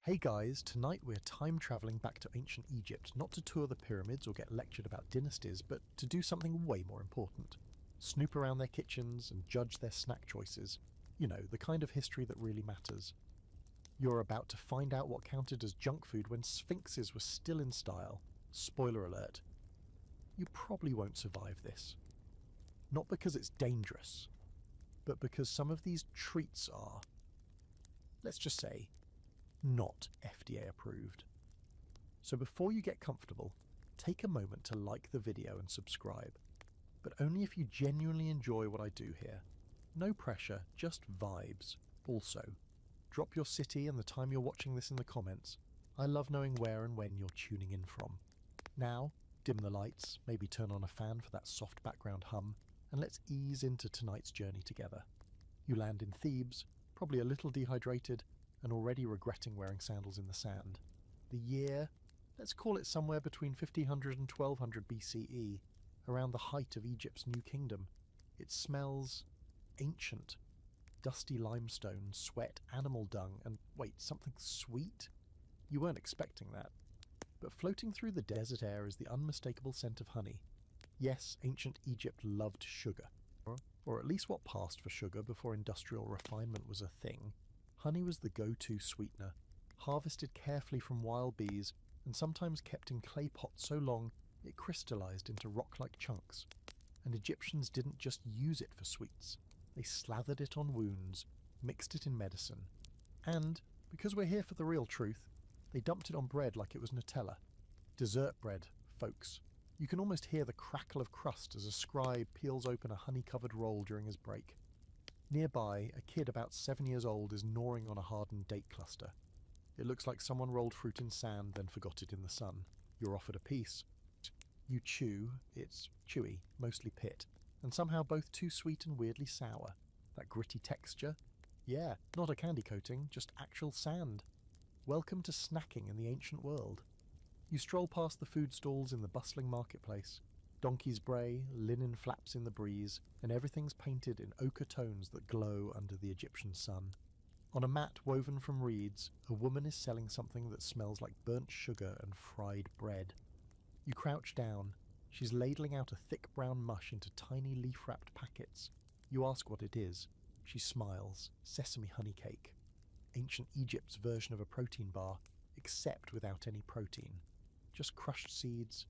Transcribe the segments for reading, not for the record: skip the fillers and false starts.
Hey guys, tonight we're time travelling back to ancient Egypt, not to tour the pyramids or get lectured about dynasties, but to do something way more important. Snoop around their kitchens and judge their snack choices. You know, the kind of history that really matters. You're about to find out what counted as junk food when sphinxes were still in style. Spoiler alert. You probably won't survive this. Not because it's dangerous, but because some of these treats are, let's just say, not FDA approved. So before you get comfortable, take a moment to like the video and subscribe. But only if you genuinely enjoy what I do here. No pressure, just vibes. Also, drop your city and the time you're watching this in the comments. I love knowing where and when you're tuning in from. Now, dim the lights, maybe turn on a fan for that soft background hum, and let's ease into tonight's journey together. You land in Thebes, probably a little dehydrated, and already regretting wearing sandals in the sand. The year, let's call it somewhere between 1500 and 1200 BCE, around the height of Egypt's new kingdom. It smells ancient. Dusty limestone, sweat, animal dung, and wait, something sweet? You weren't expecting that. But floating through the desert air is the unmistakable scent of honey. Yes, ancient Egypt loved sugar. Or at least what passed for sugar before industrial refinement was a thing. Honey was the go-to sweetener, harvested carefully from wild bees and sometimes kept in clay pots so long it crystallized into rock-like chunks. And Egyptians didn't just use it for sweets. They slathered it on wounds, mixed it in medicine. And, because we're here for the real truth, they dumped it on bread like it was Nutella. Dessert bread, folks. You can almost hear the crackle of crust as a scribe peels open a honey-covered roll during his break. Nearby, a kid about 7 years old is gnawing on a hardened date cluster. It looks like someone rolled fruit in sand, then forgot it in the sun. You're offered a piece. You chew, it's chewy, mostly pit, and somehow both too sweet and weirdly sour. That gritty texture? Yeah, not a candy coating, just actual sand. Welcome to snacking in the ancient world. You stroll past the food stalls in the bustling marketplace. Donkeys bray, linen flaps in the breeze, and everything's painted in ochre tones that glow under the Egyptian sun. On a mat woven from reeds, a woman is selling something that smells like burnt sugar and fried bread. You crouch down. She's ladling out a thick brown mush into tiny leaf-wrapped packets. You ask what it is. She smiles. Sesame honey cake. Ancient Egypt's version of a protein bar, except without any protein. Just crushed seeds,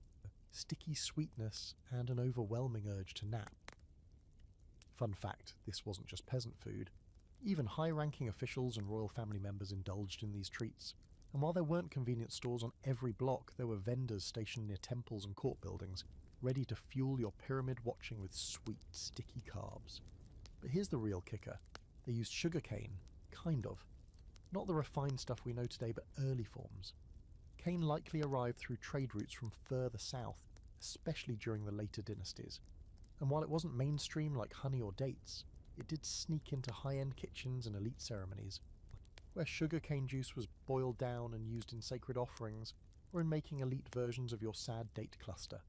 sticky sweetness, and an overwhelming urge to nap. Fun fact, this wasn't just peasant food. Even high-ranking officials and royal family members indulged in these treats. And while there weren't convenience stores on every block, there were vendors stationed near temples and court buildings, ready to fuel your pyramid watching with sweet, sticky carbs. But here's the real kicker. They used sugarcane, kind of. Not the refined stuff we know today, but early forms. Cane likely arrived through trade routes from further south, especially during the later dynasties. And while it wasn't mainstream like honey or dates, it did sneak into high-end kitchens and elite ceremonies, where sugarcane juice was boiled down and used in sacred offerings, or in making elite versions of your sad date cluster.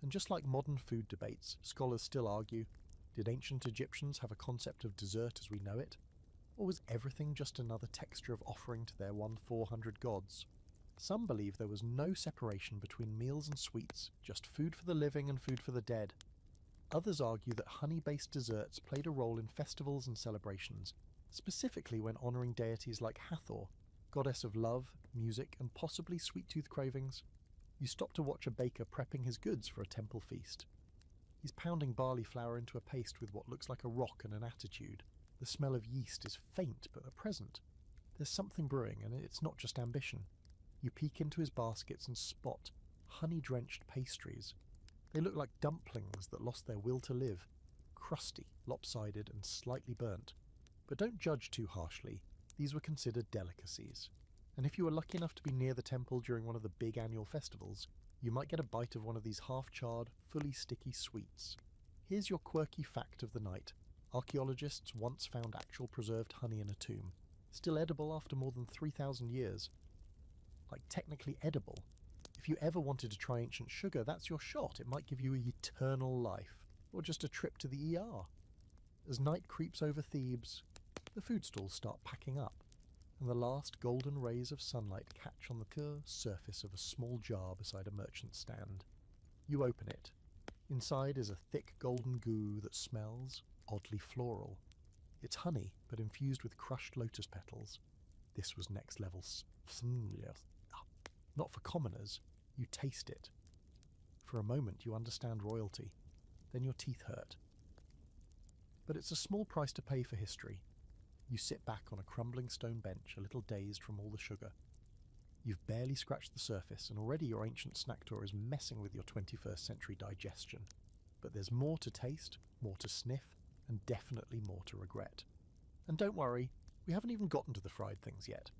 And just like modern food debates, scholars still argue, did ancient Egyptians have a concept of dessert as we know it? Or was everything just another texture of offering to their 400 gods? Some believe there was no separation between meals and sweets, just food for the living and food for the dead. Others argue that honey-based desserts played a role in festivals and celebrations, specifically when honouring deities like Hathor, goddess of love, music, and possibly sweet-tooth cravings. You stop to watch a baker prepping his goods for a temple feast. He's pounding barley flour into a paste with what looks like a rock and an attitude. The smell of yeast is faint but present. There's something brewing, and it's not just ambition. You peek into his baskets and spot honey-drenched pastries. They look like dumplings that lost their will to live, crusty, lopsided, and slightly burnt. But don't judge too harshly. These were considered delicacies. And if you were lucky enough to be near the temple during one of the big annual festivals, you might get a bite of one of these half-charred, fully sticky sweets. Here's your quirky fact of the night. Archaeologists once found actual preserved honey in a tomb, still edible after more than 3,000 years. Like technically edible. If you ever wanted to try ancient sugar, that's your shot. It might give you eternal life, or just a trip to the ER. As night creeps over Thebes, the food stalls start packing up. and the last golden rays of sunlight catch on the pure surface of a small jar beside a merchant's stand. You open it. Inside is a thick golden goo that smells oddly floral. It's honey, but infused with crushed lotus petals. This was next level. Not for commoners. You taste it. For a moment you understand royalty. Then your teeth hurt. But it's a small price to pay for history. You sit back on a crumbling stone bench, a little dazed from all the sugar. You've barely scratched the surface, and already your ancient snack tour is messing with your 21st century digestion. But there's more to taste, more to sniff, and definitely more to regret. And don't worry, we haven't even gotten to the fried things yet.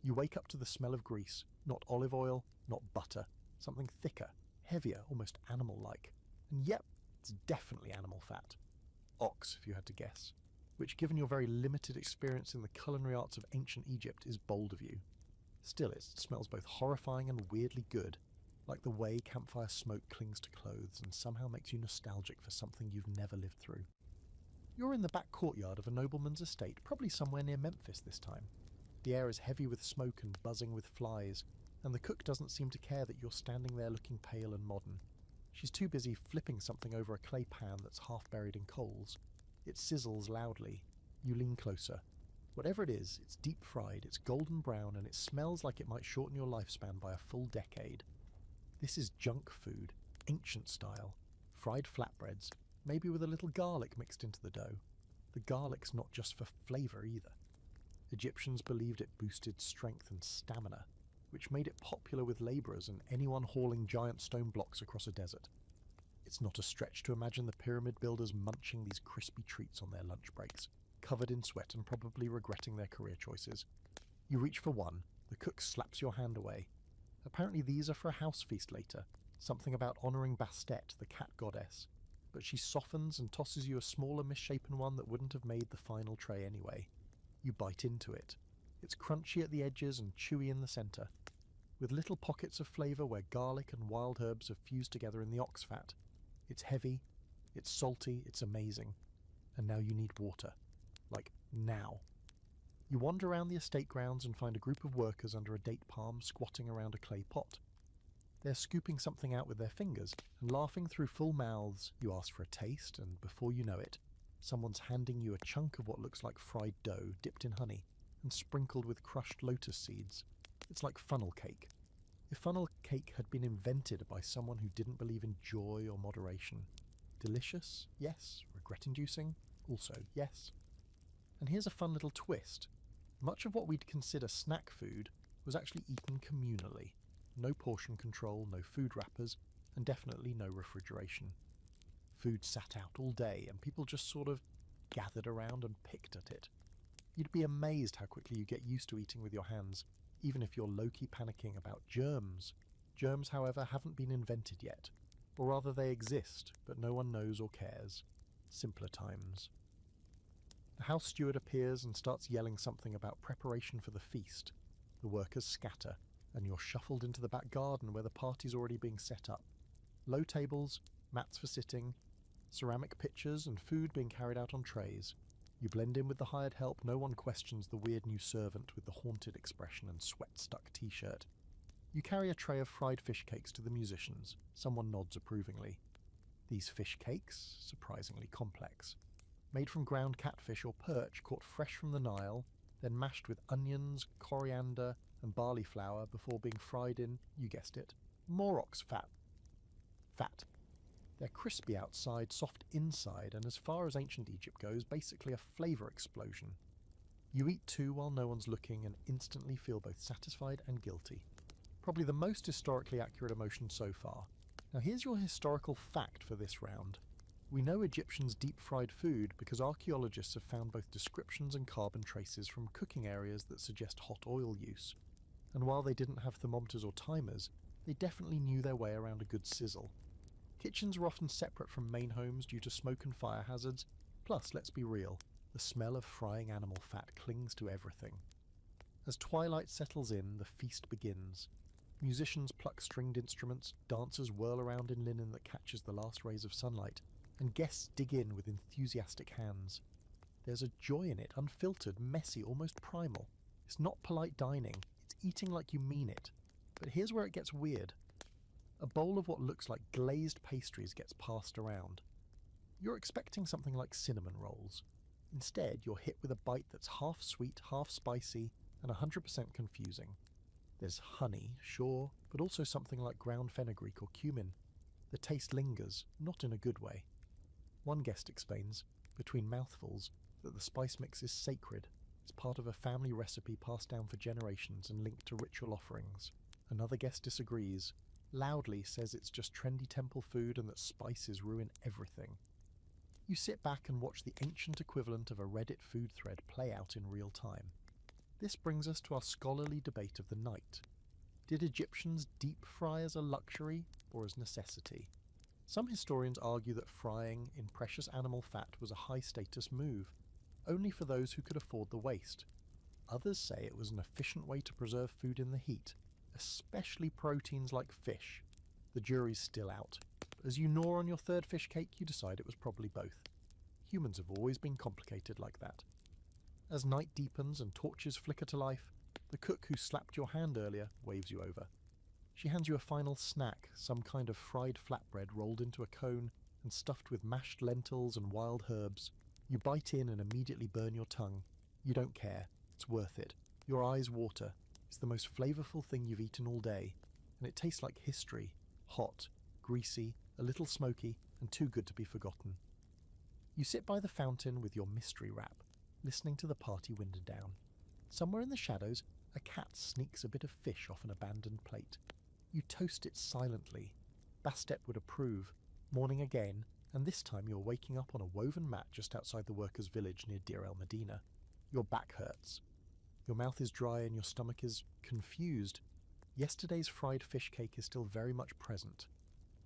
You wake up to the smell of grease, not olive oil, not butter, something thicker, heavier, almost animal-like. And yep, it's definitely animal fat. Ox, if you had to guess. Which, given your very limited experience in the culinary arts of ancient Egypt, is bold of you. Still, it smells both horrifying and weirdly good, like the way campfire smoke clings to clothes and somehow makes you nostalgic for something you've never lived through. You're in the back courtyard of a nobleman's estate, probably somewhere near Memphis this time. The air is heavy with smoke and buzzing with flies, and the cook doesn't seem to care that you're standing there looking pale and modern. She's too busy flipping something over a clay pan that's half buried in coals. It sizzles loudly. You lean closer. Whatever it is, it's deep fried, it's golden brown, and it smells like it might shorten your lifespan by a full decade. This is junk food, ancient style. Fried flatbreads, maybe with a little garlic mixed into the dough. The garlic's not just for flavour either. Egyptians believed it boosted strength and stamina, which made it popular with labourers and anyone hauling giant stone blocks across a desert. It's not a stretch to imagine the pyramid builders munching these crispy treats on their lunch breaks, covered in sweat and probably regretting their career choices. You reach for one, the cook slaps your hand away. Apparently these are for a house feast later, something about honouring Bastet, the cat goddess, but she softens and tosses you a smaller misshapen one that wouldn't have made the final tray anyway. You bite into it. It's crunchy at the edges and chewy in the centre, with little pockets of flavour where garlic and wild herbs have fused together in the ox fat. It's heavy, it's salty, it's amazing. And now you need water. Like, now. You wander around the estate grounds and find a group of workers under a date palm squatting around a clay pot. They're scooping something out with their fingers, and laughing through full mouths, you ask for a taste, and before you know it, someone's handing you a chunk of what looks like fried dough dipped in honey and sprinkled with crushed lotus seeds. It's like funnel cake. If funnel cake had been invented by someone who didn't believe in joy or moderation. Delicious? Yes. Regret-inducing? Also, yes. And here's a fun little twist. Much of what we'd consider snack food was actually eaten communally. No portion control, no food wrappers, and definitely no refrigeration. Food sat out all day, and people just sort of gathered around and picked at it. You'd be amazed how quickly you get used to eating with your hands, even if you're low-key panicking about germs. Germs, however, haven't been invented yet. Or rather, they exist, but no one knows or cares. Simpler times. The house steward appears and starts yelling something about preparation for the feast. The workers scatter, and you're shuffled into the back garden where the party's already being set up. Low tables, mats for sitting, ceramic pitchers, and food being carried out on trays. You blend in with the hired help, no one questions the weird new servant with the haunted expression and sweat-stuck t-shirt. You carry a tray of fried fish cakes to the musicians. Someone nods approvingly. These fish cakes, surprisingly complex. Made from ground catfish or perch caught fresh from the Nile, then mashed with onions, coriander, and barley flour before being fried in, you guessed it, more ox fat. They're crispy outside, soft inside, and as far as ancient Egypt goes, basically a flavour explosion. You eat two while no one's looking and instantly feel both satisfied and guilty. Probably the most historically accurate emotion so far. Now here's your historical fact for this round. We know Egyptians deep-fried food because archaeologists have found both descriptions and carbon traces from cooking areas that suggest hot oil use. And while they didn't have thermometers or timers, they definitely knew their way around a good sizzle. Kitchens were often separate from main homes due to smoke and fire hazards, plus, let's be real, the smell of frying animal fat clings to everything. As twilight settles in, the feast begins. Musicians pluck stringed instruments, dancers whirl around in linen that catches the last rays of sunlight, and guests dig in with enthusiastic hands. There's a joy in it, unfiltered, messy, almost primal. It's not polite dining, it's eating like you mean it. But here's where it gets weird. A bowl of what looks like glazed pastries gets passed around. You're expecting something like cinnamon rolls. Instead, you're hit with a bite that's half sweet, half spicy, and 100% confusing. There's honey, sure, but also something like ground fenugreek or cumin. The taste lingers, not in a good way. One guest explains, between mouthfuls, that the spice mix is sacred. It's part of a family recipe passed down for generations and linked to ritual offerings. Another guest disagrees, loudly says it's just trendy temple food and that spices ruin everything. You sit back and watch the ancient equivalent of a Reddit food thread play out in real time. This brings us to our scholarly debate of the night. Did Egyptians deep fry as a luxury or as necessity? Some historians argue that frying in precious animal fat was a high-status move, only for those who could afford the waste. Others say it was an efficient way to preserve food in the heat, especially proteins like fish. The jury's still out. But as you gnaw on your third fish cake, you decide it was probably both. Humans have always been complicated like that. As night deepens and torches flicker to life, the cook who slapped your hand earlier waves you over. She hands you a final snack, some kind of fried flatbread rolled into a cone and stuffed with mashed lentils and wild herbs. You bite in and immediately burn your tongue. You don't care. It's worth it. Your eyes water. It's the most flavourful thing you've eaten all day, and it tastes like history. Hot, greasy, a little smoky, and too good to be forgotten. You sit by the fountain with your mystery wrap, listening to the party wind down. Somewhere in the shadows, a cat sneaks a bit of fish off an abandoned plate. You toast it silently. Bastet would approve. Morning again, and this time you're waking up on a woven mat just outside the workers' village near Deir el Medina. Your back hurts. Your mouth is dry and your stomach is confused. Yesterday's fried fish cake is still very much present,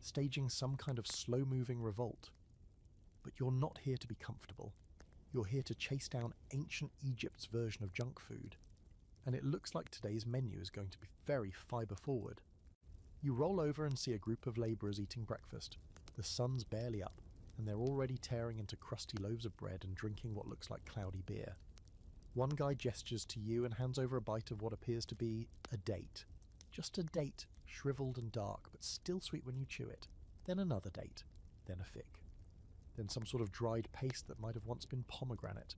staging some kind of slow-moving revolt. But you're not here to be comfortable. You're here to chase down ancient Egypt's version of junk food. And it looks like today's menu is going to be very fibre-forward. You roll over and see a group of labourers eating breakfast. The sun's barely up, and they're already tearing into crusty loaves of bread and drinking what looks like cloudy beer. One guy gestures to you and hands over a bite of what appears to be a date. Just a date, shriveled and dark, but still sweet when you chew it. Then another date. Then a fig. Then some sort of dried paste that might have once been pomegranate.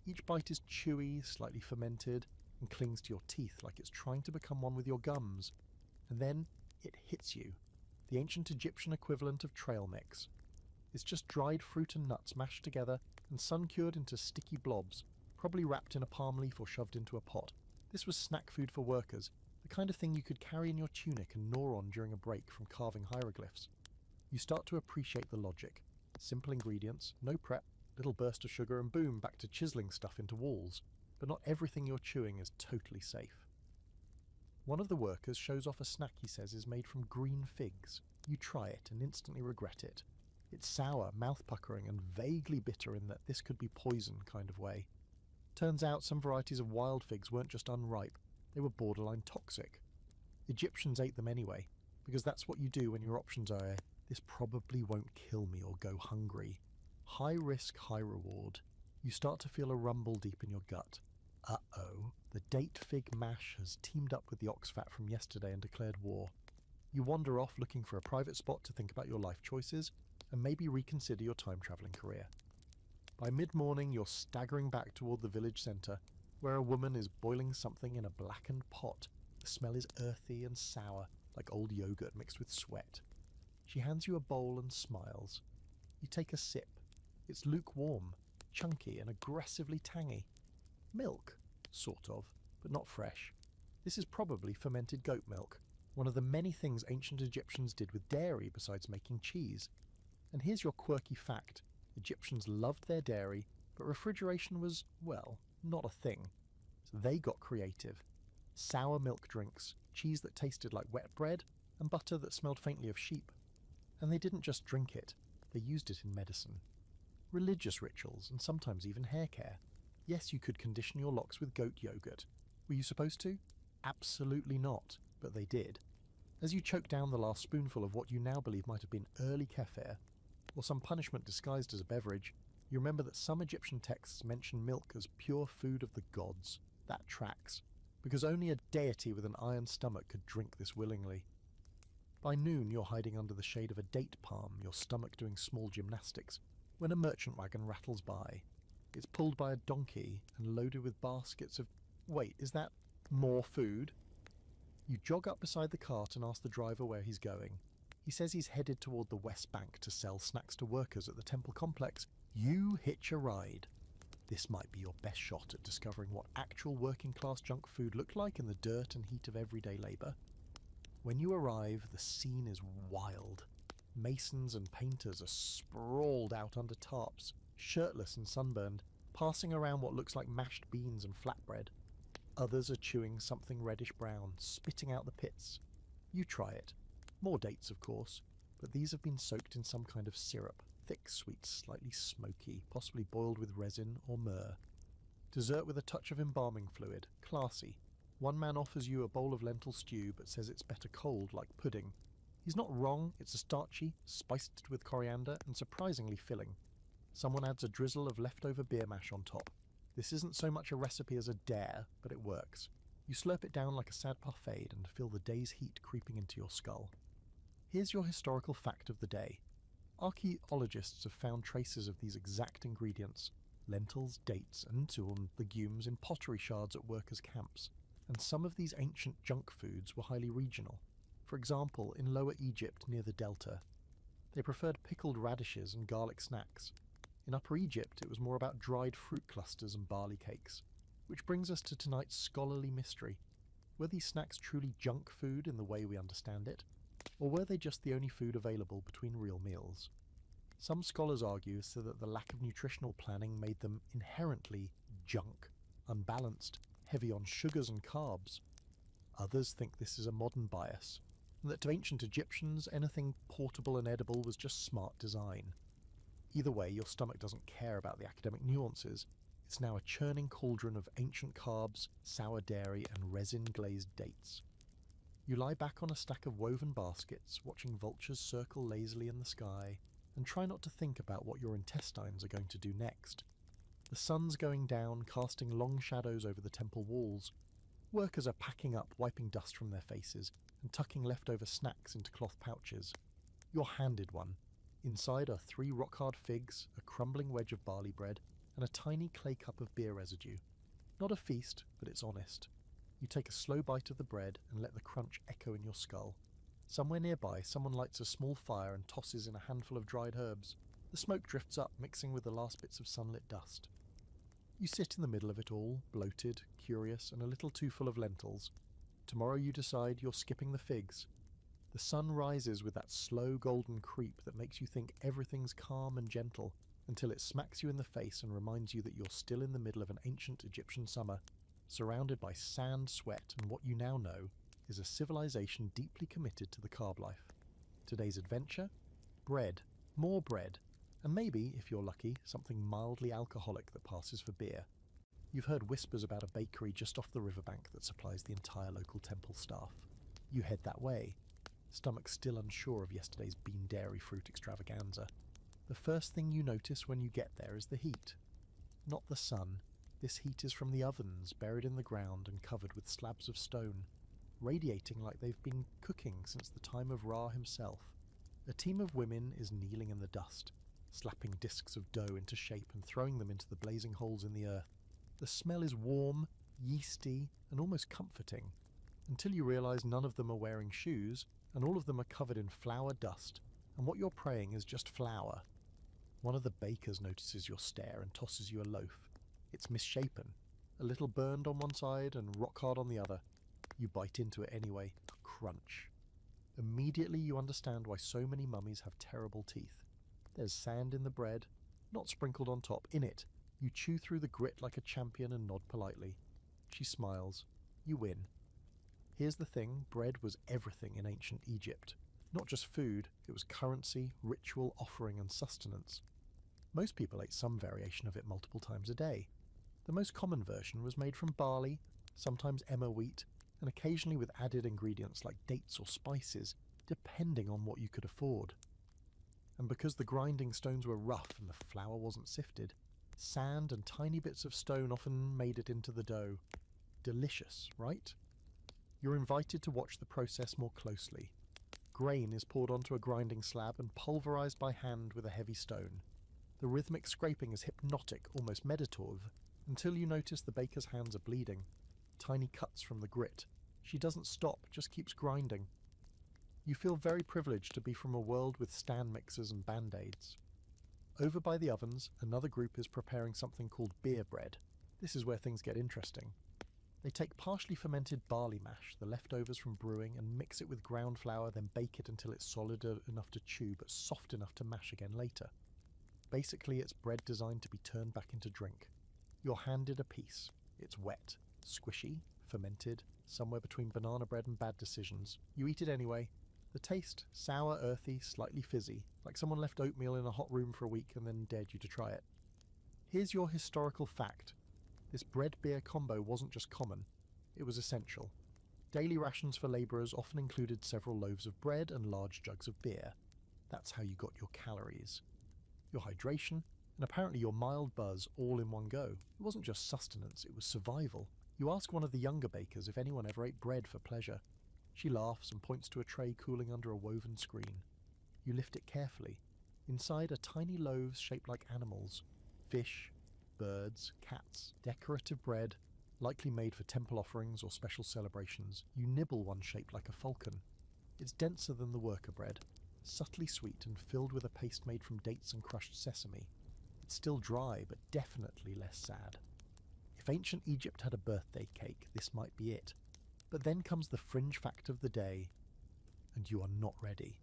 Each bite is chewy, slightly fermented, and clings to your teeth like it's trying to become one with your gums. And then it hits you. The ancient Egyptian equivalent of trail mix. It's just dried fruit and nuts mashed together and sun-cured into sticky blobs, probably wrapped in a palm leaf or shoved into a pot. This was snack food for workers, the kind of thing you could carry in your tunic and gnaw on during a break from carving hieroglyphs. You start to appreciate the logic. Simple ingredients, no prep, little burst of sugar, and boom, back to chiseling stuff into walls. But not everything you're chewing is totally safe. One of the workers shows off a snack he says is made from green figs. You try it and instantly regret it. It's sour, mouth-puckering, and vaguely bitter in that this could be poison kind of way. Turns out some varieties of wild figs weren't just unripe, they were borderline toxic. Egyptians ate them anyway, because that's what you do when your options are this probably won't kill me or go hungry. High risk, high reward. You start to feel a rumble deep in your gut. Uh-oh, the date fig mash has teamed up with the ox fat from yesterday and declared war. You wander off looking for a private spot to think about your life choices and maybe reconsider your time-travelling career. By mid-morning, you're staggering back toward the village centre, where a woman is boiling something in a blackened pot. The smell is earthy and sour, like old yogurt mixed with sweat. She hands you a bowl and smiles. You take a sip. It's lukewarm, chunky and aggressively tangy. Milk, sort of, but not fresh. This is probably fermented goat milk, one of the many things ancient Egyptians did with dairy besides making cheese. And here's your quirky fact. Egyptians loved their dairy, but refrigeration was, well, not a thing. So they got creative. Sour milk drinks, cheese that tasted like wet bread, and butter that smelled faintly of sheep. And they didn't just drink it, they used it in medicine. Religious rituals, and sometimes even hair care. Yes, you could condition your locks with goat yogurt. Were you supposed to? Absolutely not, but they did. As you choke down the last spoonful of what you now believe might have been early kefir, or some punishment disguised as a beverage, you remember that some Egyptian texts mention milk as pure food of the gods. That tracks. because only a deity with an iron stomach could drink this willingly. By noon, you're hiding under the shade of a date palm, your stomach doing small gymnastics, when a merchant wagon rattles by. It's pulled by a donkey and loaded with baskets of... Wait, is that more food? You jog up beside the cart and ask the driver where he's going. He says he's headed toward the West Bank to sell snacks to workers at the temple complex. You hitch a ride. This might be your best shot at discovering what actual working-class junk food looked like in the dirt and heat of everyday labour. When you arrive, the scene is wild. Masons and painters are sprawled out under tarps, shirtless and sunburned, passing around what looks like mashed beans and flatbread. Others are chewing something reddish-brown, spitting out the pits. You try it. More dates, of course, but these have been soaked in some kind of syrup, thick, sweet, slightly smoky, possibly boiled with resin or myrrh. Dessert with a touch of embalming fluid, classy. One man offers you a bowl of lentil stew but says it's better cold, like pudding. He's not wrong, it's a starchy, spiced with coriander, and surprisingly filling. Someone adds a drizzle of leftover beer mash on top. This isn't so much a recipe as a dare, but it works. You slurp it down like a sad parfait and feel the day's heat creeping into your skull. Here's your historical fact of the day. Archaeologists have found traces of these exact ingredients, lentils, dates, and legumes in pottery shards at workers' camps, and some of these ancient junk foods were highly regional. For example, in Lower Egypt near the Delta, they preferred pickled radishes and garlic snacks. In Upper Egypt, it was more about dried fruit clusters and barley cakes. Which brings us to tonight's scholarly mystery. Were these snacks truly junk food in the way we understand it? Or were they just the only food available between real meals? Some scholars argue so that the lack of nutritional planning made them inherently junk, unbalanced, heavy on sugars and carbs. Others think this is a modern bias, and that to ancient Egyptians anything portable and edible was just smart design. Either way, your stomach doesn't care about the academic nuances. It's now a churning cauldron of ancient carbs, sour dairy, and resin-glazed dates. You lie back on a stack of woven baskets, watching vultures circle lazily in the sky, and try not to think about what your intestines are going to do next. The sun's going down, casting long shadows over the temple walls. Workers are packing up, wiping dust from their faces, and tucking leftover snacks into cloth pouches. You're handed one. Inside are 3 rock-hard figs, a crumbling wedge of barley bread, and a tiny clay cup of beer residue. Not a feast, but it's honest. You take a slow bite of the bread and let the crunch echo in your skull. Somewhere nearby, someone lights a small fire and tosses in a handful of dried herbs. The smoke drifts up, mixing with the last bits of sunlit dust. You sit in the middle of it all, bloated, curious, and a little too full of lentils. Tomorrow you decide you're skipping the figs. The sun rises with that slow golden creep that makes you think everything's calm and gentle, until it smacks you in the face and reminds you that you're still in the middle of an ancient Egyptian summer, surrounded by sand, sweat, and what you now know is a civilization deeply committed to the carb life. Today's adventure? Bread. More bread. And maybe, if you're lucky, something mildly alcoholic that passes for beer. You've heard whispers about a bakery just off the riverbank that supplies the entire local temple staff. You head that way, stomach still unsure of yesterday's bean dairy fruit extravaganza. The first thing you notice when you get there is the heat. Not the sun. This heat is from the ovens buried in the ground and covered with slabs of stone, radiating like they've been cooking since the time of Ra himself. A team of women is kneeling in the dust, slapping discs of dough into shape and throwing them into the blazing holes in the earth. The smell is warm, yeasty, and almost comforting, until you realise none of them are wearing shoes, and all of them are covered in flour dust, and what you're praying is just flour. One of the bakers notices your stare and tosses you a loaf. It's misshapen, a little burned on one side and rock hard on the other. You bite into it anyway. Crunch. Immediately you understand why so many mummies have terrible teeth. There's sand in the bread, not sprinkled on top, in it. You chew through the grit like a champion and nod politely. She smiles. You win. Here's the thing, bread was everything in ancient Egypt. Not just food, it was currency, ritual, offering, and sustenance. Most people ate some variation of it multiple times a day. The most common version was made from barley, sometimes emmer wheat, and occasionally with added ingredients like dates or spices, depending on what you could afford. And because the grinding stones were rough and the flour wasn't sifted, sand and tiny bits of stone often made it into the dough. Delicious, right? You're invited to watch the process more closely. Grain is poured onto a grinding slab and pulverized by hand with a heavy stone. The rhythmic scraping is hypnotic, almost meditative, until you notice the baker's hands are bleeding. Tiny cuts from the grit. She doesn't stop, just keeps grinding. You feel very privileged to be from a world with stand mixers and band-aids. Over by the ovens, another group is preparing something called beer bread. This is where things get interesting. They take partially fermented barley mash, the leftovers from brewing, and mix it with ground flour, then bake it until it's solid enough to chew but soft enough to mash again later. Basically, it's bread designed to be turned back into drink. You're handed a piece. It's wet, squishy, fermented, somewhere between banana bread and bad decisions. You eat it anyway. The taste, sour, earthy, slightly fizzy, like someone left oatmeal in a hot room for a week and then dared you to try it. Here's your historical fact. This bread-beer combo wasn't just common, it was essential. Daily rations for labourers often included several loaves of bread and large jugs of beer. That's how you got your calories, your hydration, and apparently your mild buzz all in one go. It wasn't just sustenance, it was survival. You ask one of the younger bakers if anyone ever ate bread for pleasure. She laughs and points to a tray cooling under a woven screen. You lift it carefully. Inside are tiny loaves shaped like animals. Fish, birds, cats, decorative bread, likely made for temple offerings or special celebrations. You nibble one shaped like a falcon. It's denser than the worker bread, subtly sweet and filled with a paste made from dates and crushed sesame. It's still dry, but definitely less sad. If ancient Egypt had a birthday cake, this might be it. But then comes the fringe fact of the day, and you are not ready.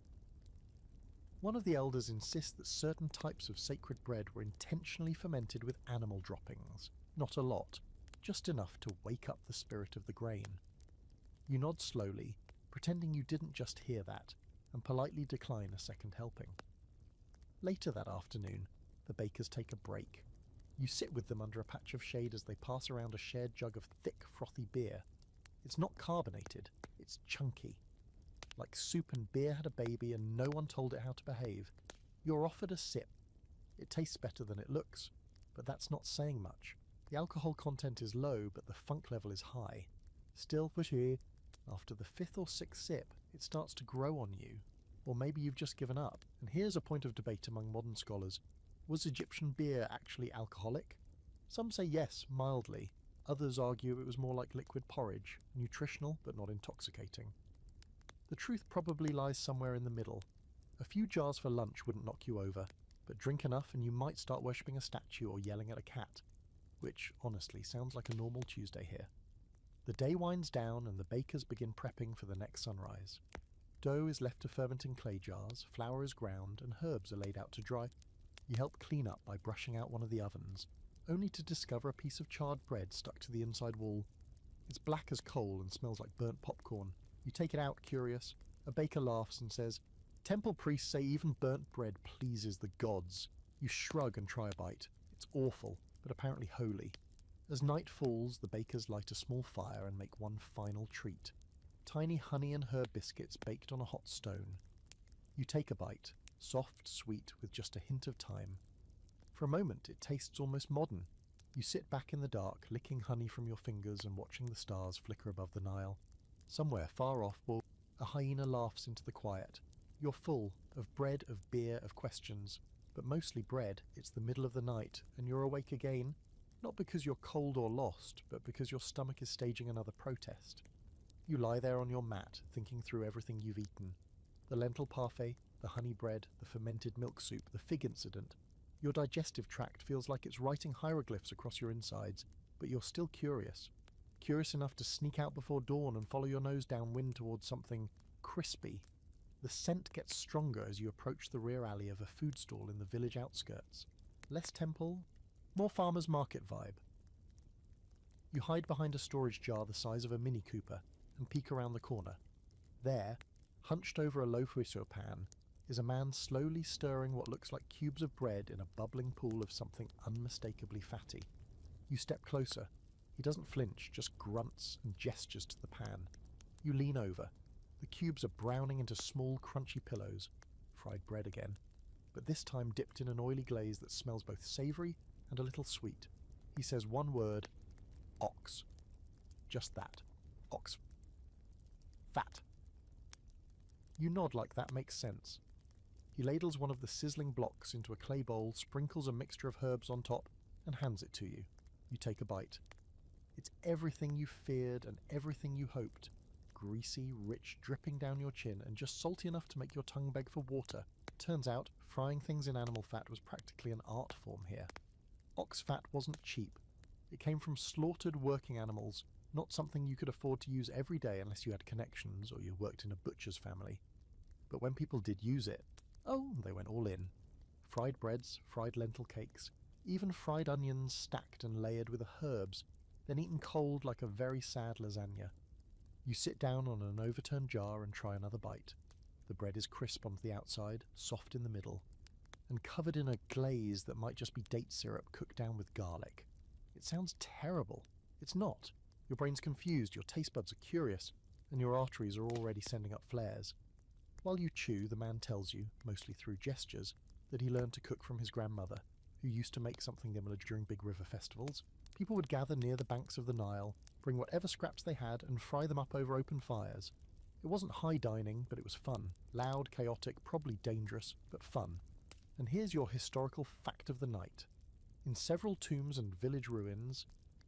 One of the elders insists that certain types of sacred bread were intentionally fermented with animal droppings. Not a lot, just enough to wake up the spirit of the grain. You nod slowly, pretending you didn't just hear that, and politely decline a second helping. Later that afternoon, the bakers take a break. You sit with them under a patch of shade as they pass around a shared jug of thick, frothy beer. It's not carbonated, it's chunky. Like soup and beer had a baby and no one told it how to behave. You're offered a sip. It tastes better than it looks, but that's not saying much. The alcohol content is low, but the funk level is high. Still, after the fifth or sixth sip, it starts to grow on you. Or maybe you've just given up. And here's a point of debate among modern scholars. Was Egyptian beer actually alcoholic? Some say yes, mildly. Others argue it was more like liquid porridge, nutritional but not intoxicating. The truth probably lies somewhere in the middle. A few jars for lunch wouldn't knock you over, but drink enough and you might start worshipping a statue or yelling at a cat, which, honestly, sounds like a normal Tuesday here. The day winds down and the bakers begin prepping for the next sunrise. Dough is left to ferment in clay jars, flour is ground, and herbs are laid out to dry. You help clean up by brushing out one of the ovens, only to discover a piece of charred bread stuck to the inside wall. It's black as coal and smells like burnt popcorn. You take it out, curious. A baker laughs and says, "Temple priests say even burnt bread pleases the gods." You shrug and try a bite. It's awful, but apparently holy. As night falls, the bakers light a small fire and make one final treat. Tiny honey and herb biscuits baked on a hot stone. You take a bite, soft, sweet, with just a hint of thyme. For a moment, it tastes almost modern. You sit back in the dark, licking honey from your fingers and watching the stars flicker above the Nile. Somewhere far off, a hyena laughs into the quiet. You're full of bread, of beer, of questions, but mostly bread. It's the middle of the night, and you're awake again, not because you're cold or lost, but because your stomach is staging another protest. You lie there on your mat, thinking through everything you've eaten. The lentil parfait, the honey bread, the fermented milk soup, the fig incident. Your digestive tract feels like it's writing hieroglyphs across your insides, but you're still curious. Curious enough to sneak out before dawn and follow your nose downwind towards something crispy. The scent gets stronger as you approach the rear alley of a food stall in the village outskirts. Less temple, more farmer's market vibe. You hide behind a storage jar the size of a Mini Cooper and peek around the corner. There, hunched over a loaf whisso pan, is a man slowly stirring what looks like cubes of bread in a bubbling pool of something unmistakably fatty. You step closer. He doesn't flinch, just grunts and gestures to the pan. You lean over. The cubes are browning into small, crunchy pillows. Fried bread again. But this time dipped in an oily glaze that smells both savoury and a little sweet. He says one word, ox. Just that. Ox fat. You nod like that makes sense. He ladles one of the sizzling blocks into a clay bowl, sprinkles a mixture of herbs on top, and hands it to you. You take a bite. It's everything you feared and everything you hoped. Greasy, rich, dripping down your chin, and just salty enough to make your tongue beg for water. Turns out, frying things in animal fat was practically an art form here. Ox fat wasn't cheap. It came from slaughtered working animals, not something you could afford to use every day unless you had connections or you worked in a butcher's family. But when people did use it, oh, they went all in. Fried breads, fried lentil cakes, even fried onions stacked and layered with herbs, then eaten cold like a very sad lasagna. You sit down on an overturned jar and try another bite. The bread is crisp on the outside, soft in the middle, and covered in a glaze that might just be date syrup cooked down with garlic. It sounds terrible. It's not. Your brain's confused, your taste buds are curious, and your arteries are already sending up flares. While you chew, the man tells you, mostly through gestures, that he learned to cook from his grandmother, who used to make something similar during big river festivals. People would gather near the banks of the Nile, bring whatever scraps they had, and fry them up over open fires. It wasn't high dining, but it was fun. Loud, chaotic, probably dangerous, but fun. And here's your historical fact of the night. In several tombs and village ruins,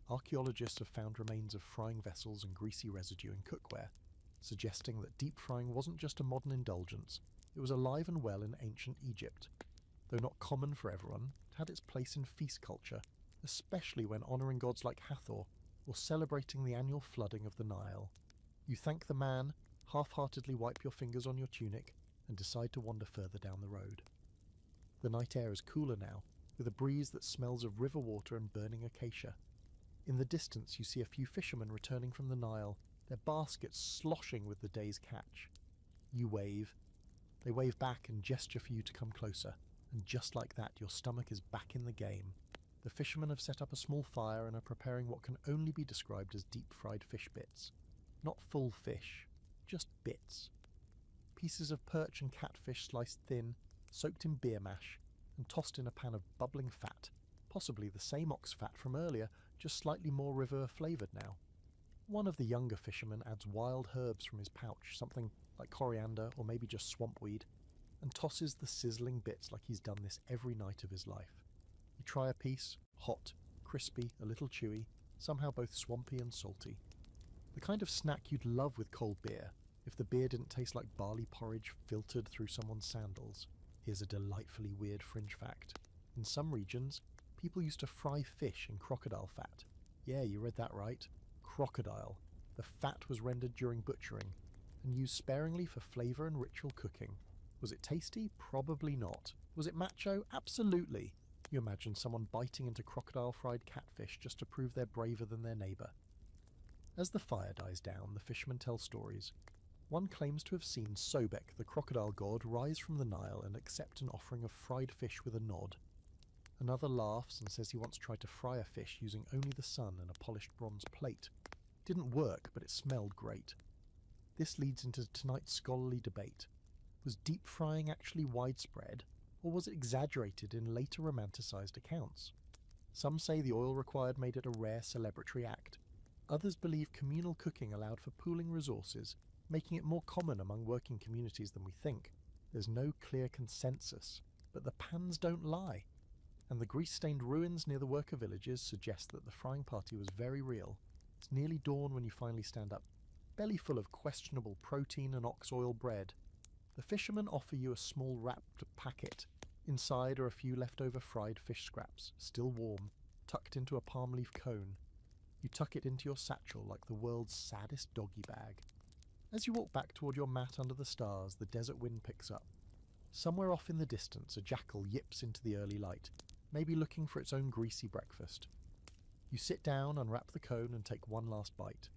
archaeologists have found remains of frying vessels and greasy residue in cookware, suggesting that deep frying wasn't just a modern indulgence, it was alive and well in ancient Egypt. Though not common for everyone, it had its place in feast culture, especially when honouring gods like Hathor or celebrating the annual flooding of the Nile. You thank the man, half-heartedly wipe your fingers on your tunic, and decide to wander further down the road. The night air is cooler now, with a breeze that smells of river water and burning acacia. In the distance you see a few fishermen returning from the Nile, their baskets sloshing with the day's catch. You wave. They wave back and gesture for you to come closer, and just like that your stomach is back in the game. The fishermen have set up a small fire and are preparing what can only be described as deep-fried fish bits. Not full fish, just bits. Pieces of perch and catfish sliced thin, soaked in beer mash, and tossed in a pan of bubbling fat, possibly the same ox fat from earlier, just slightly more river-flavoured now. One of the younger fishermen adds wild herbs from his pouch, something like coriander or maybe just swampweed, and tosses the sizzling bits like he's done this every night of his life. You try a piece, hot, crispy, a little chewy, somehow both swampy and salty. The kind of snack you'd love with cold beer, if the beer didn't taste like barley porridge filtered through someone's sandals. Here's a delightfully weird fringe fact. In some regions, people used to fry fish in crocodile fat. Yeah, you read that right. Crocodile. The fat was rendered during butchering, and used sparingly for flavour and ritual cooking. Was it tasty? Probably not. Was it macho? Absolutely. You imagine someone biting into crocodile-fried catfish just to prove they're braver than their neighbour. As the fire dies down, the fishermen tell stories. One claims to have seen Sobek, the crocodile god, rise from the Nile and accept an offering of fried fish with a nod. Another laughs and says he once tried to fry a fish using only the sun and a polished bronze plate. Didn't work, but it smelled great. This leads into tonight's scholarly debate. Was deep frying actually widespread, or was it exaggerated in later romanticised accounts? Some say the oil required made it a rare celebratory act. Others believe communal cooking allowed for pooling resources, making it more common among working communities than we think. There's no clear consensus, but the pans don't lie. And the grease-stained ruins near the worker villages suggest that the frying party was very real. It's nearly dawn when you finally stand up, belly full of questionable protein and ox oil bread. The fishermen offer you a small wrapped packet. Inside are a few leftover fried fish scraps, still warm, tucked into a palm leaf cone. You tuck it into your satchel like the world's saddest doggy bag. As you walk back toward your mat under the stars, the desert wind picks up. Somewhere off in the distance, a jackal yips into the early light, maybe looking for its own greasy breakfast. You sit down, unwrap the cone, and take one last bite.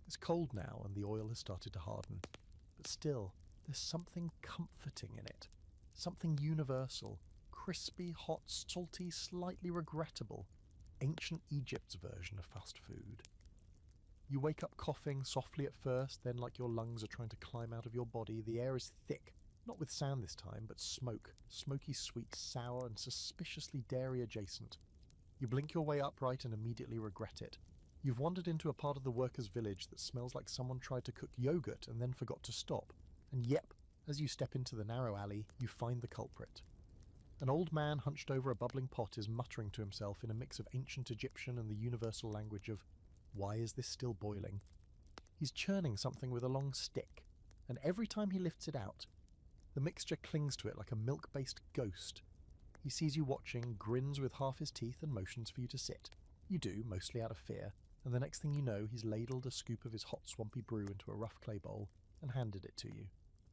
It's cold now, and the oil has started to harden. But still, there's something comforting in it. Something universal. Crispy, hot, salty, slightly regrettable. Ancient Egypt's version of fast food. You wake up coughing softly at first, then like your lungs are trying to climb out of your body. The air is thick, not with sand this time, but smoke. Smoky sweet, sour, and suspiciously dairy adjacent. You blink your way upright and immediately regret it. You've wandered into a part of the workers' village that smells like someone tried to cook yogurt and then forgot to stop. And yep, as you step into the narrow alley, you find the culprit. An old man hunched over a bubbling pot is muttering to himself in a mix of ancient Egyptian and the universal language of, "Why is this still boiling?" He's churning something with a long stick, and every time he lifts it out, the mixture clings to it like a milk-based ghost. He sees you watching, grins with half his teeth and motions for you to sit. You do, mostly out of fear, and the next thing you know, he's ladled a scoop of his hot swampy brew into a rough clay bowl and handed it to you.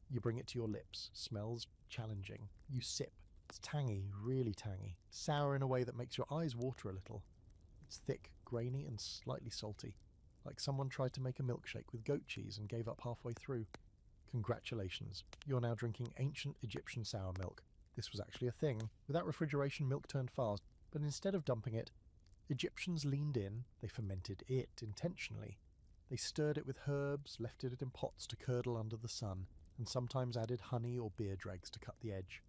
You bring it to your lips, smells challenging. You sip. It's tangy, really tangy, sour in a way that makes your eyes water a little. It's thick, grainy and slightly salty, like someone tried to make a milkshake with goat cheese and gave up halfway through. Congratulations, you're now drinking ancient Egyptian sour milk. This was actually a thing. Without refrigeration, milk turned fast, but instead of dumping it, Egyptians leaned in, they fermented it intentionally. They stirred it with herbs, left it in pots to curdle under the sun, and sometimes added honey or beer dregs to cut the edge.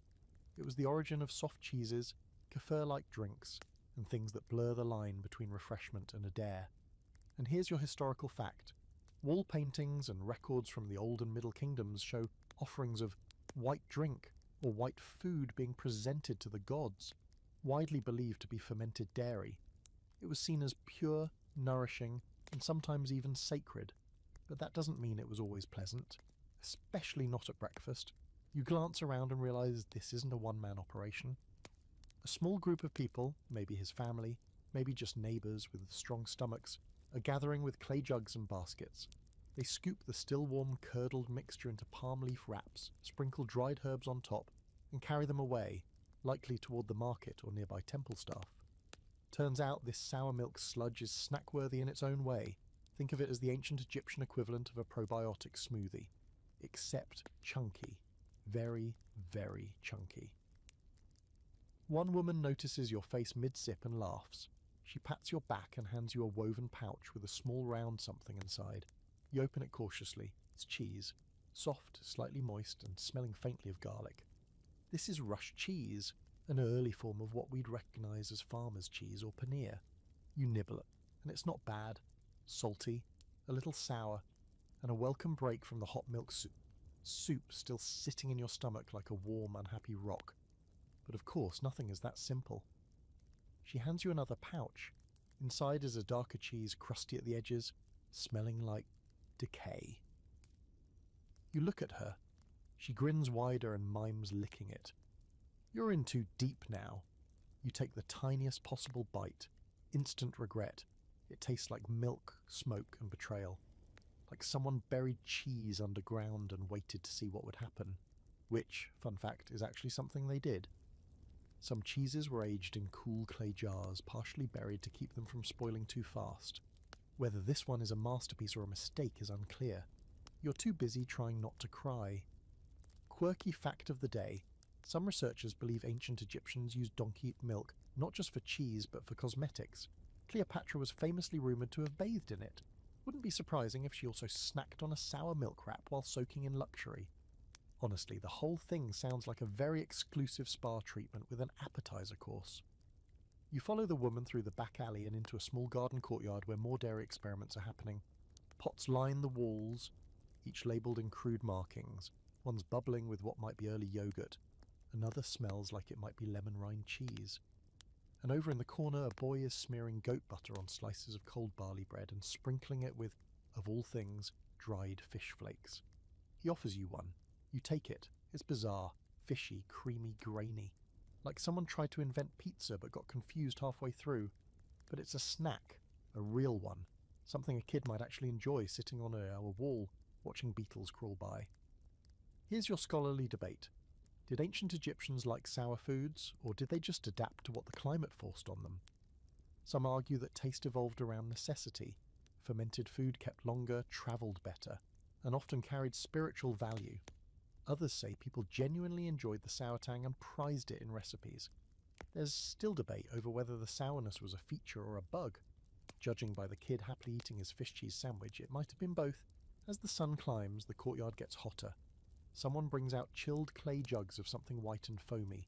It was the origin of soft cheeses, kefir-like drinks, and things that blur the line between refreshment and a dare. And here's your historical fact. Wall paintings and records from the Old and Middle Kingdoms show offerings of white drink or white food being presented to the gods, widely believed to be fermented dairy. It was seen as pure, nourishing, and sometimes even sacred, but that doesn't mean it was always pleasant, especially not at breakfast. You glance around and realize this isn't a one-man operation. A small group of people, maybe his family, maybe just neighbours with strong stomachs, are gathering with clay jugs and baskets. They scoop the still warm curdled mixture into palm leaf wraps, sprinkle dried herbs on top, and carry them away, likely toward the market or nearby temple staff. Turns out this sour milk sludge is snack-worthy in its own way. Think of it as the ancient Egyptian equivalent of a probiotic smoothie, except chunky. Very, very chunky. One woman notices your face mid-sip and laughs. She pats your back and hands you a woven pouch with a small round something inside. You open it cautiously. It's cheese. Soft, slightly moist, and smelling faintly of garlic. This is rush cheese, an early form of what we'd recognise as farmer's cheese or paneer. You nibble it, and it's not bad. Salty, a little sour, and a welcome break from the hot milk soup. Soup still sitting in your stomach like a warm, unhappy rock. But of course, nothing is that simple. She hands you another pouch. Inside is a darker cheese, crusty at the edges, smelling like decay. You look at her. She grins wider and mimes licking it. You're in too deep now. You take the tiniest possible bite. Instant regret. It tastes like milk, smoke, and betrayal. Like someone buried cheese underground and waited to see what would happen. Which, fun fact, is actually something they did. Some cheeses were aged in cool clay jars, partially buried to keep them from spoiling too fast. Whether this one is a masterpiece or a mistake is unclear. You're too busy trying not to cry. Quirky fact of the day. Some researchers believe ancient Egyptians used donkey milk not just for cheese but for cosmetics. Cleopatra was famously rumoured to have bathed in it. Wouldn't be surprising if she also snacked on a sour milk wrap while soaking in luxury. Honestly, the whole thing sounds like a very exclusive spa treatment with an appetizer course. You follow the woman through the back alley and into a small garden courtyard where more dairy experiments are happening. Pots line the walls, each labelled in crude markings. One's bubbling with what might be early yogurt. Another smells like it might be lemon rind cheese. And over in the corner, a boy is smearing goat butter on slices of cold barley bread and sprinkling it with, of all things, dried fish flakes. He offers you one. You take it. It's bizarre, fishy, creamy, grainy. Like someone tried to invent pizza but got confused halfway through. But it's a snack, a real one. Something a kid might actually enjoy sitting on a wall, watching beetles crawl by. Here's your scholarly debate. Did ancient Egyptians like sour foods, or did they just adapt to what the climate forced on them? Some argue that taste evolved around necessity. Fermented food kept longer, travelled better, and often carried spiritual value. Others say people genuinely enjoyed the sour tang and prized it in recipes. There's still debate over whether the sourness was a feature or a bug. Judging by the kid happily eating his fish cheese sandwich, it might have been both. As the sun climbs, the courtyard gets hotter. Someone brings out chilled clay jugs of something white and foamy.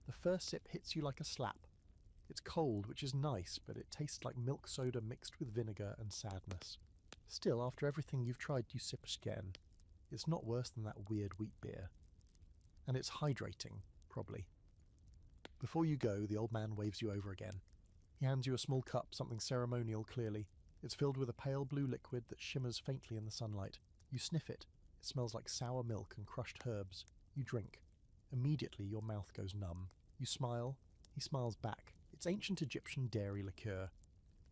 The first sip hits you like a slap. It's cold, which is nice, but it tastes like milk soda mixed with vinegar and sadness. Still, after everything you've tried, you sip again. It's not worse than that weird wheat beer. And it's hydrating, probably. Before you go, the old man waves you over again. He hands you a small cup, something ceremonial clearly. It's filled with a pale blue liquid that shimmers faintly in the sunlight. You sniff it. It smells like sour milk and crushed herbs. You drink. Immediately your mouth goes numb. You smile. He smiles back. It's ancient Egyptian dairy liqueur.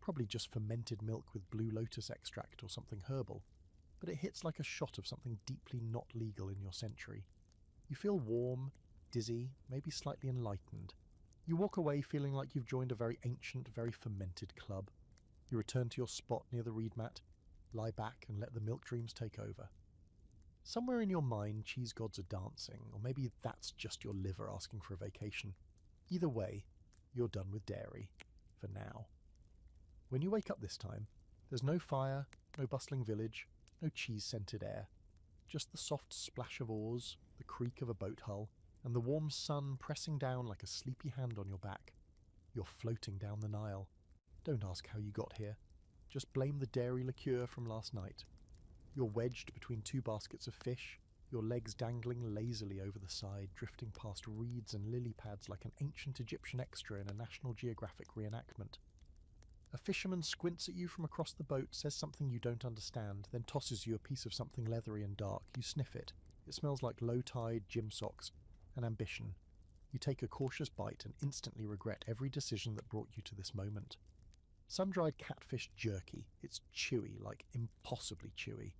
Probably just fermented milk with blue lotus extract or something herbal. But it hits like a shot of something deeply not legal in your century. You feel warm, dizzy, maybe slightly enlightened. You walk away feeling like you've joined a very ancient, very fermented club. You return to your spot near the reed mat, lie back and let the milk dreams take over. Somewhere in your mind, cheese gods are dancing, or maybe that's just your liver asking for a vacation. Either way, you're done with dairy. For now. When you wake up this time, there's no fire, no bustling village, no cheese-scented air. Just the soft splash of oars, the creak of a boat hull, and the warm sun pressing down like a sleepy hand on your back. You're floating down the Nile. Don't ask how you got here. Just blame the dairy liqueur from last night. You're wedged between two baskets of fish, your legs dangling lazily over the side, drifting past reeds and lily pads like an ancient Egyptian extra in a National Geographic reenactment. A fisherman squints at you from across the boat, says something you don't understand, then tosses you a piece of something leathery and dark. You sniff it. It smells like low-tide gym socks and ambition. You take a cautious bite and instantly regret every decision that brought you to this moment. Sun-dried catfish jerky. It's chewy, like impossibly chewy.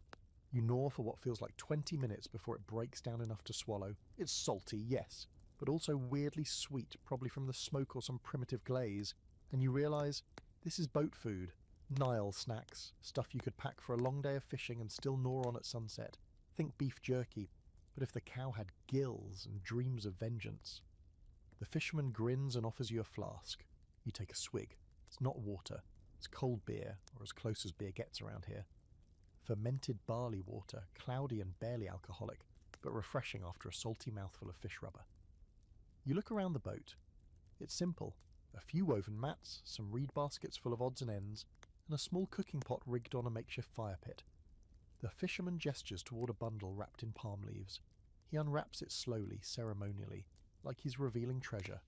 You gnaw for what feels like 20 minutes before it breaks down enough to swallow. It's salty, yes, but also weirdly sweet, probably from the smoke or some primitive glaze. And you realise this is boat food. Nile snacks. Stuff you could pack for a long day of fishing and still gnaw on at sunset. Think beef jerky, but if the cow had gills and dreams of vengeance. The fisherman grins and offers you a flask. You take a swig. It's not water. It's cold beer, or as close as beer gets around here. Fermented barley water, cloudy and barely alcoholic, but refreshing after a salty mouthful of fish rubber. You look around the boat. It's simple. A few woven mats, some reed baskets full of odds and ends, and a small cooking pot rigged on a makeshift fire pit. The fisherman gestures toward a bundle wrapped in palm leaves. He unwraps it slowly, ceremonially, like he's revealing treasure.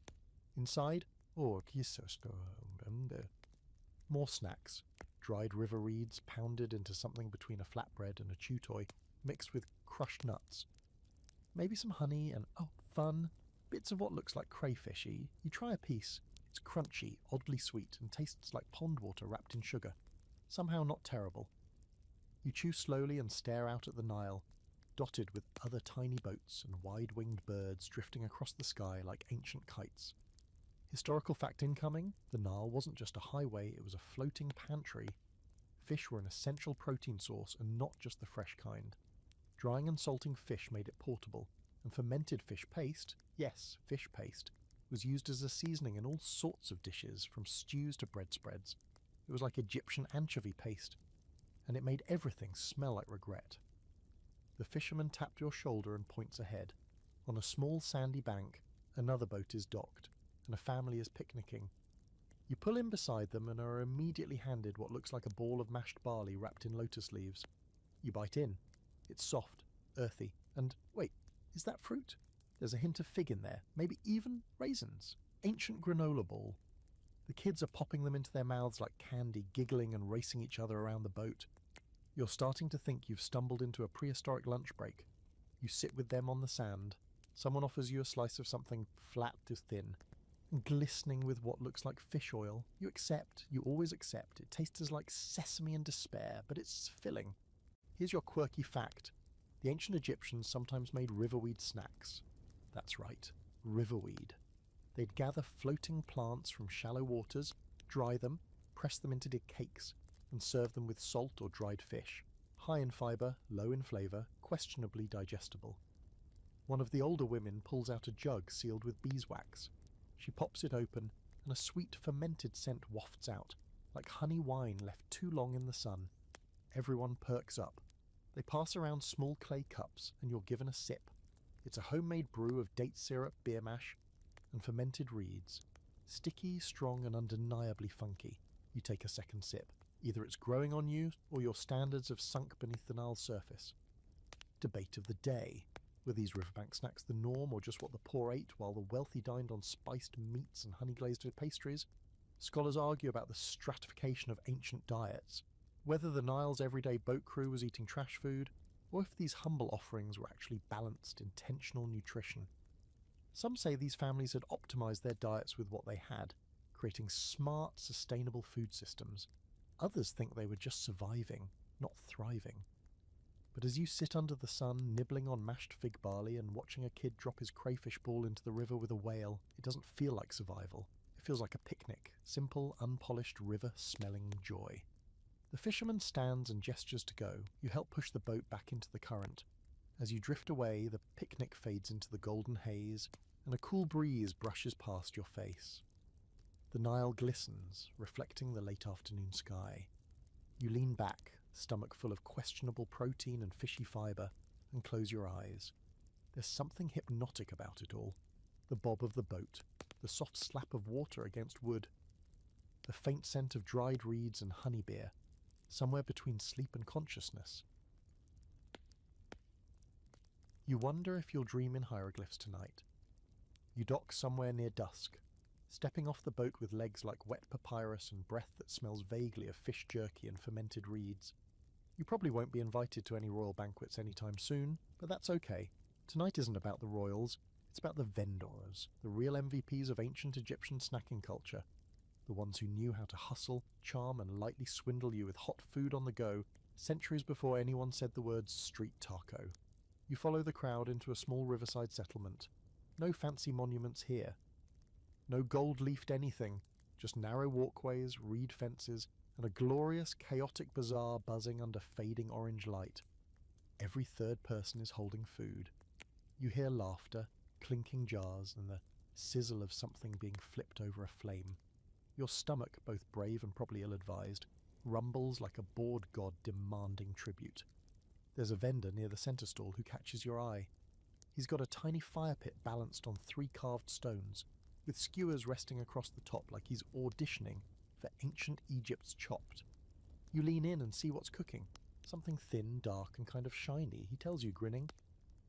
Inside, more snacks. Dried river reeds pounded into something between a flatbread and a chew toy, mixed with crushed nuts. Maybe some honey and, oh, fun, bits of what looks like crayfishy. You try a piece. It's crunchy, oddly sweet, and tastes like pond water wrapped in sugar. Somehow not terrible. You chew slowly and stare out at the Nile, dotted with other tiny boats and wide-winged birds drifting across the sky like ancient kites. Historical fact incoming, the Nile wasn't just a highway, it was a floating pantry. Fish were an essential protein source and not just the fresh kind. Drying and salting fish made it portable, and fermented fish paste, yes, fish paste, was used as a seasoning in all sorts of dishes, from stews to bread spreads. It was like Egyptian anchovy paste, and it made everything smell like regret. The fisherman tapped your shoulder and points ahead. On a small sandy bank, another boat is docked, and a family is picnicking. You pull in beside them and are immediately handed what looks like a ball of mashed barley wrapped in lotus leaves. You bite in. It's soft, earthy, and wait, is that fruit? There's a hint of fig in there, maybe even raisins. Ancient granola ball. The kids are popping them into their mouths like candy, giggling and racing each other around the boat. You're starting to think you've stumbled into a prehistoric lunch break. You sit with them on the sand. Someone offers you a slice of something flat to thin, glistening with what looks like fish oil. You accept. You always accept. It tastes like sesame and despair, but it's filling. Here's your quirky fact. The ancient Egyptians sometimes made riverweed snacks. That's right, riverweed. They'd gather floating plants from shallow waters, dry them, press them into cakes, and serve them with salt or dried fish. High in fibre, low in flavour, questionably digestible. One of the older women pulls out a jug sealed with beeswax. She pops it open, and a sweet fermented scent wafts out, like honey wine left too long in the sun. Everyone perks up. They pass around small clay cups, and you're given a sip. It's a homemade brew of date syrup, beer mash, and fermented reeds. Sticky, strong, and undeniably funky. You take a second sip. Either it's growing on you, or your standards have sunk beneath the Nile's surface. Debate of the day. Were these riverbank snacks the norm, or just what the poor ate while the wealthy dined on spiced meats and honey-glazed pastries? Scholars argue about the stratification of ancient diets, whether the Nile's everyday boat crew was eating trash food, or if these humble offerings were actually balanced, intentional nutrition. Some say these families had optimized their diets with what they had, creating smart, sustainable food systems. Others think they were just surviving, not thriving. But as you sit under the sun, nibbling on mashed fig barley and watching a kid drop his crayfish ball into the river with a whale, it doesn't feel like survival. It feels like a picnic, simple, unpolished, river-smelling joy. The fisherman stands and gestures to go. You help push the boat back into the current. As you drift away, the picnic fades into the golden haze, and a cool breeze brushes past your face. The Nile glistens, reflecting the late afternoon sky. You lean back, stomach full of questionable protein and fishy fibre, and close your eyes. There's something hypnotic about it all. The bob of the boat, the soft slap of water against wood, the faint scent of dried reeds and honey beer, somewhere between sleep and consciousness. You wonder if you'll dream in hieroglyphs tonight. You dock somewhere near dusk, stepping off the boat with legs like wet papyrus and breath that smells vaguely of fish jerky and fermented reeds. You probably won't be invited to any royal banquets anytime soon, but that's okay. Tonight isn't about the royals, it's about the vendors, the real MVPs of ancient Egyptian snacking culture. The ones who knew how to hustle, charm, and lightly swindle you with hot food on the go centuries before anyone said the words street taco. You follow the crowd into a small riverside settlement. No fancy monuments here. No gold-leafed anything, just narrow walkways, reed fences, and a glorious, chaotic bazaar buzzing under fading orange light. Every third person is holding food. You hear laughter, clinking jars, and the sizzle of something being flipped over a flame. Your stomach, both brave and probably ill-advised, rumbles like a bored god demanding tribute. There's a vendor near the centre stall who catches your eye. He's got a tiny fire pit balanced on 3 carved stones, with skewers resting across the top like he's auditioning for ancient Egypt's chopped. You lean in and see what's cooking. Something thin, dark, and kind of shiny, he tells you, grinning.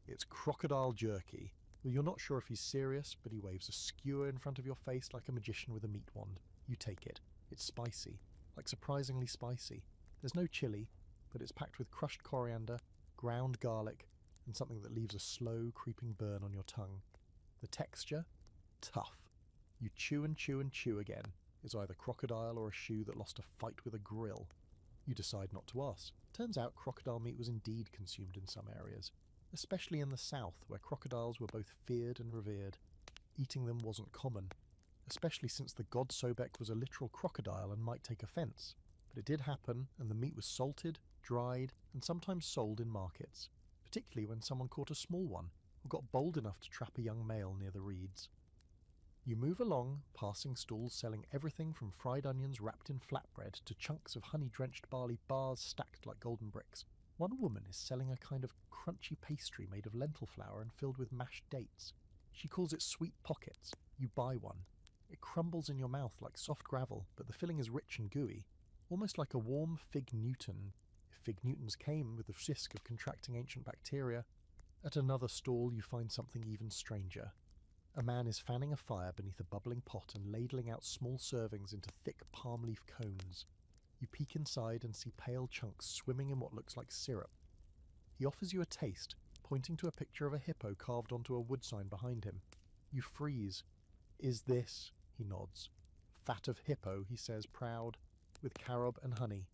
It's crocodile jerky. Well, you're not sure if he's serious, but he waves a skewer in front of your face like a magician with a meat wand. You take it. It's spicy, like surprisingly spicy. There's no chili, but it's packed with crushed coriander, ground garlic, and something that leaves a slow, creeping burn on your tongue. The texture? Tough. You chew and chew and chew again. It's either crocodile or a shoe that lost a fight with a grill. You decide not to ask. Turns out crocodile meat was indeed consumed in some areas, especially in the south, where crocodiles were both feared and revered. Eating them wasn't common, especially since the god Sobek was a literal crocodile and might take offence. But it did happen, and the meat was salted, dried, and sometimes sold in markets, particularly when someone caught a small one, or got bold enough to trap a young male near the reeds. You move along, passing stalls selling everything from fried onions wrapped in flatbread to chunks of honey-drenched barley bars stacked like golden bricks. One woman is selling a kind of crunchy pastry made of lentil flour and filled with mashed dates. She calls it sweet pockets. You buy one. It crumbles in your mouth like soft gravel, but the filling is rich and gooey, almost like a warm fig Newton, if fig Newtons came with the risk of contracting ancient bacteria. At another stall you find something even stranger. A man is fanning a fire beneath a bubbling pot and ladling out small servings into thick palm leaf cones. You peek inside and see pale chunks swimming in what looks like syrup. He offers you a taste, pointing to a picture of a hippo carved onto a wood sign behind him. You freeze. Is this? He nods. Fat of hippo, he says, proud, with carob and honey.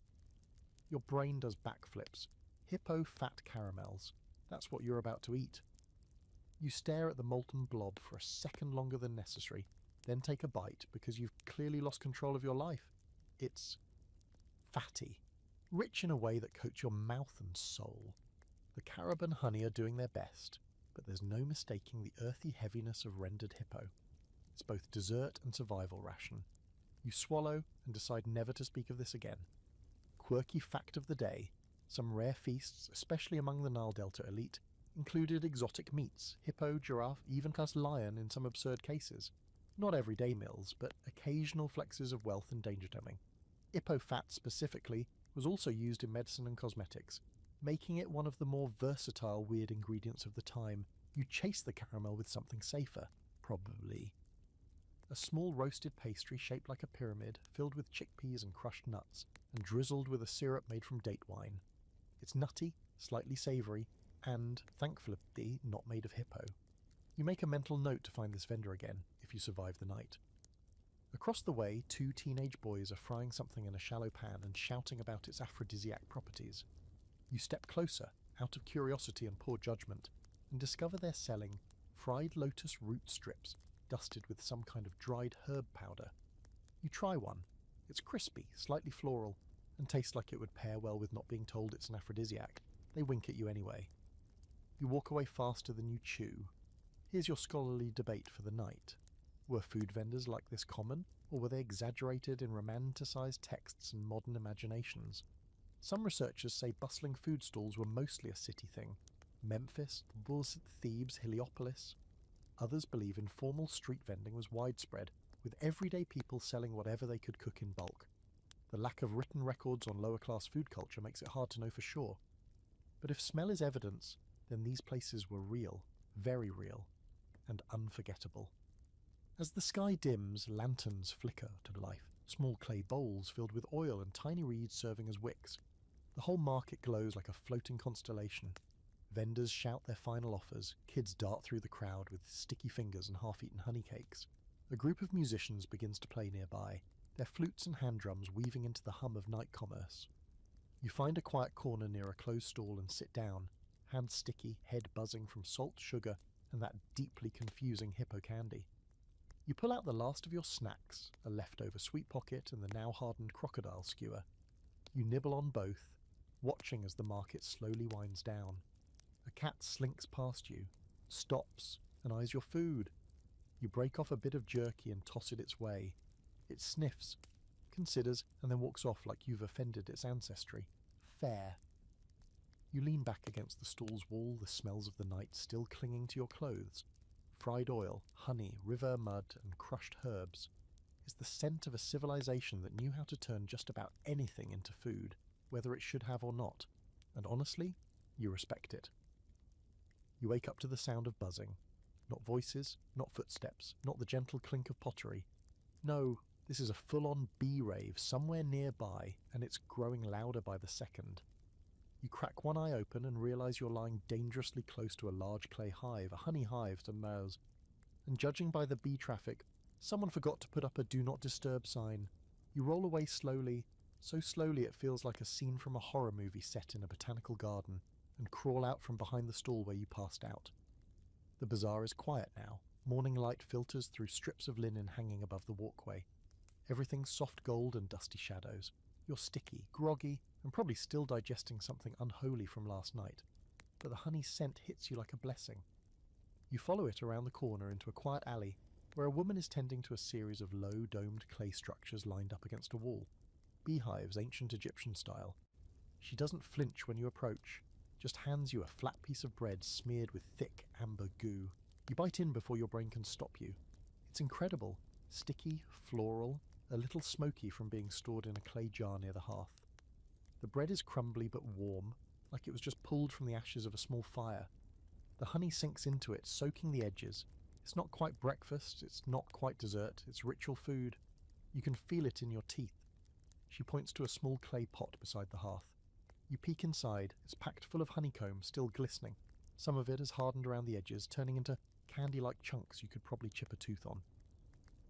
Your brain does backflips. Hippo-fat caramels. That's what you're about to eat. You stare at the molten blob for a second longer than necessary, then take a bite because you've clearly lost control of your life. It's fatty, rich in a way that coats your mouth and soul. The carob and honey are doing their best, but there's no mistaking the earthy heaviness of rendered hippo. It's both dessert and survival ration. You swallow and decide never to speak of this again. Quirky fact of the day: some rare feasts, especially among the Nile Delta elite, included exotic meats, hippo, giraffe, even plus lion in some absurd cases. Not everyday meals, but occasional flexes of wealth and danger-doming. Hippo-fat specifically was also used in medicine and cosmetics, making it one of the more versatile weird ingredients of the time. You chase the caramel with something safer, probably. A small roasted pastry shaped like a pyramid, filled with chickpeas and crushed nuts, and drizzled with a syrup made from date wine. It's nutty, slightly savoury, and, thankfully, not made of hippo. You make a mental note to find this vendor again, if you survive the night. Across the way, two teenage boys are frying something in a shallow pan and shouting about its aphrodisiac properties. You step closer, out of curiosity and poor judgment, and discover they're selling fried lotus root strips dusted with some kind of dried herb powder. You try one. It's crispy, slightly floral, and tastes like it would pair well with not being told it's an aphrodisiac. They wink at you anyway. You walk away faster than you chew. Here's your scholarly debate for the night. Were food vendors like this common, or were they exaggerated in romanticised texts and modern imaginations? Some researchers say bustling food stalls were mostly a city thing. Memphis, Bulls, Thebes, Heliopolis. Others believe informal street vending was widespread, with everyday people selling whatever they could cook in bulk. The lack of written records on lower-class food culture makes it hard to know for sure. But if smell is evidence, then these places were real, very real, and unforgettable. As the sky dims, lanterns flicker to life, small clay bowls filled with oil and tiny reeds serving as wicks. The whole market glows like a floating constellation. Vendors shout their final offers, kids dart through the crowd with sticky fingers and half-eaten honey cakes. A group of musicians begins to play nearby, their flutes and hand drums weaving into the hum of night commerce. You find a quiet corner near a closed stall and sit down, hands sticky, head buzzing from salt, sugar, and that deeply confusing hippo candy. You pull out the last of your snacks, a leftover sweet pocket and the now hardened crocodile skewer. You nibble on both, watching as the market slowly winds down. A cat slinks past you, stops, and eyes your food. You break off a bit of jerky and toss it its way. It sniffs, considers, and then walks off like you've offended its ancestry. Fair. You lean back against the stall's wall, the smells of the night still clinging to your clothes. Fried oil, honey, river mud, and crushed herbs. It's the scent of a civilization that knew how to turn just about anything into food, whether it should have or not. And honestly, you respect it. You wake up to the sound of buzzing. Not voices, not footsteps, not the gentle clink of pottery. No, this is a full-on bee rave somewhere nearby, and it's growing louder by the second. You crack one eye open and realise you're lying dangerously close to a large clay hive, a honey hive to Meuse. And judging by the bee traffic, someone forgot to put up a do not disturb sign. You roll away slowly, so slowly it feels like a scene from a horror movie set in a botanical garden, and crawl out from behind the stall where you passed out. The bazaar is quiet now. Morning light filters through strips of linen hanging above the walkway. Everything's soft gold and dusty shadows. You're sticky, groggy, and probably still digesting something unholy from last night. But the honey scent hits you like a blessing. You follow it around the corner into a quiet alley where a woman is tending to a series of low domed clay structures lined up against a wall. Beehives, ancient Egyptian style. She doesn't flinch when you approach, just hands you a flat piece of bread smeared with thick amber goo. You bite in before your brain can stop you. It's incredible. Sticky, floral, a little smoky from being stored in a clay jar near the hearth. The bread is crumbly but warm, like it was just pulled from the ashes of a small fire. The honey sinks into it, soaking the edges. It's not quite breakfast, it's not quite dessert, it's ritual food. You can feel it in your teeth. She points to a small clay pot beside the hearth. You peek inside, it's packed full of honeycomb, still glistening. Some of it has hardened around the edges, turning into candy-like chunks you could probably chip a tooth on.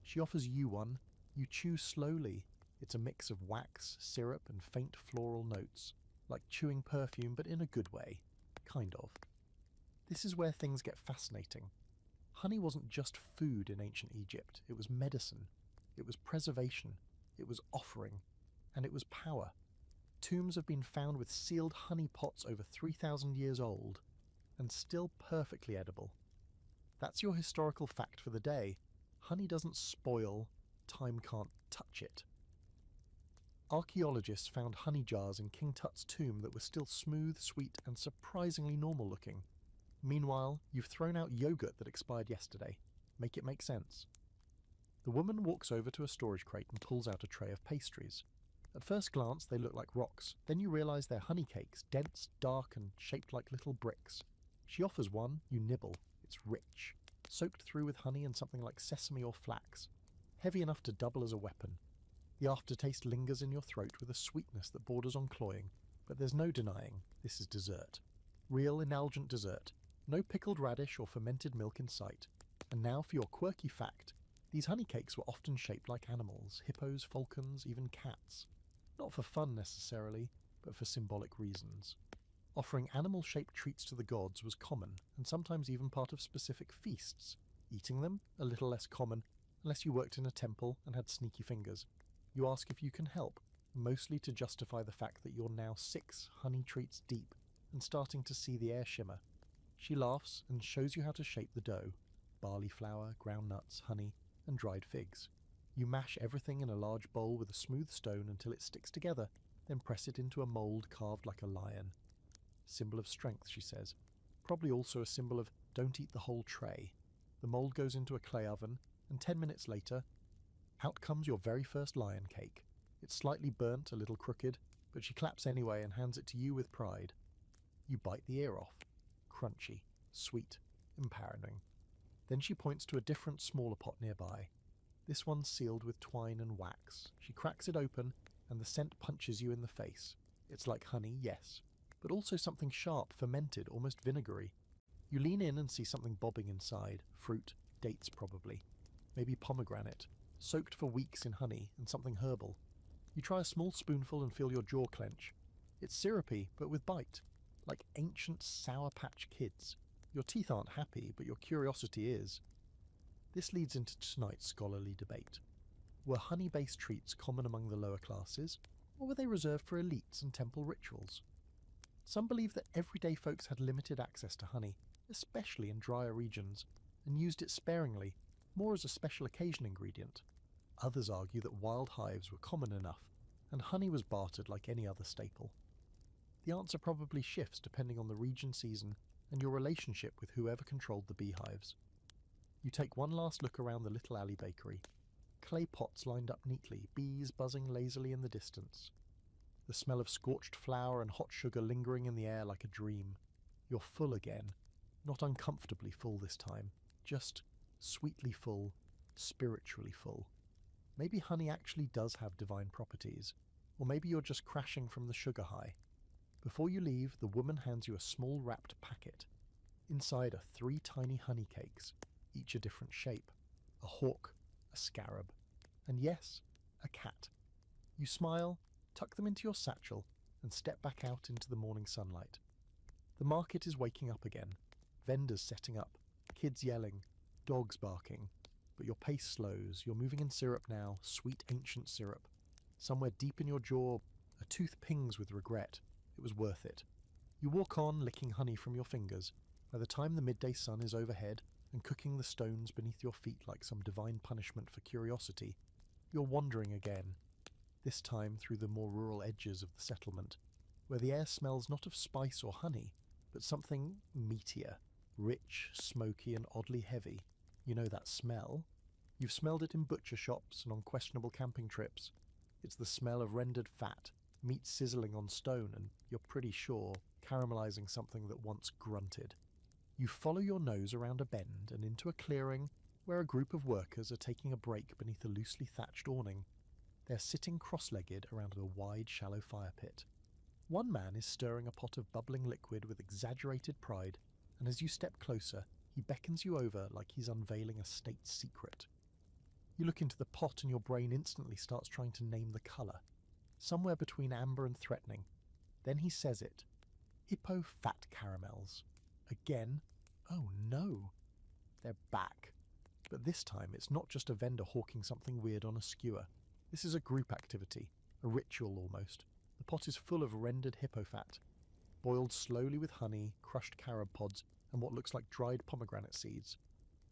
She offers you one. You chew slowly. It's a mix of wax, syrup, and faint floral notes, like chewing perfume, but in a good way. Kind of. This is where things get fascinating. Honey wasn't just food in ancient Egypt. It was medicine. It was preservation. It was offering. And it was power. Tombs have been found with sealed honey pots over 3,000 years old, and still perfectly edible. That's your historical fact for the day. Honey doesn't spoil, time can't touch it. Archaeologists found honey jars in King Tut's tomb that were still smooth, sweet, and surprisingly normal looking. Meanwhile, you've thrown out yogurt that expired yesterday. Make it make sense. The woman walks over to a storage crate and pulls out a tray of pastries. At first glance, they look like rocks. Then you realise they're honey cakes, dense, dark, and shaped like little bricks. She offers one, you nibble. It's rich, soaked through with honey and something like sesame or flax, heavy enough to double as a weapon. The aftertaste lingers in your throat with a sweetness that borders on cloying, but there's no denying this is dessert. Real indulgent dessert. No pickled radish or fermented milk in sight. And now for your quirky fact. These honey cakes were often shaped like animals, hippos, falcons, even cats. Not for fun necessarily, but for symbolic reasons. Offering animal-shaped treats to the gods was common, and sometimes even part of specific feasts. Eating them, a little less common, unless you worked in a temple and had sneaky fingers. You ask if you can help, mostly to justify the fact that you're now 6 honey treats deep and starting to see the air shimmer. She laughs and shows you how to shape the dough. Barley flour, ground nuts, honey, and dried figs. You mash everything in a large bowl with a smooth stone until it sticks together, then press it into a mould carved like a lion. Symbol of strength, she says. Probably also a symbol of don't eat the whole tray. The mould goes into a clay oven, and 10 minutes later, out comes your very first lion cake. It's slightly burnt, a little crooked, but she claps anyway and hands it to you with pride. You bite the ear off. Crunchy, sweet, empowering. Then she points to a different, smaller pot nearby. This one's sealed with twine and wax. She cracks it open, and the scent punches you in the face. It's like honey, yes, but also something sharp, fermented, almost vinegary. You lean in and see something bobbing inside. Fruit, dates probably. Maybe pomegranate, soaked for weeks in honey, and something herbal. You try a small spoonful and feel your jaw clench. It's syrupy, but with bite. Like ancient Sour Patch Kids. Your teeth aren't happy, but your curiosity is. This leads into tonight's scholarly debate. Were honey-based treats common among the lower classes, or were they reserved for elites and temple rituals? Some believe that everyday folks had limited access to honey, especially in drier regions, and used it sparingly, more as a special occasion ingredient. Others argue that wild hives were common enough, and honey was bartered like any other staple. The answer probably shifts depending on the region, season, and your relationship with whoever controlled the beehives. You take one last look around the little alley bakery. Clay pots lined up neatly, bees buzzing lazily in the distance. The smell of scorched flour and hot sugar lingering in the air like a dream. You're full again. Not uncomfortably full this time. Just sweetly full, spiritually full. Maybe honey actually does have divine properties. Or maybe you're just crashing from the sugar high. Before you leave, the woman hands you a small wrapped packet. Inside are 3 tiny honey cakes, each a different shape. A hawk, a scarab, and yes, a cat. You smile, tuck them into your satchel, and step back out into the morning sunlight. The market is waking up again. Vendors setting up, kids yelling, dogs barking. But your pace slows. You're moving in syrup now, sweet ancient syrup. Somewhere deep in your jaw, a tooth pings with regret. It was worth it. You walk on, licking honey from your fingers. By the time the midday sun is overhead and cooking the stones beneath your feet like some divine punishment for curiosity, you're wandering again. This time through the more rural edges of the settlement, where the air smells not of spice or honey, but something meatier, rich, smoky, and oddly heavy. You know that smell. You've smelled it in butcher shops and on questionable camping trips. It's the smell of rendered fat, meat sizzling on stone, and you're pretty sure caramelizing something that once grunted. You follow your nose around a bend and into a clearing where a group of workers are taking a break beneath a loosely thatched awning. They're sitting cross-legged around a wide, shallow fire pit. One man is stirring a pot of bubbling liquid with exaggerated pride, and as you step closer, he beckons you over like he's unveiling a state secret. You look into the pot and your brain instantly starts trying to name the colour. Somewhere between amber and threatening. Then he says it. Hippo-fat caramels. Again? Oh no. They're back. But this time it's not just a vendor hawking something weird on a skewer. This is a group activity, a ritual almost. The pot is full of rendered hippo-fat, boiled slowly with honey, crushed carob pods, and what looks like dried pomegranate seeds.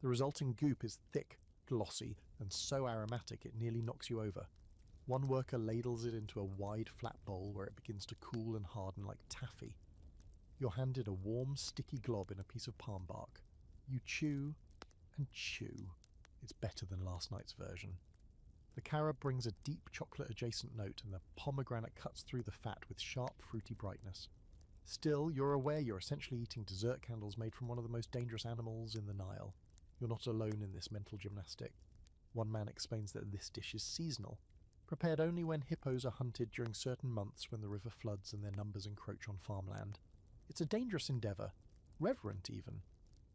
The resulting goop is thick, glossy, and so aromatic it nearly knocks you over. One worker ladles it into a wide, flat bowl where it begins to cool and harden like taffy. You're handed a warm, sticky glob in a piece of palm bark. You chew and chew. it's better than last night's version. The carob brings a deep chocolate-adjacent note, and the pomegranate cuts through the fat with sharp, fruity brightness. Still, you're aware you're essentially eating dessert candles made from one of the most dangerous animals in the Nile. You're not alone in this mental gymnastic. One man explains that this dish is seasonal, prepared only when hippos are hunted during certain months when the river floods and their numbers encroach on farmland. It's a dangerous endeavour, reverent even.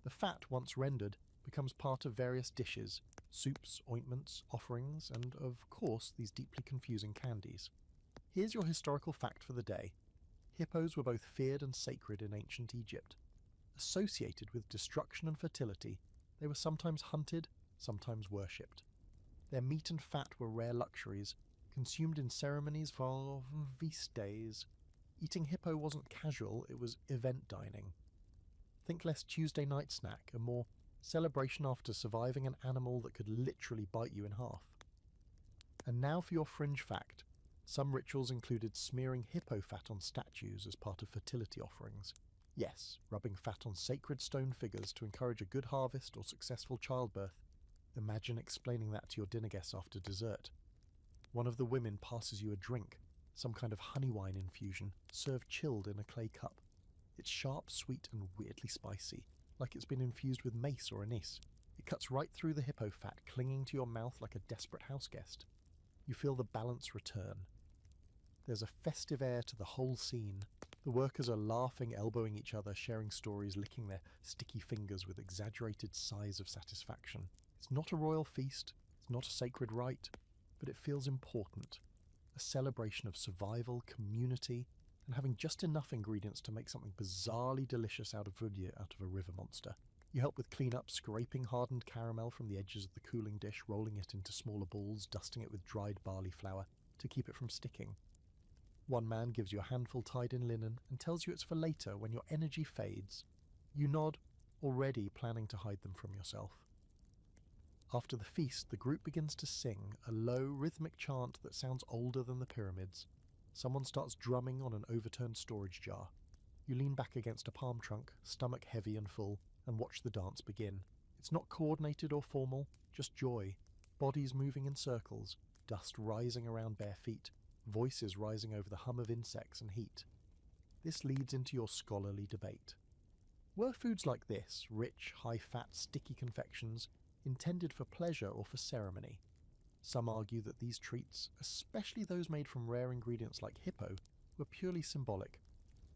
The fat, once rendered, becomes part of various dishes, soups, ointments, offerings, and, of course, these deeply confusing candies. Here's your historical fact for the day. Hippos were both feared and sacred in ancient Egypt. Associated with destruction and fertility, they were sometimes hunted, sometimes worshipped. Their meat and fat were rare luxuries, consumed in ceremonies for feast days. Eating hippo wasn't casual, it was event dining. Think less Tuesday night snack, and more celebration after surviving an animal that could literally bite you in half. And now for your fringe fact. Some rituals included smearing hippo fat on statues as part of fertility offerings. Yes, rubbing fat on sacred stone figures to encourage a good harvest or successful childbirth. Imagine explaining that to your dinner guests after dessert. One of the women passes you a drink, some kind of honey wine infusion, served chilled in a clay cup. It's sharp, sweet, and weirdly spicy, like it's been infused with mace or anise. It cuts right through the hippo fat, clinging to your mouth like a desperate house guest. You feel the balance return. There's a festive air to the whole scene. The workers are laughing, elbowing each other, sharing stories, licking their sticky fingers with exaggerated sighs of satisfaction. It's not a royal feast, it's not a sacred rite, but it feels important. A celebration of survival, community, and having just enough ingredients to make something bizarrely delicious out of a river monster. You help with clean-up, scraping hardened caramel from the edges of the cooling dish, rolling it into smaller balls, dusting it with dried barley flour to keep it from sticking. One man gives you a handful tied in linen and tells you it's for later when your energy fades. You nod, already planning to hide them from yourself. After the feast, the group begins to sing, a low, rhythmic chant that sounds older than the pyramids. Someone starts drumming on an overturned storage jar. You lean back against a palm trunk, stomach heavy and full, and watch the dance begin. It's not coordinated or formal, just joy. Bodies moving in circles, dust rising around bare feet, voices rising over the hum of insects and heat. This leads into your scholarly debate. Were foods like this, rich, high-fat, sticky confections, intended for pleasure or for ceremony? Some argue that these treats, especially those made from rare ingredients like hippo, were purely symbolic,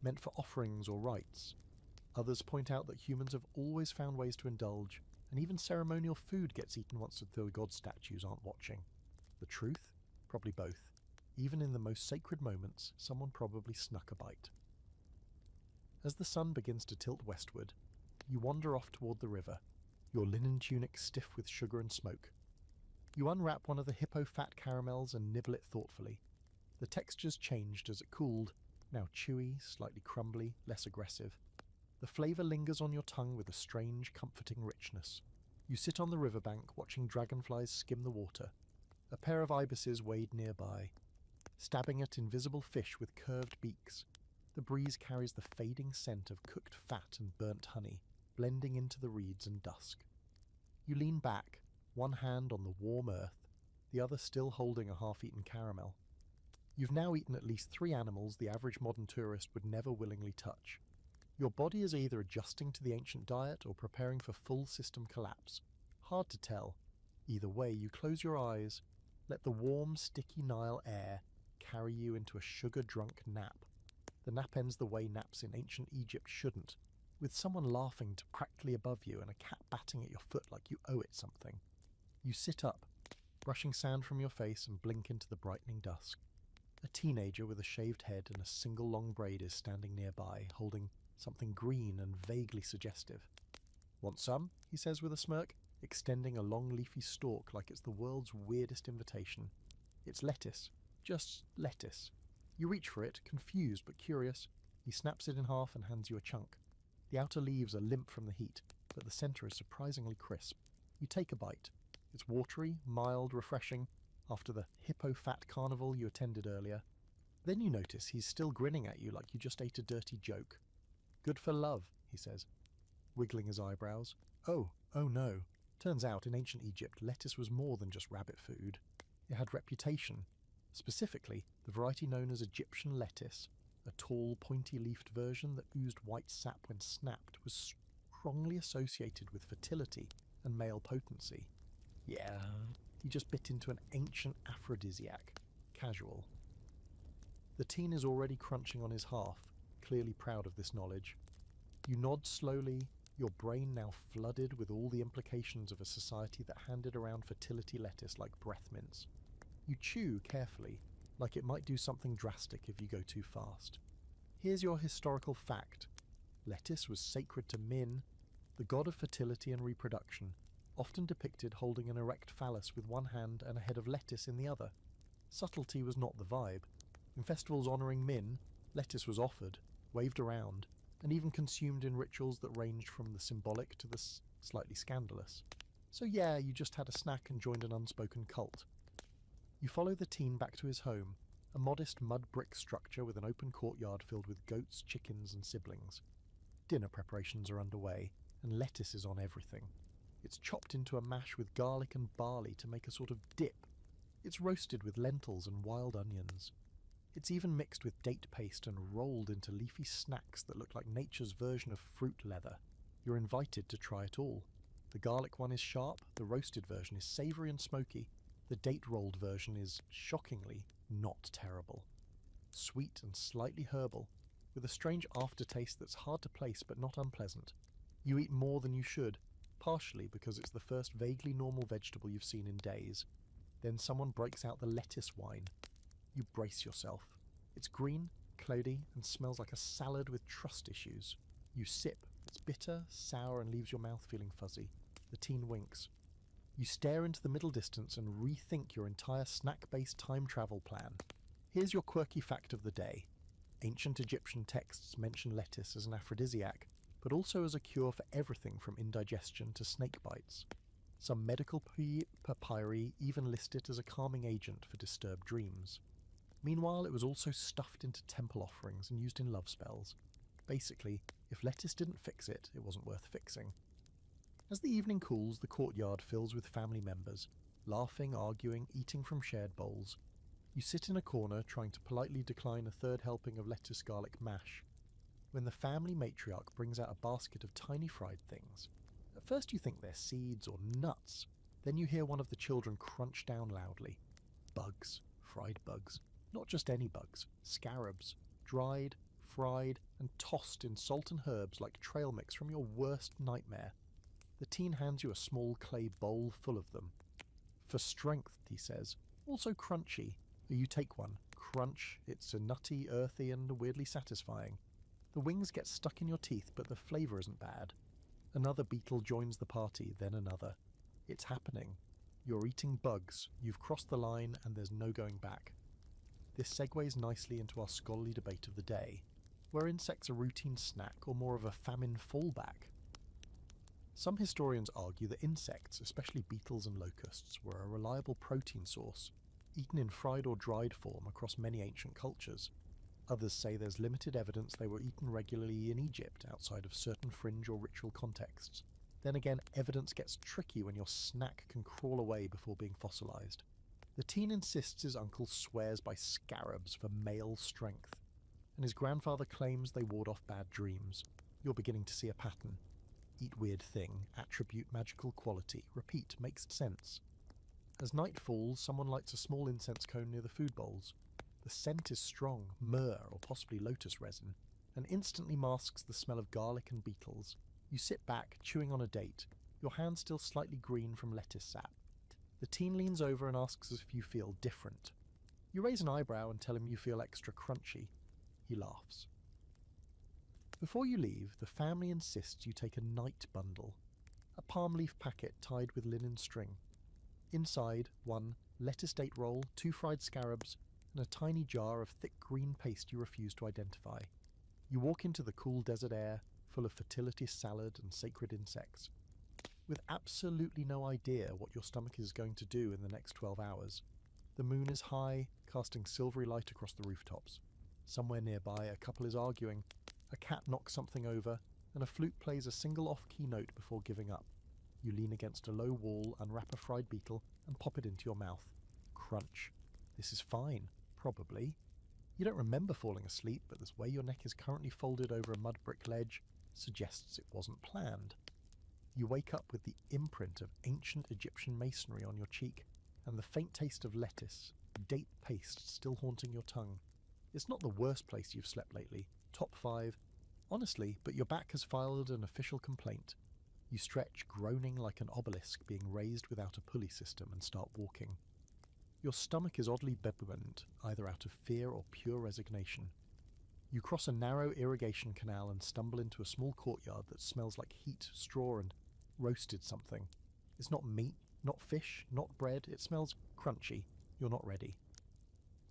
meant for offerings or rites. Others point out that humans have always found ways to indulge, and even ceremonial food gets eaten once the god statues aren't watching. The truth? Probably both. Even in the most sacred moments, someone probably snuck a bite. As the sun begins to tilt westward, you wander off toward the river, your linen tunic stiff with sugar and smoke. You unwrap one of the hippo fat caramels and nibble it thoughtfully. The texture's changed as it cooled, now chewy, slightly crumbly, less aggressive. The flavour lingers on your tongue with a strange, comforting richness. You sit on the riverbank watching dragonflies skim the water. A pair of ibises wade nearby, stabbing at invisible fish with curved beaks. The breeze carries the fading scent of cooked fat and burnt honey, blending into the reeds and dusk. You lean back, one hand on the warm earth, the other still holding a half-eaten caramel. You've now eaten at least 3 animals the average modern tourist would never willingly touch. Your body is either adjusting to the ancient diet or preparing for full system collapse. Hard to tell. Either way, you close your eyes, let the warm, sticky Nile air carry you into a sugar-drunk nap. The nap ends the way naps in ancient Egypt shouldn't, with someone laughing practically above you and a cat batting at your foot like you owe it something. You sit up, brushing sand from your face, and blink into the brightening dusk. A teenager with a shaved head and a single long braid is standing nearby, holding something green and vaguely suggestive. "Want some?" he says with a smirk, extending a long leafy stalk like it's the world's weirdest invitation. It's lettuce. Just lettuce. You reach for it, confused but curious. He snaps it in half and hands you a chunk. The outer leaves are limp from the heat, but the centre is surprisingly crisp. You take a bite. It's watery, mild, refreshing, after the hippo-fat carnival you attended earlier. Then you notice he's still grinning at you like you just ate a dirty joke. "Good for love," he says, wiggling his eyebrows. Oh no. Turns out, in ancient Egypt, lettuce was more than just rabbit food. It had reputation. Specifically, the variety known as Egyptian lettuce, a tall, pointy-leafed version that oozed white sap when snapped, was strongly associated with fertility and male potency. Yeah, he just bit into an ancient aphrodisiac. Casual. The teen is already crunching on his half, clearly proud of this knowledge. You nod slowly, your brain now flooded with all the implications of a society that handed around fertility lettuce like breath mints. You chew carefully, like it might do something drastic if you go too fast. Here's your historical fact. Lettuce was sacred to Min, the god of fertility and reproduction, often depicted holding an erect phallus with one hand and a head of lettuce in the other. Subtlety was not the vibe. In festivals honouring Min, lettuce was offered, waved around, and even consumed in rituals that ranged from the symbolic to the slightly scandalous. So yeah, you just had a snack and joined an unspoken cult. You follow the teen back to his home, a modest mud brick structure with an open courtyard filled with goats, chickens and siblings. Dinner preparations are underway, and lettuce is on everything. It's chopped into a mash with garlic and barley to make a sort of dip. It's roasted with lentils and wild onions. It's even mixed with date paste and rolled into leafy snacks that look like nature's version of fruit leather. You're invited to try it all. The garlic one is sharp, the roasted version is savoury and smoky, the date-rolled version is, shockingly, not terrible. Sweet and slightly herbal, with a strange aftertaste that's hard to place but not unpleasant. You eat more than you should, partially because it's the first vaguely normal vegetable you've seen in days. Then someone breaks out the lettuce wine. You brace yourself. It's green, cloudy, and smells like a salad with trust issues. You sip. It's bitter, sour, and leaves your mouth feeling fuzzy. The teen winks. You stare into the middle distance and rethink your entire snack-based time travel plan. Here's your quirky fact of the day. Ancient Egyptian texts mention lettuce as an aphrodisiac, but also as a cure for everything from indigestion to snake bites. Some medical papyri even list it as a calming agent for disturbed dreams. Meanwhile, it was also stuffed into temple offerings and used in love spells. Basically, if lettuce didn't fix it, it wasn't worth fixing. As the evening cools, the courtyard fills with family members, laughing, arguing, eating from shared bowls. You sit in a corner, trying to politely decline a third helping of lettuce garlic mash, when the family matriarch brings out a basket of tiny fried things. At first you think they're seeds or nuts, then you hear one of the children crunch down loudly. Bugs. Fried bugs. Not just any bugs. Scarabs. Dried, fried, and tossed in salt and herbs like trail mix from your worst nightmare. The teen hands you a small clay bowl full of them. For strength, he says. Also crunchy. You take one. Crunch. It's a nutty, earthy, and weirdly satisfying. The wings get stuck in your teeth, but the flavour isn't bad. Another beetle joins the party, then another. It's happening. You're eating bugs, you've crossed the line, and there's no going back. This segues nicely into our scholarly debate of the day. Were insects a routine snack or more of a famine fallback? Some historians argue that insects, especially beetles and locusts, were a reliable protein source, eaten in fried or dried form across many ancient cultures. Others say there's limited evidence they were eaten regularly in Egypt outside of certain fringe or ritual contexts. Then again, evidence gets tricky when your snack can crawl away before being fossilized. The teen insists his uncle swears by scarabs for male strength, and his grandfather claims they ward off bad dreams. You're beginning to see a pattern. Eat weird thing, attribute magical quality, repeat, makes sense. As night falls, someone lights a small incense cone near the food bowls. The scent is strong, myrrh or possibly lotus resin, and instantly masks the smell of garlic and beetles. You sit back, chewing on a date, your hand still slightly green from lettuce sap. The teen leans over and asks if you feel different. You raise an eyebrow and tell him you feel extra crunchy. He laughs. Before you leave, the family insists you take a night bundle, a palm leaf packet tied with linen string. Inside, 1 lettuce date roll, 2 fried scarabs, and a tiny jar of thick green paste you refuse to identify. You walk into the cool desert air, full of fertility salad and sacred insects, with absolutely no idea what your stomach is going to do in the next 12 hours. The moon is high, casting silvery light across the rooftops. Somewhere nearby, a couple is arguing, a cat knocks something over, and a flute plays a single off-key note before giving up. You lean against a low wall, unwrap a fried beetle, and pop it into your mouth. Crunch. This is fine, probably. You don't remember falling asleep, but the way your neck is currently folded over a mud brick ledge suggests it wasn't planned. You wake up with the imprint of ancient Egyptian masonry on your cheek, and the faint taste of lettuce, date paste still haunting your tongue. It's not the worst place you've slept lately. Top 5. Honestly, but your back has filed an official complaint. You stretch, groaning like an obelisk being raised without a pulley system, and start walking. Your stomach is oddly buoyant, either out of fear or pure resignation. You cross a narrow irrigation canal and stumble into a small courtyard that smells like heat, straw, and roasted something. It's not meat, not fish, not bread. It smells crunchy. You're not ready.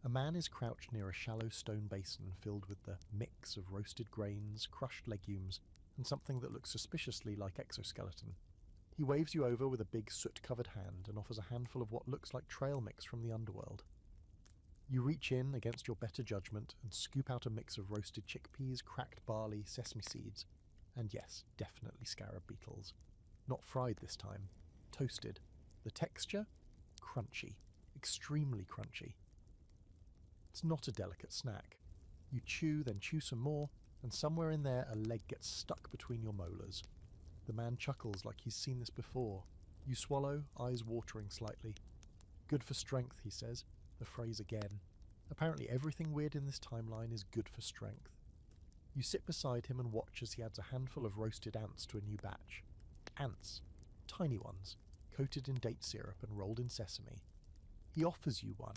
A man is crouched near a shallow stone basin filled with the mix of roasted grains, crushed legumes, and something that looks suspiciously like exoskeleton. He waves you over with a big soot-covered hand and offers a handful of what looks like trail mix from the underworld. You reach in against your better judgment and scoop out a mix of roasted chickpeas, cracked barley, sesame seeds, and yes, definitely scarab beetles. Not fried this time, toasted. The texture? Crunchy. Extremely crunchy. It's not a delicate snack. You chew, then chew some more, and somewhere in there a leg gets stuck between your molars. The man chuckles like he's seen this before. You swallow, eyes watering slightly. Good for strength, he says, the phrase again. Apparently everything weird in this timeline is good for strength. You sit beside him and watch as he adds a handful of roasted ants to a new batch. Ants. Tiny ones, coated in date syrup and rolled in sesame. He offers you one.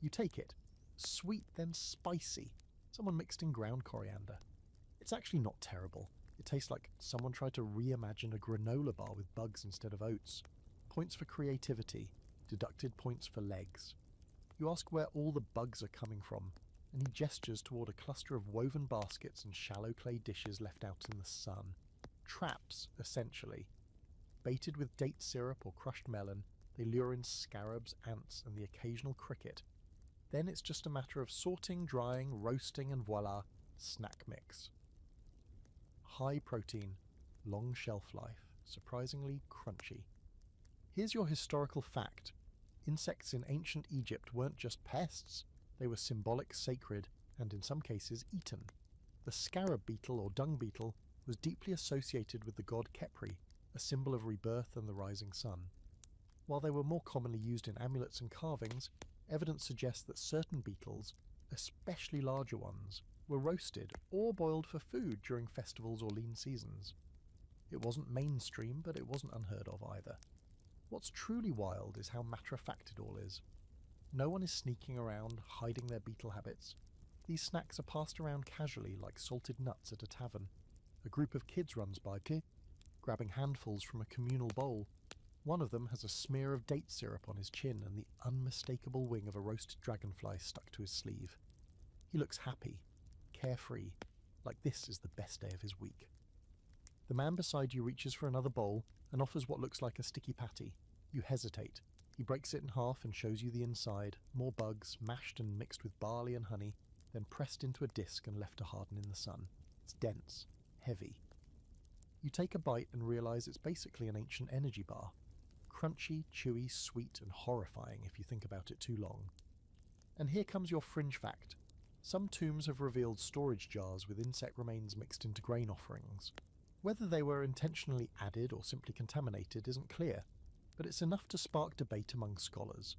You take it. Sweet, then spicy. Someone mixed in ground coriander. It's actually not terrible. It tastes like someone tried to reimagine a granola bar with bugs instead of oats. Points for creativity. Deducted points for legs. You ask where all the bugs are coming from, and he gestures toward a cluster of woven baskets and shallow clay dishes left out in the sun. Traps, essentially. Baited with date syrup or crushed melon, they lure in scarabs, ants, and the occasional cricket. Then it's just a matter of sorting, drying, roasting, and voila, snack mix. High protein, long shelf life, surprisingly crunchy. Here's your historical fact. Insects in ancient Egypt weren't just pests, they were symbolic, sacred, and in some cases eaten. The scarab beetle or dung beetle was deeply associated with the god Khepri, a symbol of rebirth and the rising sun. While they were more commonly used in amulets and carvings, evidence suggests that certain beetles, especially larger ones, were roasted or boiled for food during festivals or lean seasons. It wasn't mainstream, but it wasn't unheard of either. What's truly wild is how matter-of-fact it all is. No one is sneaking around, hiding their beetle habits. These snacks are passed around casually like salted nuts at a tavern. A group of kids runs by, grabbing handfuls from a communal bowl. One of them has a smear of date syrup on his chin and the unmistakable wing of a roasted dragonfly stuck to his sleeve. He looks happy, carefree, like this is the best day of his week. The man beside you reaches for another bowl and offers what looks like a sticky patty. You hesitate. He breaks it in half and shows you the inside, more bugs, mashed and mixed with barley and honey, then pressed into a disc and left to harden in the sun. It's dense, heavy. You take a bite and realize it's basically an ancient energy bar. Crunchy, chewy, sweet, and horrifying if you think about it too long. And here comes your fringe fact. Some tombs have revealed storage jars with insect remains mixed into grain offerings. Whether they were intentionally added or simply contaminated isn't clear, but it's enough to spark debate among scholars.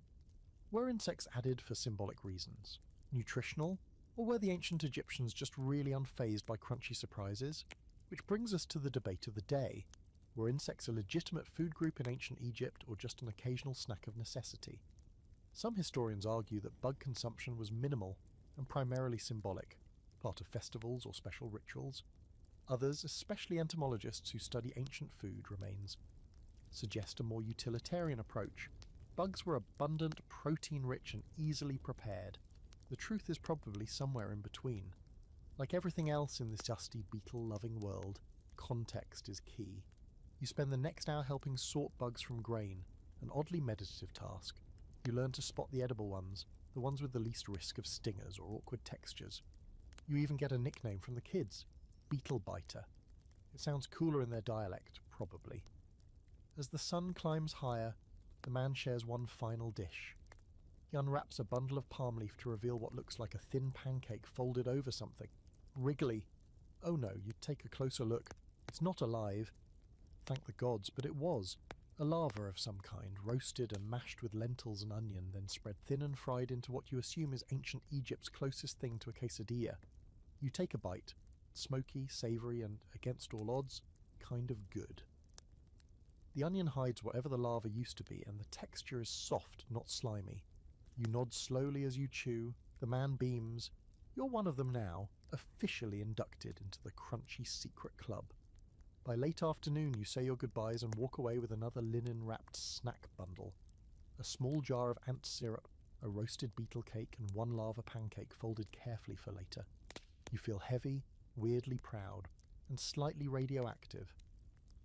Were insects added for symbolic reasons? Nutritional? Or were the ancient Egyptians just really unfazed by crunchy surprises? Which brings us to the debate of the day. Were insects a legitimate food group in ancient Egypt or just an occasional snack of necessity? Some historians argue that bug consumption was minimal and primarily symbolic, part of festivals or special rituals. Others, especially entomologists who study ancient food remains, suggest a more utilitarian approach. Bugs were abundant, protein-rich, and easily prepared. The truth is probably somewhere in between. Like everything else in this dusty, beetle-loving world, context is key. You spend the next hour helping sort bugs from grain, an oddly meditative task. You learn to spot the edible ones, the ones with the least risk of stingers or awkward textures. You even get a nickname from the kids, Beetle Biter. It sounds cooler in their dialect, probably. As the sun climbs higher, the man shares one final dish. He unwraps a bundle of palm leaf to reveal what looks like a thin pancake folded over something. Wriggly. Oh no, you take a closer look. It's not alive. Thank the gods, but it was. A lava of some kind, roasted and mashed with lentils and onion, then spread thin and fried into what you assume is ancient Egypt's closest thing to a quesadilla. You take a bite. Smoky, savoury, and, against all odds, kind of good. The onion hides whatever the lava used to be, and the texture is soft, not slimy. You nod slowly as you chew. The man beams. You're one of them now, officially inducted into the crunchy secret club. By late afternoon you say your goodbyes and walk away with another linen-wrapped snack bundle. A small jar of ant syrup, a roasted beetle cake, and one lava pancake folded carefully for later. You feel heavy, weirdly proud, and slightly radioactive.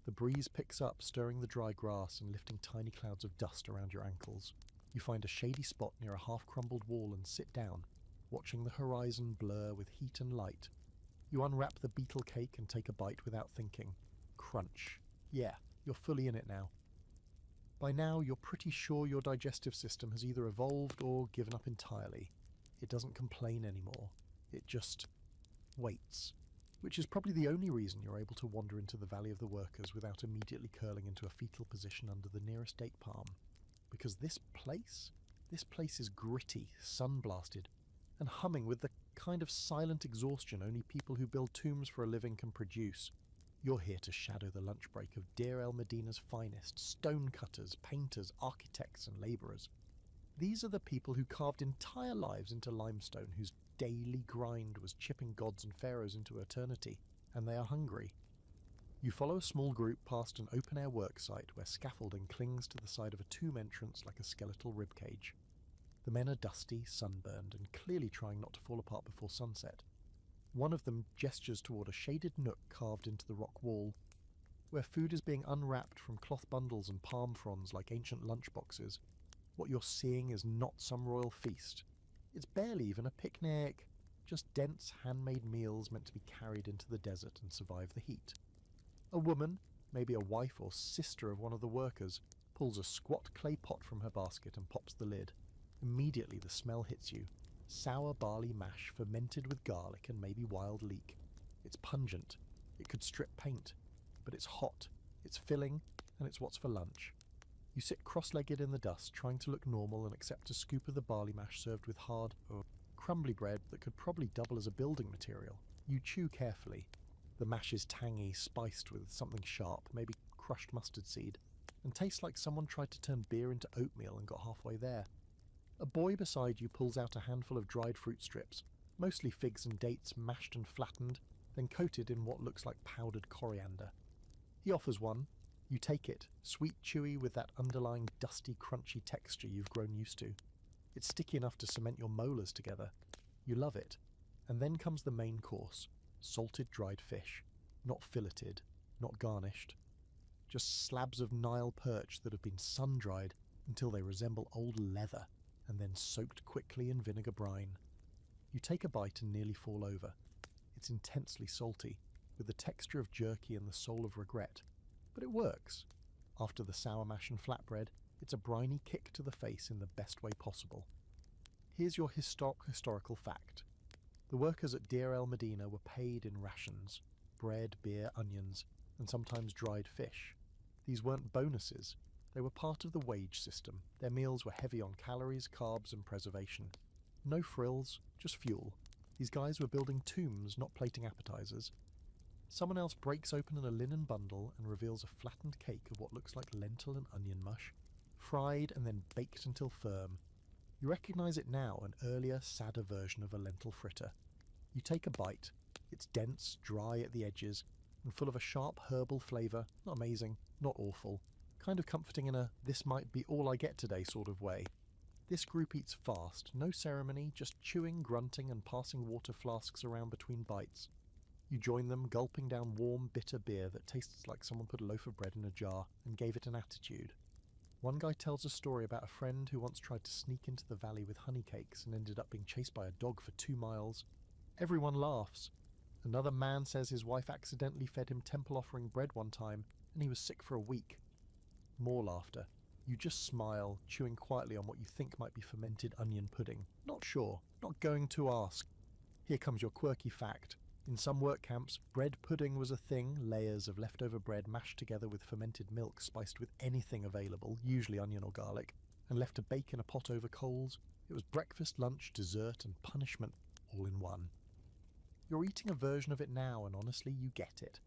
The breeze picks up, stirring the dry grass and lifting tiny clouds of dust around your ankles. You find a shady spot near a half-crumbled wall and sit down, watching the horizon blur with heat and light. You unwrap the beetle cake and take a bite without thinking. Crunch. Yeah, you're fully in it now. By now, you're pretty sure your digestive system has either evolved or given up entirely. It doesn't complain anymore. It just waits. Which is probably the only reason you're able to wander into the Valley of the Workers without immediately curling into a fetal position under the nearest date palm. Because this place is gritty, sun-blasted, and humming with the kind of silent exhaustion only people who build tombs for a living can produce. You're here to shadow the lunch break of Deir el Medina's finest, stonecutters, painters, architects and labourers. These are the people who carved entire lives into limestone, whose daily grind was chipping gods and pharaohs into eternity, and they are hungry. You follow a small group past an open-air worksite where scaffolding clings to the side of a tomb entrance like a skeletal ribcage. The men are dusty, sunburned, and clearly trying not to fall apart before sunset. One of them gestures toward a shaded nook carved into the rock wall, where food is being unwrapped from cloth bundles and palm fronds like ancient lunchboxes. What you're seeing is not some royal feast. It's barely even a picnic, just dense handmade meals meant to be carried into the desert and survive the heat. A woman, maybe a wife or sister of one of the workers, pulls a squat clay pot from her basket and pops the lid. Immediately the smell hits you. Sour barley mash fermented with garlic and maybe wild leek. It's pungent. It could strip paint. But it's hot. It's filling, and it's what's for lunch. You sit cross-legged in the dust, trying to look normal and accept a scoop of the barley mash served with hard, crumbly bread that could probably double as a building material. You chew carefully. The mash is tangy, spiced with something sharp, maybe crushed mustard seed, and tastes like someone tried to turn beer into oatmeal and got halfway there. A boy beside you pulls out a handful of dried fruit strips, mostly figs and dates mashed and flattened, then coated in what looks like powdered coriander. He offers one. You take it, sweet, chewy, with that underlying dusty, crunchy texture you've grown used to. It's sticky enough to cement your molars together. You love it. And then comes the main course. Salted dried fish. Not filleted, not garnished. Just slabs of Nile perch that have been sun-dried until they resemble old leather, and then soaked quickly in vinegar brine. You take a bite and nearly fall over. It's intensely salty, with the texture of jerky and the soul of regret. But it works. After the sour mash and flatbread, it's a briny kick to the face in the best way possible. Here's your historical fact. The workers at Deir el Medina were paid in rations: bread, beer, onions, and sometimes dried fish. These weren't bonuses. They were part of the wage system. Their meals were heavy on calories, carbs, and preservation. No frills, just fuel. These guys were building tombs, not plating appetizers. Someone else breaks open a linen bundle and reveals a flattened cake of what looks like lentil and onion mush, fried and then baked until firm. You recognize it now, an earlier, sadder version of a lentil fritter. You take a bite. It's dense, dry at the edges, and full of a sharp herbal flavour. Not amazing, not awful. Kind of comforting in a "this might be all I get today" sort of way. This group eats fast, no ceremony, just chewing, grunting, and passing water flasks around between bites. You join them, gulping down warm, bitter beer that tastes like someone put a loaf of bread in a jar and gave it an attitude. One guy tells a story about a friend who once tried to sneak into the valley with honey cakes and ended up being chased by a dog for 2 miles. Everyone laughs. Another man says his wife accidentally fed him temple offering bread one time and he was sick for a week. More laughter. You just smile, chewing quietly on what you think might be fermented onion pudding. Not sure, not going to ask. Here comes your quirky fact. In some work camps, bread pudding was a thing, layers of leftover bread mashed together with fermented milk spiced with anything available, usually onion or garlic, and left to bake in a pot over coals. It was breakfast, lunch, dessert, and punishment all in one. You're eating a version of it now, and honestly, you get it.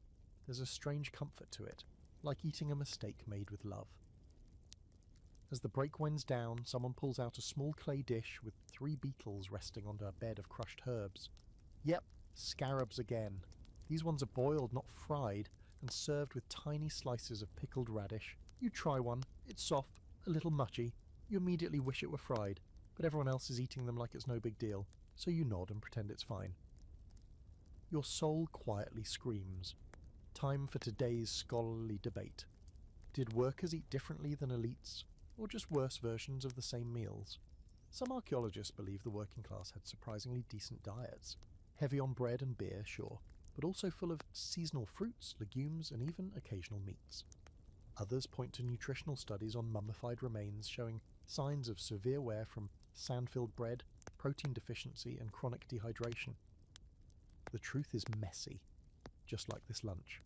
There's a strange comfort to it, like eating a mistake made with love. As the break winds down, someone pulls out a small clay dish with 3 beetles resting on a bed of crushed herbs. Yep, scarabs again. These ones are boiled, not fried, and served with tiny slices of pickled radish. You try one, it's soft, a little mushy. You immediately wish it were fried, but everyone else is eating them like it's no big deal, so you nod and pretend it's fine. Your soul quietly screams. Time for today's scholarly debate. Did workers eat differently than elites, or just worse versions of the same meals? Some archaeologists believe the working class had surprisingly decent diets. Heavy on bread and beer, sure, but also full of seasonal fruits, legumes, and even occasional meats. Others point to nutritional studies on mummified remains showing signs of severe wear from sand-filled bread, protein deficiency, and chronic dehydration. The truth is messy, just like this lunch.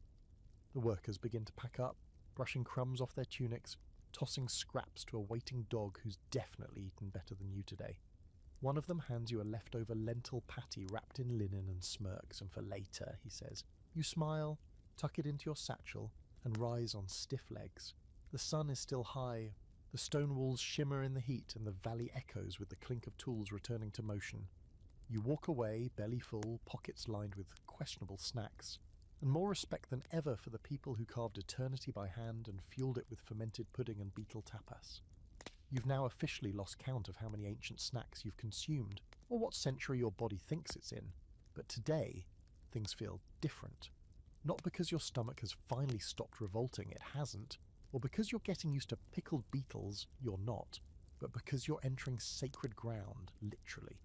The workers begin to pack up, brushing crumbs off their tunics, tossing scraps to a waiting dog who's definitely eaten better than you today. One of them hands you a leftover lentil patty wrapped in linen and smirks, and for later, he says. You smile, tuck it into your satchel, and rise on stiff legs. The sun is still high, the stone walls shimmer in the heat, and the valley echoes with the clink of tools returning to motion. You walk away, belly full, pockets lined with questionable snacks, and more respect than ever for the people who carved eternity by hand and fueled it with fermented pudding and beetle tapas. You've now officially lost count of how many ancient snacks you've consumed, or what century your body thinks it's in, but today, things feel different. Not because your stomach has finally stopped revolting, it hasn't, or because you're getting used to pickled beetles, you're not, but because you're entering sacred ground, literally.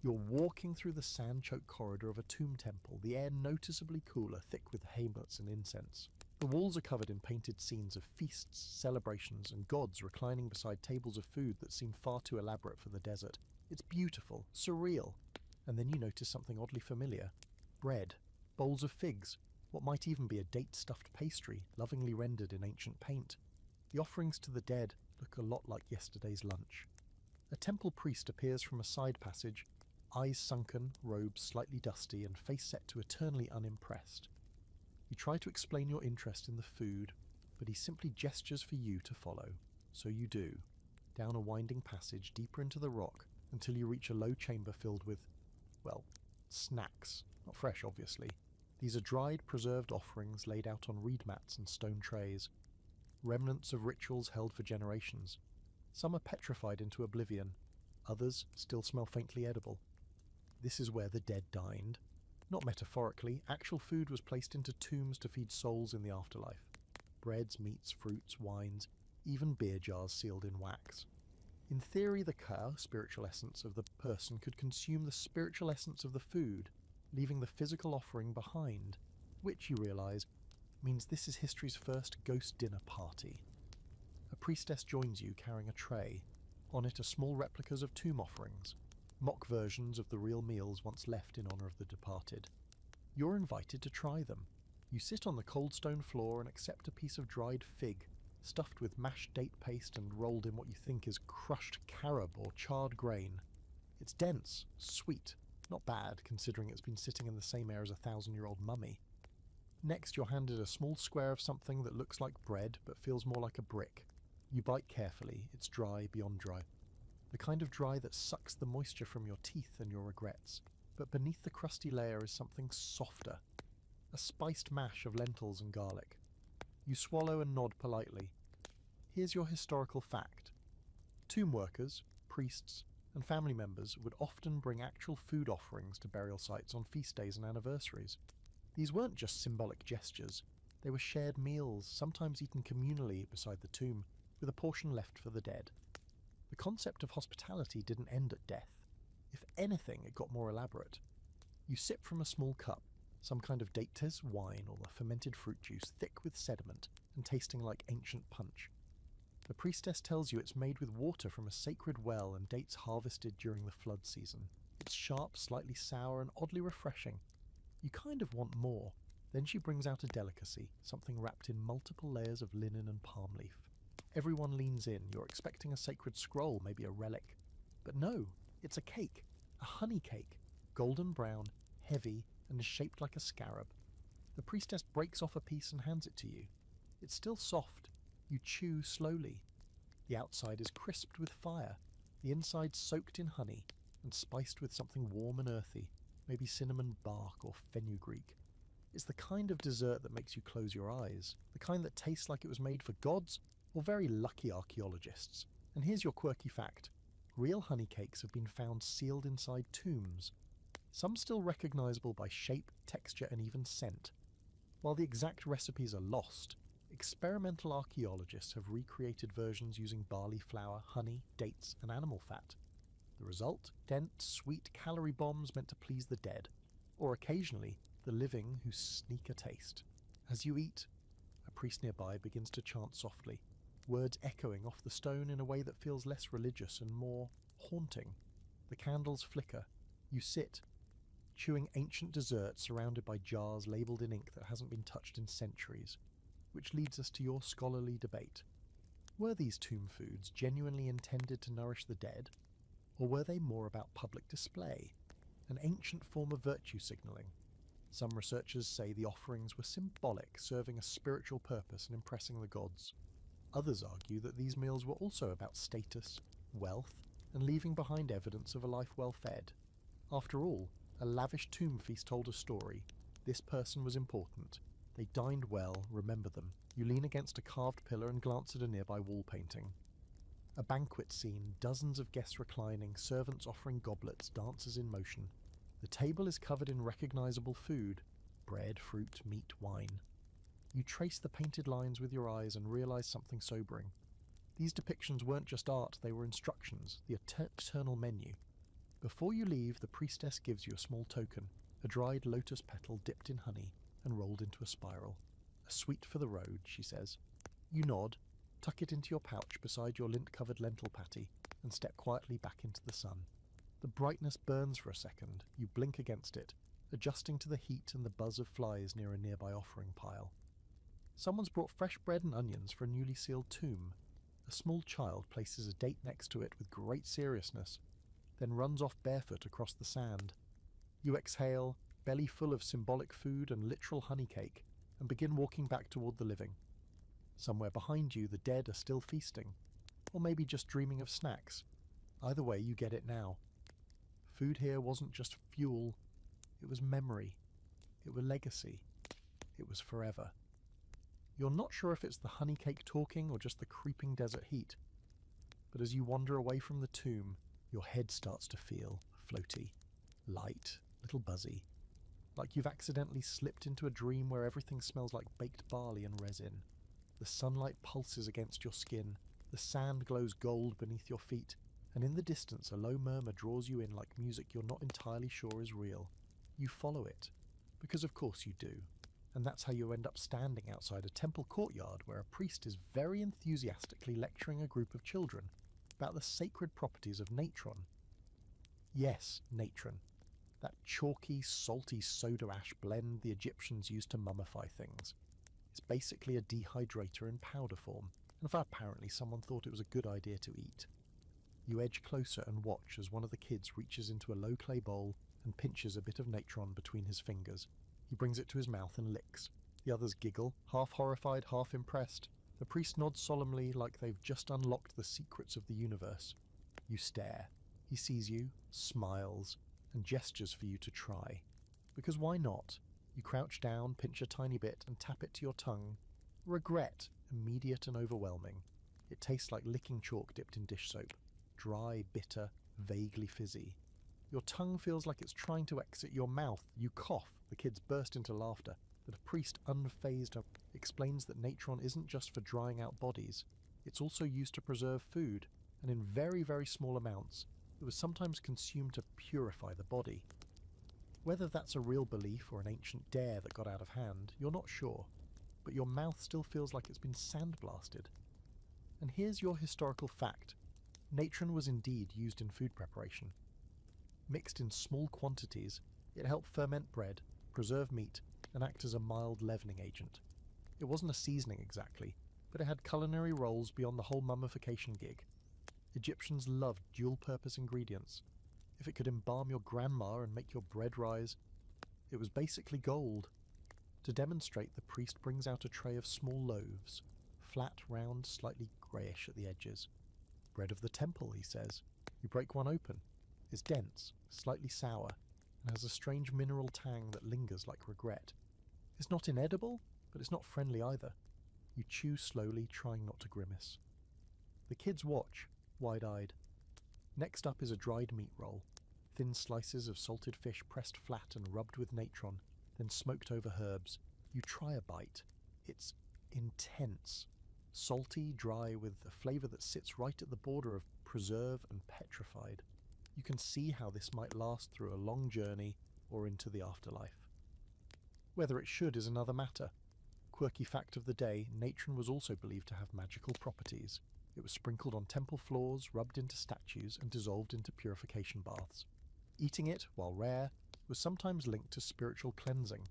You're walking through the sand-choked corridor of a tomb temple, the air noticeably cooler, thick with hamlets and incense. The walls are covered in painted scenes of feasts, celebrations, and gods reclining beside tables of food that seem far too elaborate for the desert. It's beautiful, surreal. And then you notice something oddly familiar. Bread, bowls of figs, what might even be a date-stuffed pastry, lovingly rendered in ancient paint. The offerings to the dead look a lot like yesterday's lunch. A temple priest appears from a side passage, eyes sunken, robes slightly dusty, and face set to eternally unimpressed. You try to explain your interest in the food, but he simply gestures for you to follow. So you do, down a winding passage deeper into the rock until you reach a low chamber filled with, well, snacks. Not fresh, obviously. These are dried, preserved offerings laid out on reed mats and stone trays. Remnants of rituals held for generations. Some are petrified into oblivion. Others still smell faintly edible. This is where the dead dined. Not metaphorically, actual food was placed into tombs to feed souls in the afterlife. Breads, meats, fruits, wines, even beer jars sealed in wax. In theory, the spiritual essence of the person could consume the spiritual essence of the food, leaving the physical offering behind, which, you realize, means this is history's first ghost dinner party. A priestess joins you carrying a tray. On it are small replicas of tomb offerings, mock versions of the real meals once left in honor of the departed. You're invited to try them. You sit on the cold stone floor and accept a piece of dried fig, stuffed with mashed date paste and rolled in what you think is crushed carob or charred grain. It's dense, sweet, not bad considering it's been sitting in the same air as a 1,000-year-old mummy. Next, you're handed a small square of something that looks like bread but feels more like a brick. You bite carefully. It's dry beyond dry. The kind of dry that sucks the moisture from your teeth and your regrets. But beneath the crusty layer is something softer. A spiced mash of lentils and garlic. You swallow and nod politely. Here's your historical fact. Tomb workers, priests, and family members would often bring actual food offerings to burial sites on feast days and anniversaries. These weren't just symbolic gestures. They were shared meals, sometimes eaten communally beside the tomb, with a portion left for the dead. The concept of hospitality didn't end at death. If anything, it got more elaborate. You sip from a small cup, some kind of dates wine or the fermented fruit juice, thick with sediment and tasting like ancient punch. The priestess tells you it's made with water from a sacred well and dates harvested during the flood season. It's sharp, slightly sour, and oddly refreshing. You kind of want more. Then she brings out a delicacy, something wrapped in multiple layers of linen and palm leaf. Everyone leans in. You're expecting a sacred scroll, maybe a relic. But no, it's a cake, a honey cake, golden brown, heavy, and is shaped like a scarab. The priestess breaks off a piece and hands it to you. It's still soft. You chew slowly. The outside is crisped with fire, the inside soaked in honey and spiced with something warm and earthy, maybe cinnamon bark or fenugreek. It's the kind of dessert that makes you close your eyes, the kind that tastes like it was made for gods or very lucky archaeologists. And here's your quirky fact. Real honey cakes have been found sealed inside tombs, some still recognizable by shape, texture, and even scent. While the exact recipes are lost, experimental archaeologists have recreated versions using barley flour, honey, dates, and animal fat. The result? Dense, sweet calorie bombs meant to please the dead, or occasionally the living who sneak a taste. As you eat, a priest nearby begins to chant softly, words echoing off the stone in a way that feels less religious and more haunting. The candles flicker. You sit, chewing ancient dessert surrounded by jars labelled in ink that hasn't been touched in centuries, which leads us to your scholarly debate. Were these tomb foods genuinely intended to nourish the dead, or were they more about public display, an ancient form of virtue signalling? Some researchers say the offerings were symbolic, serving a spiritual purpose and impressing the gods. Others argue that these meals were also about status, wealth, and leaving behind evidence of a life well fed. After all, a lavish tomb feast told a story. This person was important. They dined well, remember them. You lean against a carved pillar and glance at a nearby wall painting. A banquet scene, dozens of guests reclining, servants offering goblets, dancers in motion. The table is covered in recognizable food: bread, fruit, meat, wine. You trace the painted lines with your eyes and realize something sobering. These depictions weren't just art, they were instructions, the eternal menu. Before you leave, the priestess gives you a small token, a dried lotus petal dipped in honey and rolled into a spiral. A sweet for the road, she says. You nod, tuck it into your pouch beside your lint-covered lentil patty, and step quietly back into the sun. The brightness burns for a second. You blink against it, adjusting to the heat and the buzz of flies near a nearby offering pile. Someone's brought fresh bread and onions for a newly sealed tomb. A small child places a date next to it with great seriousness, then runs off barefoot across the sand. You exhale, belly full of symbolic food and literal honey cake, and begin walking back toward the living. Somewhere behind you, the dead are still feasting, or maybe just dreaming of snacks. Either way, you get it now. Food here wasn't just fuel, it was memory, it was legacy, it was forever. You're not sure if it's the honey cake talking or just the creeping desert heat, but as you wander away from the tomb, your head starts to feel floaty, light, little buzzy, like you've accidentally slipped into a dream where everything smells like baked barley and resin. The sunlight pulses against your skin, the sand glows gold beneath your feet, and in the distance a low murmur draws you in like music you're not entirely sure is real. You follow it, because of course you do, and that's how you end up standing outside a temple courtyard where a priest is very enthusiastically lecturing a group of children about the sacred properties of natron. Yes, natron. That chalky, salty soda ash blend the Egyptians used to mummify things. It's basically a dehydrator in powder form, and apparently someone thought it was a good idea to eat. You edge closer and watch as one of the kids reaches into a low clay bowl and pinches a bit of natron between his fingers. He brings it to his mouth and licks. The others giggle, half horrified, half impressed. The priest nods solemnly like they've just unlocked the secrets of the universe. You stare. He sees you, smiles, and gestures for you to try. Because why not? You crouch down, pinch a tiny bit, and tap it to your tongue. Regret, immediate and overwhelming. It tastes like licking chalk dipped in dish soap. Dry, bitter, vaguely fizzy. Your tongue feels like it's trying to exit your mouth. You cough. The kids burst into laughter. But a priest, unfazed, explains that natron isn't just for drying out bodies. It's also used to preserve food, and in very, very small amounts. It was sometimes consumed to purify the body. Whether that's a real belief or an ancient dare that got out of hand, you're not sure, but your mouth still feels like it's been sandblasted. And here's your historical fact. Natron was indeed used in food preparation. Mixed in small quantities, it helped ferment bread, preserve meat, and act as a mild leavening agent. It wasn't a seasoning exactly, but it had culinary roles beyond the whole mummification gig. Egyptians loved dual-purpose ingredients. If it could embalm your grandma and make your bread rise, it was basically gold. To demonstrate, the priest brings out a tray of small loaves, flat, round, slightly greyish at the edges. Bread of the temple, he says. You break one open. It's dense, slightly sour, and has a strange mineral tang that lingers like regret. It's not inedible, but it's not friendly either. You chew slowly, trying not to grimace. The kids watch, wide-eyed. Next up is a dried meat roll. Thin slices of salted fish pressed flat and rubbed with natron, then smoked over herbs. You try a bite. It's intense. Salty, dry, with a flavour that sits right at the border of preserve and petrified. You can see how this might last through a long journey or into the afterlife. Whether it should is another matter. Quirky fact of the day, natron was also believed to have magical properties. It was sprinkled on temple floors, rubbed into statues, and dissolved into purification baths. Eating it, while rare, was sometimes linked to spiritual cleansing.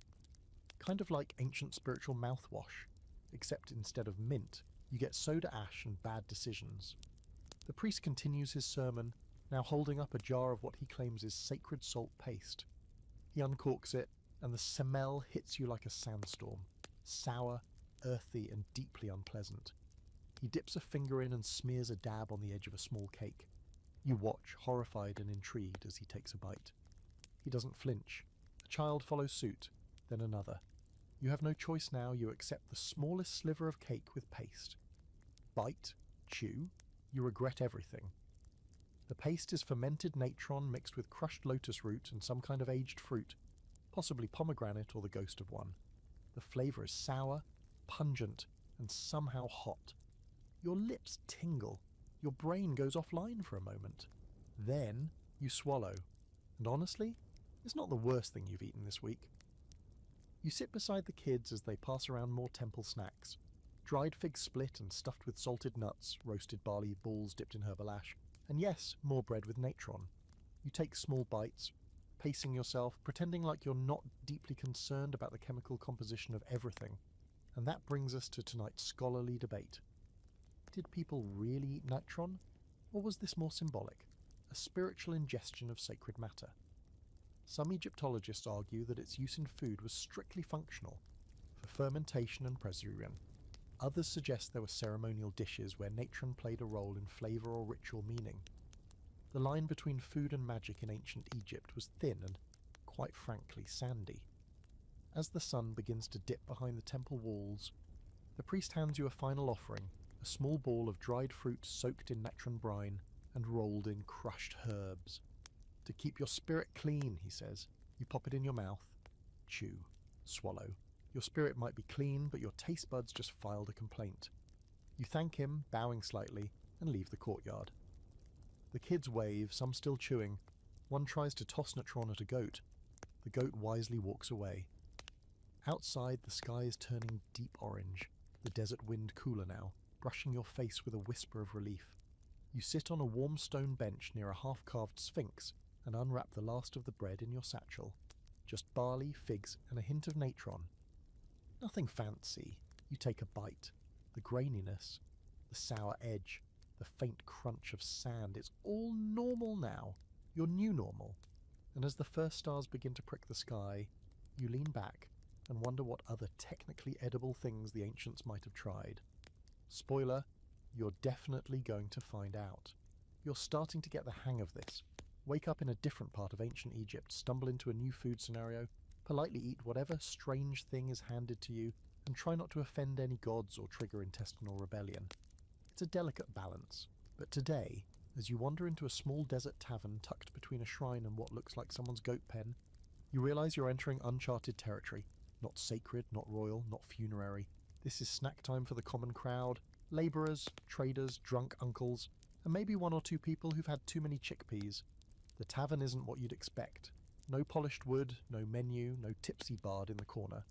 Kind of like ancient spiritual mouthwash, except instead of mint, you get soda ash and bad decisions. The priest continues his sermon, now holding up a jar of what he claims is sacred salt paste. He uncorks it, and the smell hits you like a sandstorm. Sour, earthy, and deeply unpleasant. He dips a finger in and smears a dab on the edge of a small cake. You watch, horrified and intrigued, as he takes a bite. He doesn't flinch. A child follows suit, then another. You have no choice now. You accept the smallest sliver of cake with paste. Bite, chew, you regret everything. The paste is fermented natron mixed with crushed lotus root and some kind of aged fruit, possibly pomegranate or the ghost of one. The flavour is sour, pungent, and somehow hot. Your lips tingle. Your brain goes offline for a moment. Then you swallow. And honestly, it's not the worst thing you've eaten this week. You sit beside the kids as they pass around more temple snacks. Dried fig split and stuffed with salted nuts, roasted barley balls dipped in herbal ash, and yes, more bread with natron. You take small bites, pacing yourself, pretending like you're not deeply concerned about the chemical composition of everything. And that brings us to tonight's scholarly debate. Did people really eat natron, or was this more symbolic, a spiritual ingestion of sacred matter? Some Egyptologists argue that its use in food was strictly functional, for fermentation and preservation. Others suggest there were ceremonial dishes where natron played a role in flavour or ritual meaning. The line between food and magic in ancient Egypt was thin and, quite frankly, sandy. As the sun begins to dip behind the temple walls, the priest hands you a final offering, a small ball of dried fruit soaked in natron brine and rolled in crushed herbs. To keep your spirit clean, he says, you pop it in your mouth, chew, swallow. Your spirit might be clean, but your taste buds just filed a complaint. You thank him, bowing slightly, and leave the courtyard. The kids wave, some still chewing. One tries to toss natron at a goat. The goat wisely walks away. Outside, the sky is turning deep orange, the desert wind cooler now, brushing your face with a whisper of relief. You sit on a warm stone bench near a half-carved sphinx and unwrap the last of the bread in your satchel. Just barley, figs, and a hint of natron. Nothing fancy. You take a bite. The graininess, the sour edge, the faint crunch of sand, it's all normal now. Your new normal. And as the first stars begin to prick the sky, you lean back and wonder what other technically edible things the ancients might have tried. Spoiler, you're definitely going to find out. You're starting to get the hang of this. Wake up in a different part of ancient Egypt, stumble into a new food scenario, politely eat whatever strange thing is handed to you, and try not to offend any gods or trigger intestinal rebellion. It's a delicate balance, but today, as you wander into a small desert tavern tucked between a shrine and what looks like someone's goat pen, you realise you're entering uncharted territory. Not sacred, not royal, not funerary. This is snack time for the common crowd, labourers, traders, drunk uncles, and maybe one or two people who've had too many chickpeas. The tavern isn't what you'd expect. No polished wood, no menu, no tipsy bard in the corner.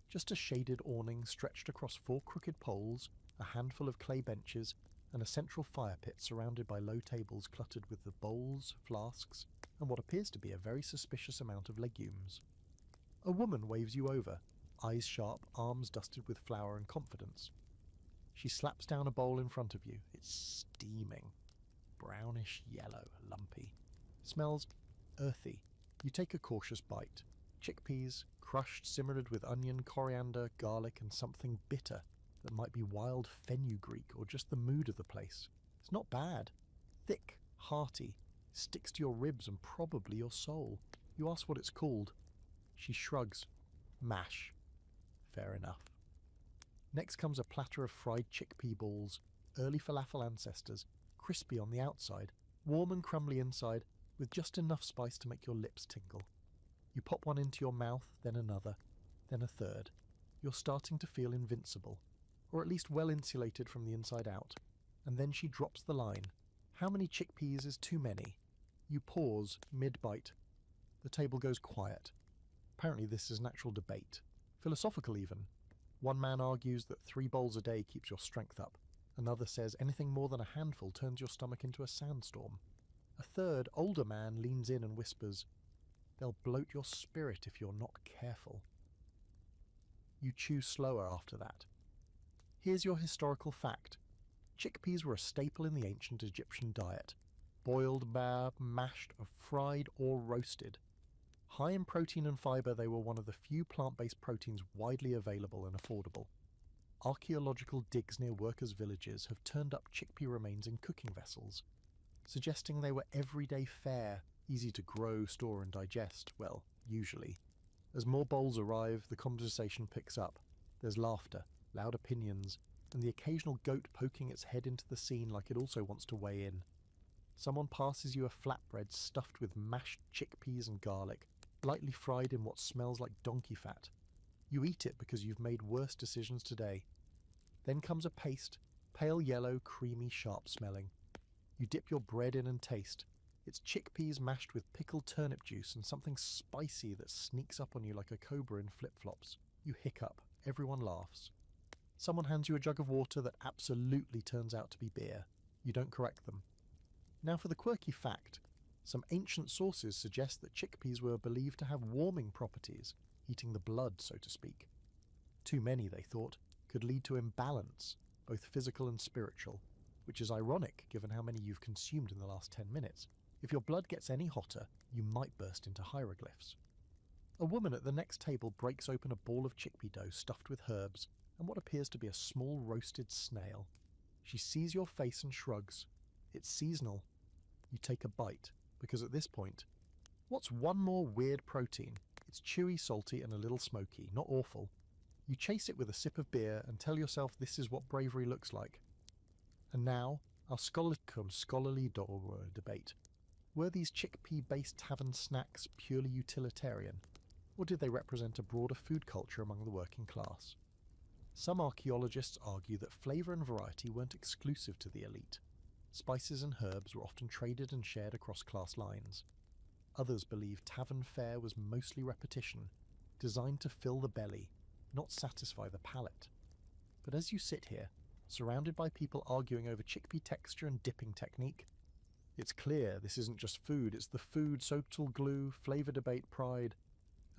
Just a shaded awning stretched across 4 crooked poles, a handful of clay benches, and a central fire pit surrounded by low tables cluttered with the bowls, flasks, and what appears to be a very suspicious amount of legumes. A woman waves you over, eyes sharp, arms dusted with flour and confidence. She slaps down a bowl in front of you. It's steaming. Brownish yellow, lumpy. Smells earthy. You take a cautious bite. Chickpeas, crushed, simmered with onion, coriander, garlic, and something bitter that might be wild fenugreek or just the mood of the place. It's not bad. Thick, hearty, sticks to your ribs and probably your soul. You ask what it's called. She shrugs. Mash. Fair enough. Next comes a platter of fried chickpea balls, early falafel ancestors, crispy on the outside, warm and crumbly inside, with just enough spice to make your lips tingle. You pop one into your mouth, then another, then a third. You're starting to feel invincible, or at least well insulated from the inside out. And then she drops the line. How many chickpeas is too many? You pause, mid-bite. The table goes quiet. Apparently this is an actual debate. Philosophical even. One man argues that 3 bowls a day keeps your strength up. Another says anything more than a handful turns your stomach into a sandstorm. A third, older man leans in and whispers, "They'll bloat your spirit if you're not careful." You chew slower after that. Here's your historical fact. Chickpeas were a staple in the ancient Egyptian diet. Boiled, mashed, fried, or roasted. High in protein and fibre, they were one of the few plant-based proteins widely available and affordable. Archaeological digs near workers' villages have turned up chickpea remains in cooking vessels, suggesting they were everyday fare, easy to grow, store and digest, well, usually. As more bowls arrive, the conversation picks up. There's laughter, loud opinions, and the occasional goat poking its head into the scene like it also wants to weigh in. Someone passes you a flatbread stuffed with mashed chickpeas and garlic, lightly fried in what smells like donkey fat. You eat it because you've made worse decisions today. Then comes a paste, pale yellow, creamy, sharp smelling. You dip your bread in and taste. It's chickpeas mashed with pickled turnip juice and something spicy that sneaks up on you like a cobra in flip-flops. You hiccup. Everyone laughs. Someone hands you a jug of water that absolutely turns out to be beer. You don't correct them. Now for the quirky fact. Some ancient sources suggest that chickpeas were believed to have warming properties, heating the blood, so to speak. Too many, they thought, could lead to imbalance, both physical and spiritual, which is ironic given how many you've consumed in the last 10 minutes. If your blood gets any hotter, you might burst into hieroglyphs. A woman at the next table breaks open a ball of chickpea dough stuffed with herbs and what appears to be a small roasted snail. She sees your face and shrugs. It's seasonal. You take a bite, because at this point, what's one more weird protein? It's chewy, salty, and a little smoky, not awful. You chase it with a sip of beer and tell yourself this is what bravery looks like. And now, our scholarly debate. Were these chickpea-based tavern snacks purely utilitarian, or did they represent a broader food culture among the working class? Some archaeologists argue that flavour and variety weren't exclusive to the elite. Spices and herbs were often traded and shared across class lines. Others believe tavern fare was mostly repetition, designed to fill the belly, not satisfy the palate. But as you sit here, surrounded by people arguing over chickpea texture and dipping technique, it's clear this isn't just food, it's the food, social glue, flavour debate pride.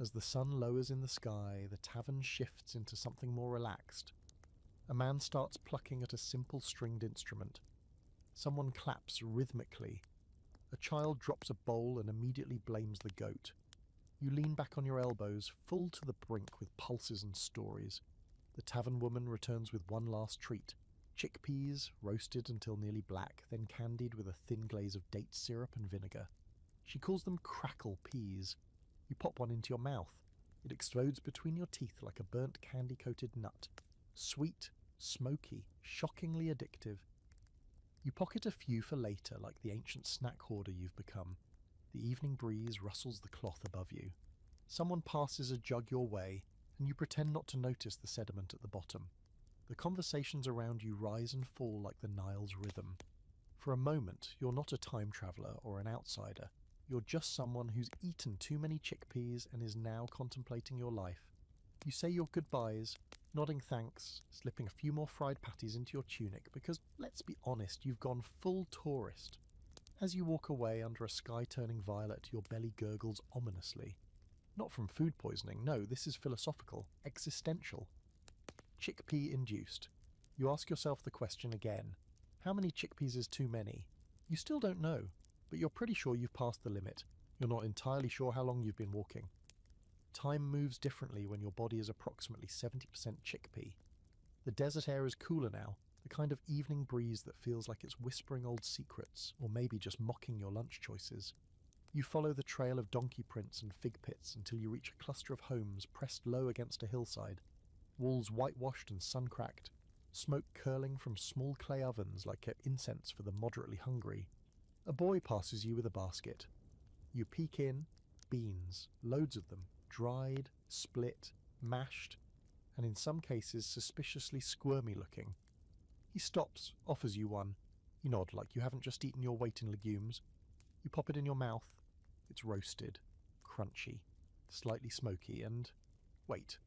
As the sun lowers in the sky, the tavern shifts into something more relaxed. A man starts plucking at a simple stringed instrument. Someone claps rhythmically. A child drops a bowl and immediately blames the goat. You lean back on your elbows, full to the brink with pulses and stories. The tavern woman returns with one last treat. Chickpeas, roasted until nearly black, then candied with a thin glaze of date syrup and vinegar. She calls them crackle peas. You pop one into your mouth. It explodes between your teeth like a burnt candy-coated nut. Sweet, smoky, shockingly addictive. You pocket a few for later like the ancient snack hoarder you've become. The evening breeze rustles the cloth above you. Someone passes a jug your way, and you pretend not to notice the sediment at the bottom. The conversations around you rise and fall like the Nile's rhythm. For a moment, you're not a time traveller or an outsider. you're just someone who's eaten too many chickpeas and is now contemplating your life. You say your goodbyes, nodding thanks, slipping a few more fried patties into your tunic because, let's be honest, you've gone full tourist. As you walk away under a sky turning violet, your belly gurgles ominously. Not from food poisoning, no, this is philosophical, existential. Chickpea induced. You ask yourself the question again. How many chickpeas is too many? You still don't know, but you're pretty sure you've passed the limit. You're not entirely sure how long you've been walking. Time moves differently when your body is approximately 70% chickpea. The desert air is cooler now, the kind of evening breeze that feels like it's whispering old secrets, or maybe just mocking your lunch choices. You follow the trail of donkey prints and fig pits until you reach a cluster of homes pressed low against a hillside, walls whitewashed and sun-cracked, smoke curling from small clay ovens like incense for the moderately hungry. A boy passes you with a basket. You peek in, beans, loads of them, dried, split, mashed, and in some cases suspiciously squirmy looking. He stops, offers you one. You nod like you haven't just eaten your weight in legumes. You pop it in your mouth. It's roasted, crunchy, slightly smoky, and... wait,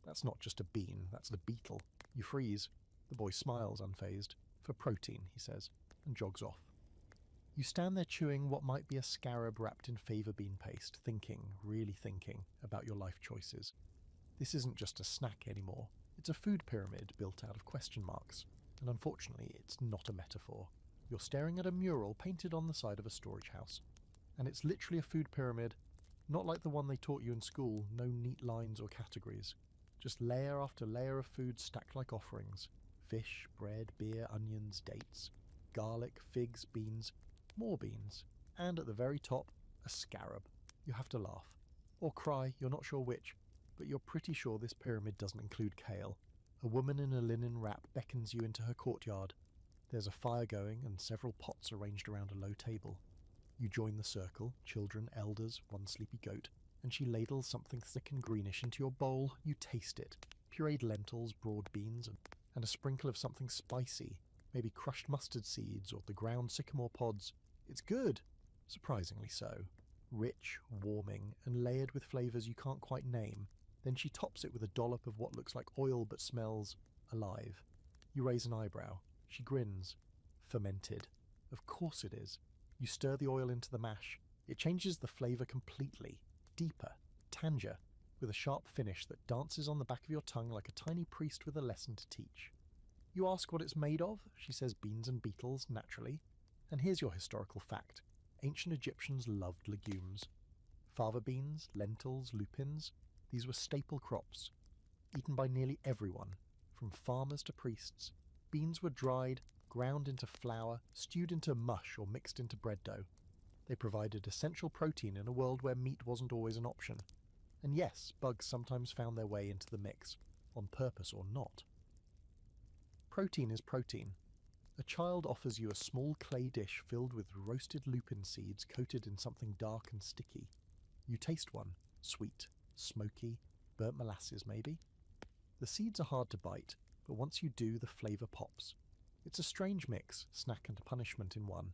that's not just a bean, that's the beetle. You freeze. The boy smiles unfazed. For protein, he says, and jogs off. You stand there chewing what might be a scarab wrapped in fava bean paste, thinking, really thinking, about your life choices. This isn't just a snack anymore. It's a food pyramid built out of question marks. And unfortunately, it's not a metaphor. You're staring at a mural painted on the side of a storage house. And it's literally a food pyramid, not like the one they taught you in school, no neat lines or categories. Just layer after layer of food stacked like offerings. Fish, bread, beer, onions, dates, garlic, figs, beans, more beans, and at the very top, a scarab. You have to laugh. Or cry, you're not sure which, but you're pretty sure this pyramid doesn't include kale. A woman in a linen wrap beckons you into her courtyard. There's a fire going and several pots arranged around a low table. You join the circle, children, elders, one sleepy goat, and she ladles something thick and greenish into your bowl. You taste it. Pureed lentils, broad beans, and a sprinkle of something spicy, maybe crushed mustard seeds or the ground sycamore pods. It's good, surprisingly so. Rich, warming, and layered with flavours you can't quite name. Then she tops it with a dollop of what looks like oil but smells alive. You raise an eyebrow. She grins. Fermented. Of course it is. You stir the oil into the mash. It changes the flavour completely. Deeper. Tanger. With a sharp finish that dances on the back of your tongue like a tiny priest with a lesson to teach. You ask what it's made of? She says beans and beetles, naturally. And here's your historical fact. Ancient Egyptians loved legumes. Fava beans, lentils, lupins. These were staple crops. Eaten by nearly everyone, from farmers to priests. Beans were dried, ground into flour, stewed into mush or mixed into bread dough. They provided essential protein in a world where meat wasn't always an option. And yes, bugs sometimes found their way into the mix, on purpose or not. Protein is protein. A child offers you a small clay dish filled with roasted lupin seeds coated in something dark and sticky. You taste one, sweet, smoky, burnt molasses maybe. The seeds are hard to bite, but once you do, the flavour pops. It's a strange mix, snack and punishment in one.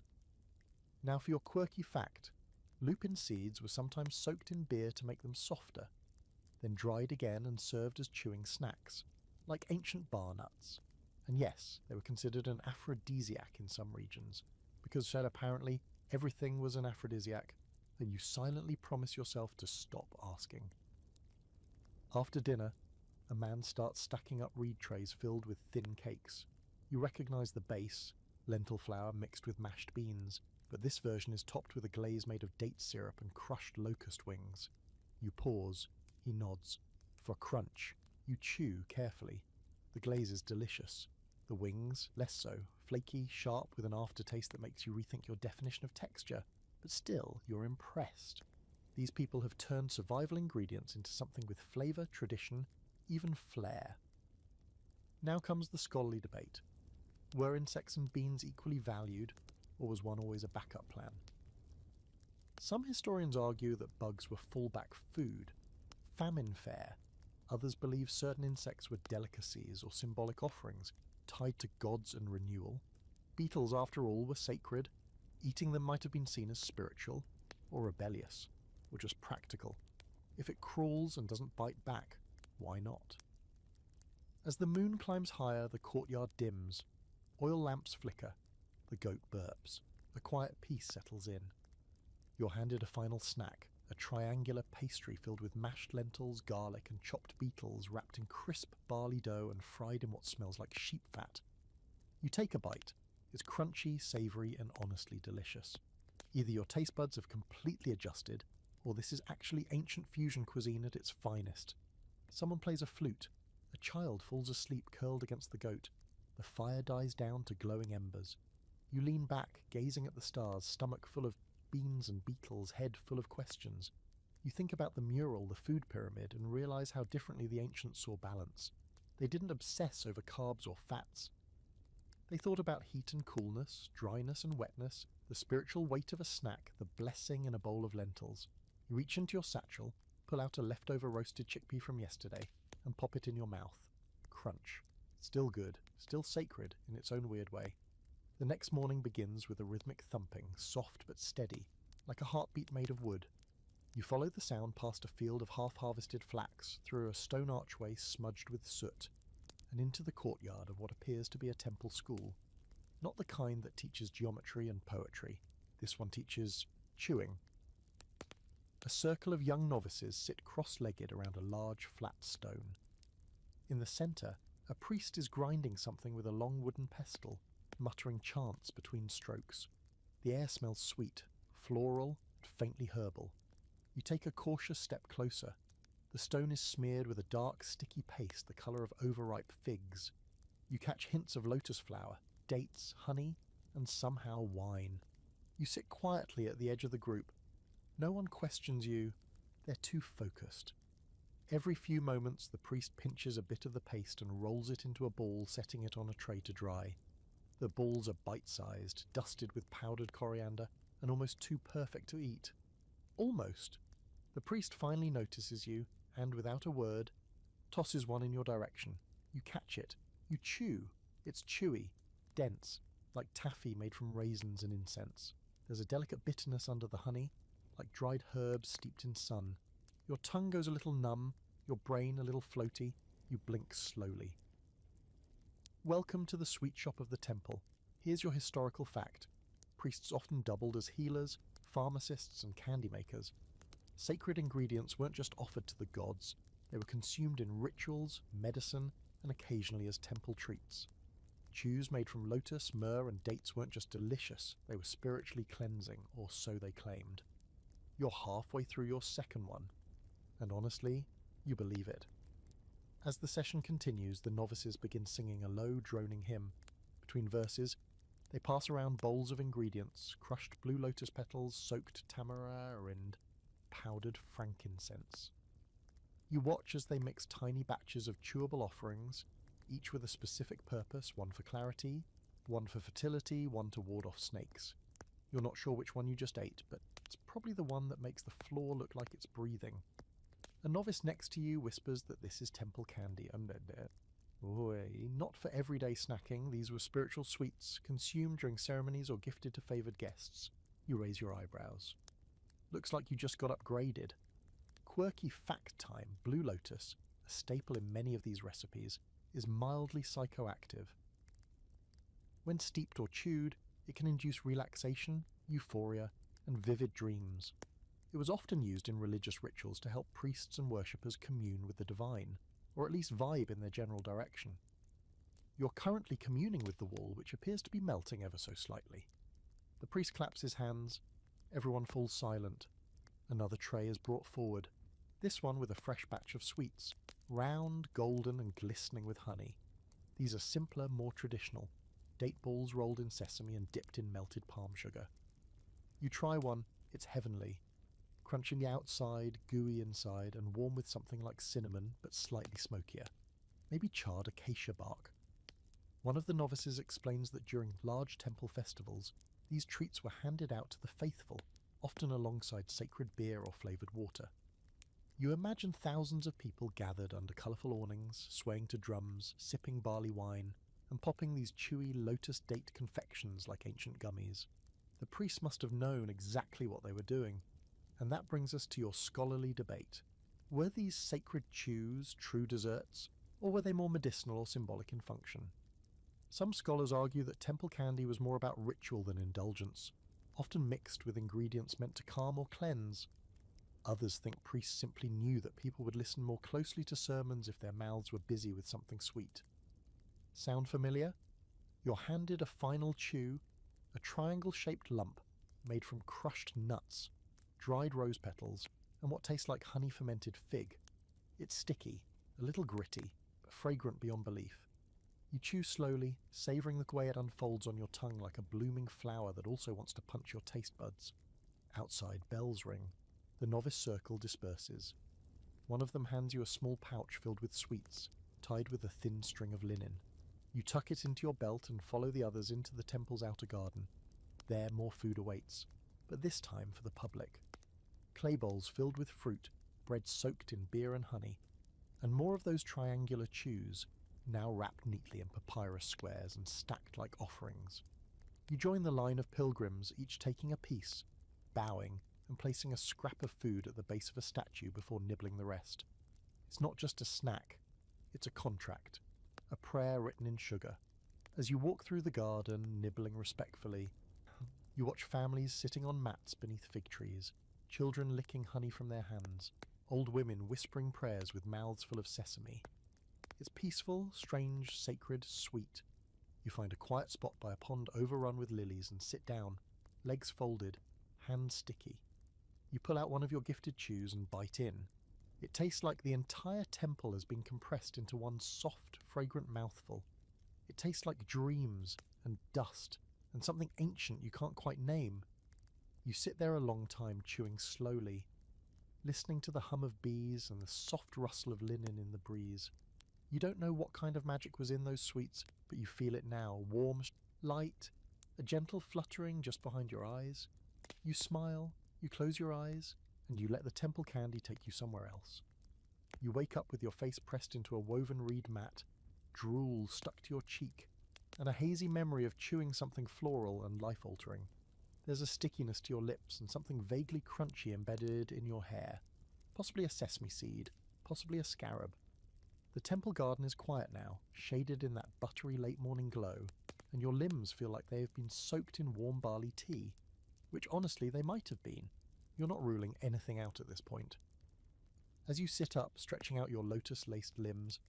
Now for your quirky fact. Lupin seeds were sometimes soaked in beer to make them softer, then dried again and served as chewing snacks, like ancient bar nuts. And yes, they were considered an aphrodisiac in some regions, because said apparently everything was an aphrodisiac, then you silently promise yourself to stop asking. After dinner, a man starts stacking up reed trays filled with thin cakes. You recognise the base, lentil flour mixed with mashed beans, but this version is topped with a glaze made of date syrup and crushed locust wings. You pause. He nods. For crunch, you chew carefully. The glaze is delicious. The wings, less so, flaky, sharp, with an aftertaste that makes you rethink your definition of texture. But still, you're impressed. These people have turned survival ingredients into something with flavour, tradition, even flair. Now comes the scholarly debate. Were insects and beans equally valued, or was one always a backup plan? Some historians argue that bugs were fallback food, famine fare. Others believe certain insects were delicacies or symbolic offerings, tied to gods and renewal. Beetles, after all, were sacred. Eating them might have been seen as spiritual. or rebellious, or just practical? If it crawls and doesn't bite back, why not? As the moon climbs higher, the courtyard dims. Oil lamps flicker. The goat burps. A quiet peace settles in. You're handed a final snack, a triangular pastry filled with mashed lentils, garlic, and chopped beetles wrapped in crisp barley dough and fried in what smells like sheep fat. You take a bite. It's crunchy, savoury, and honestly delicious. Either your taste buds have completely adjusted, or this is actually ancient fusion cuisine at its finest. Someone plays a flute. A child falls asleep curled against the goat. The fire dies down to glowing embers. You lean back, gazing at the stars, stomach full of beans and beetles, head full of questions. You think about the mural, the food pyramid, and realise how differently the ancients saw balance. They didn't obsess over carbs or fats. They thought about heat and coolness, dryness and wetness, the spiritual weight of a snack, the blessing in a bowl of lentils. You reach into your satchel, pull out a leftover roasted chickpea from yesterday, and pop it in your mouth. Crunch. Still good, still sacred in its own weird way. The next morning begins with a rhythmic thumping, soft but steady, like a heartbeat made of wood. You follow the sound past a field of half-harvested flax, through a stone archway smudged with soot, and into the courtyard of what appears to be a temple school. Not the kind that teaches geometry and poetry. This one teaches chewing. A circle of young novices sit cross-legged around a large flat stone. In the centre, a priest is grinding something with a long wooden pestle, muttering chants between strokes. The air smells sweet, floral, and faintly herbal. You take a cautious step closer. The stone is smeared with a dark, sticky paste the colour of overripe figs. You catch hints of lotus flower, dates, honey, and somehow wine. You sit quietly at the edge of the group. No one questions you. They're too focused. Every few moments the priest pinches a bit of the paste and rolls it into a ball, setting it on a tray to dry. The balls are bite-sized, dusted with powdered coriander, and almost too perfect to eat. Almost. The priest finally notices you, and without a word, tosses one in your direction. You catch it. You chew. It's chewy, dense, like taffy made from raisins and incense. There's a delicate bitterness under the honey, like dried herbs steeped in sun. Your tongue goes a little numb, your brain a little floaty. You blink slowly. Welcome to the sweet shop of the temple. Here's your historical fact. Priests often doubled as healers, pharmacists, and candy makers. Sacred ingredients weren't just offered to the gods. They were consumed in rituals, medicine, and occasionally as temple treats. Chews made from lotus, myrrh, and dates weren't just delicious, they were spiritually cleansing, or so they claimed. You're halfway through your second one, and honestly, you believe it. As the session continues, the novices begin singing a low, droning hymn. Between verses, they pass around bowls of ingredients, crushed blue lotus petals, soaked tamarind, powdered frankincense. You watch as they mix tiny batches of chewable offerings, each with a specific purpose, one for clarity, one for fertility, one to ward off snakes. You're not sure which one you just ate, but it's probably the one that makes the floor look like it's breathing. A novice next to you whispers that this is temple candy. Not for everyday snacking, these were spiritual sweets, consumed during ceremonies or gifted to favoured guests. You raise your eyebrows. Looks like you just got upgraded. Quirky fact time, blue lotus, a staple in many of these recipes, is mildly psychoactive. When steeped or chewed, it can induce relaxation, euphoria, and vivid dreams. It was often used in religious rituals to help priests and worshippers commune with the divine, or at least vibe in their general direction. You're currently communing with the wall, which appears to be melting ever so slightly. The priest claps his hands. Everyone falls silent. Another tray is brought forward, this one with a fresh batch of sweets, round, golden, and glistening with honey. These are simpler, more traditional, date balls rolled in sesame and dipped in melted palm sugar. You try one, it's heavenly. Crunchy outside, gooey inside, and warm with something like cinnamon, but slightly smokier. Maybe charred acacia bark. One of the novices explains that during large temple festivals, these treats were handed out to the faithful, often alongside sacred beer or flavoured water. You imagine thousands of people gathered under colourful awnings, swaying to drums, sipping barley wine, and popping these chewy lotus date confections like ancient gummies. The priests must have known exactly what they were doing. And that brings us to your scholarly debate. Were these sacred chews true desserts, or were they more medicinal or symbolic in function? Some scholars argue that temple candy was more about ritual than indulgence, often mixed with ingredients meant to calm or cleanse. Others think priests simply knew that people would listen more closely to sermons if their mouths were busy with something sweet. Sound familiar? You're handed a final chew, a triangle-shaped lump made from crushed nuts, dried rose petals, and what tastes like honey-fermented fig. It's sticky, a little gritty, but fragrant beyond belief. You chew slowly, savouring the way it unfolds on your tongue like a blooming flower that also wants to punch your taste buds. Outside, bells ring. The novice circle disperses. One of them hands you a small pouch filled with sweets, tied with a thin string of linen. You tuck it into your belt and follow the others into the temple's outer garden. There, more food awaits, but this time for the public. Clay bowls filled with fruit, bread soaked in beer and honey, and more of those triangular chews, now wrapped neatly in papyrus squares and stacked like offerings. You join the line of pilgrims, each taking a piece, bowing, and placing a scrap of food at the base of a statue before nibbling the rest. It's not just a snack, it's a contract, a prayer written in sugar. As you walk through the garden, nibbling respectfully, you watch families sitting on mats beneath fig trees, children licking honey from their hands, old women whispering prayers with mouths full of sesame. It's peaceful, strange, sacred, sweet. You find a quiet spot by a pond overrun with lilies and sit down, legs folded, hands sticky. You pull out one of your gifted chews and bite in. It tastes like the entire temple has been compressed into one soft, fragrant mouthful. It tastes like dreams and dust and something ancient you can't quite name. You sit there a long time chewing slowly, listening to the hum of bees and the soft rustle of linen in the breeze. You don't know what kind of magic was in those sweets, but you feel it now, warm, light, a gentle fluttering just behind your eyes. You smile, you close your eyes, and you let the temple candy take you somewhere else. You wake up with your face pressed into a woven reed mat, drool stuck to your cheek, and a hazy memory of chewing something floral and life-altering. There's a stickiness to your lips and something vaguely crunchy embedded in your hair, possibly a sesame seed, possibly a scarab. The temple garden is quiet now, shaded in that buttery late-morning glow, and your limbs feel like they have been soaked in warm barley tea, which honestly they might have been. You're not ruling anything out at this point. As you sit up, stretching out your lotus-laced limbs,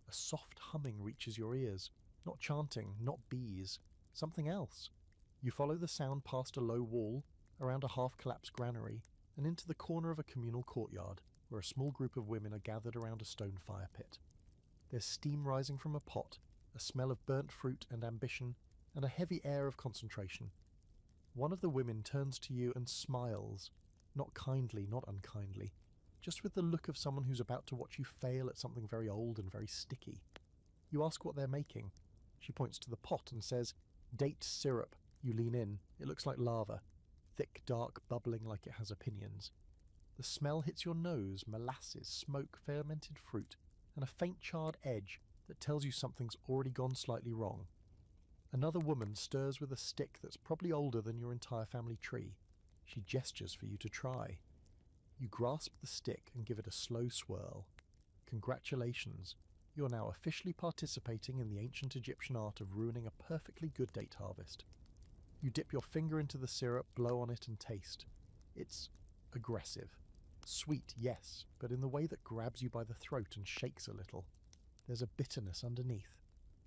a soft humming reaches your ears. Not chanting, not bees, something else. You follow the sound past a low wall, around a half-collapsed granary, and into the corner of a communal courtyard, where a small group of women are gathered around a stone fire pit. There's steam rising from a pot, a smell of burnt fruit and ambition, and a heavy air of concentration. One of the women turns to you and smiles, not kindly, not unkindly, just with the look of someone who's about to watch you fail at something very old and very sticky. You ask what they're making. She points to the pot and says, "Date syrup." You lean in. It looks like lava, thick, dark, bubbling like it has opinions. The smell hits your nose, molasses, smoke, fermented fruit, and a faint charred edge that tells you something's already gone slightly wrong. Another woman stirs with a stick that's probably older than your entire family tree. She gestures for you to try. You grasp the stick and give it a slow swirl. Congratulations, you're now officially participating in the ancient Egyptian art of ruining a perfectly good date harvest. You dip your finger into the syrup, blow on it and taste. It's aggressive. Sweet, yes, but in the way that grabs you by the throat and shakes a little. There's a bitterness underneath.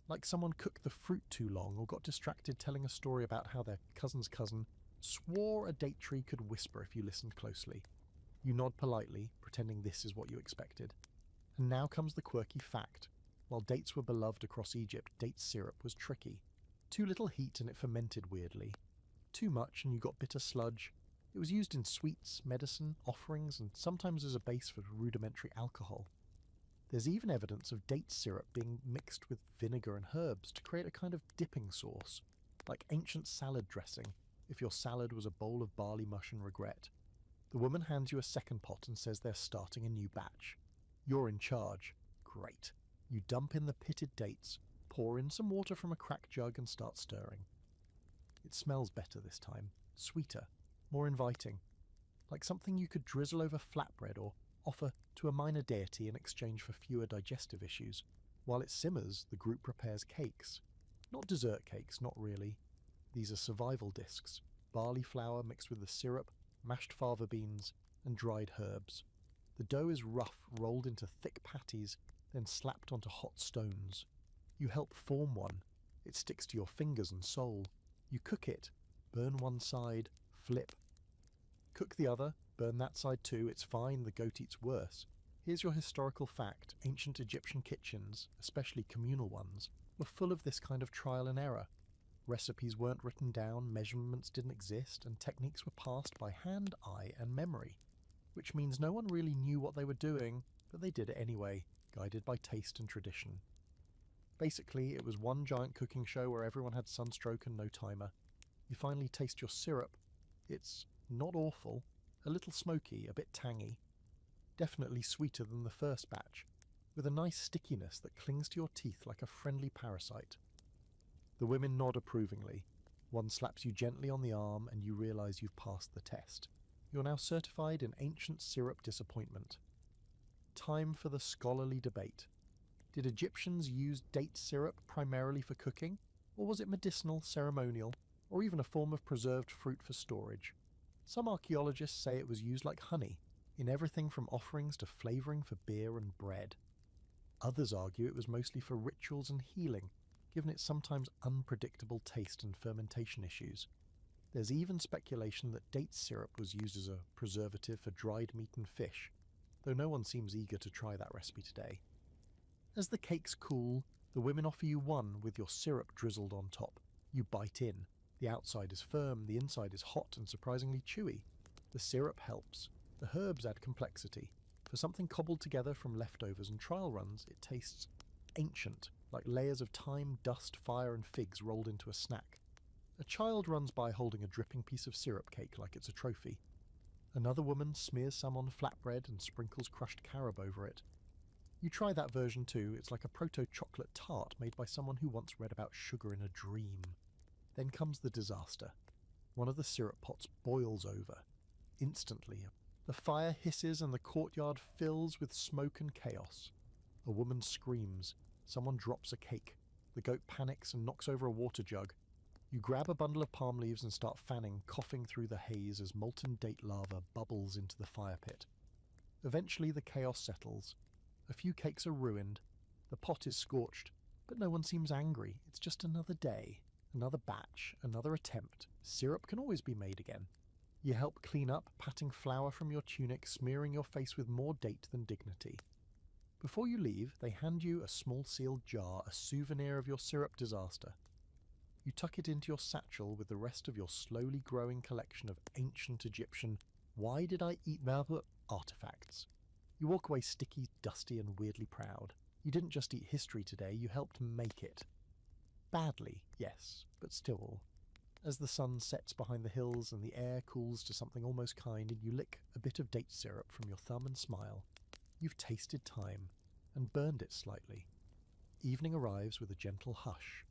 Like someone cooked the fruit too long or got distracted telling a story about how their cousin's cousin swore a date tree could whisper if you listened closely. You nod politely, pretending this is what you expected. And now comes the quirky fact. While dates were beloved across Egypt, date syrup was tricky. Too little heat and it fermented weirdly. Too much and you got bitter sludge. It was used in sweets, medicine, offerings, and sometimes as a base for rudimentary alcohol. There's even evidence of date syrup being mixed with vinegar and herbs to create a kind of dipping sauce, like ancient salad dressing, if your salad was a bowl of barley mush and regret. The woman hands you a second pot and says they're starting a new batch. You're in charge. Great. You dump in the pitted dates, pour in some water from a cracked jug and start stirring. It smells better this time, sweeter, more inviting. like something you could drizzle over flatbread or offer to a minor deity in exchange for fewer digestive issues. While it simmers, the group prepares cakes. Not dessert cakes, not really. These are survival discs, barley flour mixed with the syrup, mashed fava beans, and dried herbs. The dough is rough, rolled into thick patties, then slapped onto hot stones. You help form one. It sticks to your fingers and sole. You cook it, burn one side, flip. Cook the other, burn that side too, it's fine, the goat eats worse. Here's your historical fact: ancient Egyptian kitchens, especially communal ones, were full of this kind of trial and error. Recipes weren't written down, measurements didn't exist, and techniques were passed by hand, eye, and memory. Which means no one really knew what they were doing, but they did it anyway, guided by taste and tradition. Basically, it was one giant cooking show where everyone had sunstroke and no timer. You finally taste your syrup. It's not awful, a little smoky, a bit tangy. Definitely sweeter than the first batch, with a nice stickiness that clings to your teeth like a friendly parasite. The women nod approvingly. One slaps you gently on the arm and you realise you've passed the test. You're now certified in ancient syrup disappointment. Time for the scholarly debate. Did Egyptians use date syrup primarily for cooking, or was it medicinal, ceremonial, or even a form of preserved fruit for storage? Some archaeologists say it was used like honey, in everything from offerings to flavouring for beer and bread. Others argue it was mostly for rituals and healing, given its sometimes unpredictable taste and fermentation issues. There's even speculation that date syrup was used as a preservative for dried meat and fish, though no one seems eager to try that recipe today. As the cakes cool, the women offer you one with your syrup drizzled on top. You bite in. The outside is firm, the inside is hot and surprisingly chewy. The syrup helps. The herbs add complexity. For something cobbled together from leftovers and trial runs, it tastes ancient, like layers of thyme, dust, fire and figs rolled into a snack. A child runs by holding a dripping piece of syrup cake like it's a trophy. Another woman smears some on flatbread and sprinkles crushed carob over it. You try that version too. It's like a proto-chocolate tart made by someone who once read about sugar in a dream. Then comes the disaster. One of the syrup pots boils over. Instantly, the fire hisses and the courtyard fills with smoke and chaos. A woman screams. Someone drops a cake. The goat panics and knocks over a water jug. You grab a bundle of palm leaves and start fanning, coughing through the haze as molten date lava bubbles into the fire pit. Eventually the chaos settles. A few cakes are ruined. The pot is scorched, but no one seems angry. It's just another day, another batch, another attempt. Syrup can always be made again. You help clean up, patting flour from your tunic, smearing your face with more date than dignity. Before you leave, they hand you a small sealed jar, a souvenir of your syrup disaster. You tuck it into your satchel with the rest of your slowly growing collection of ancient Egyptian "why did I eat that" artifacts. You walk away sticky, dusty, and weirdly proud. You didn't just eat history today, you helped make it. Badly, yes, but still. As the sun sets behind the hills and the air cools to something almost kind, and you lick a bit of date syrup from your thumb and smile, you've tasted time and burned it slightly. Evening arrives with a gentle hush,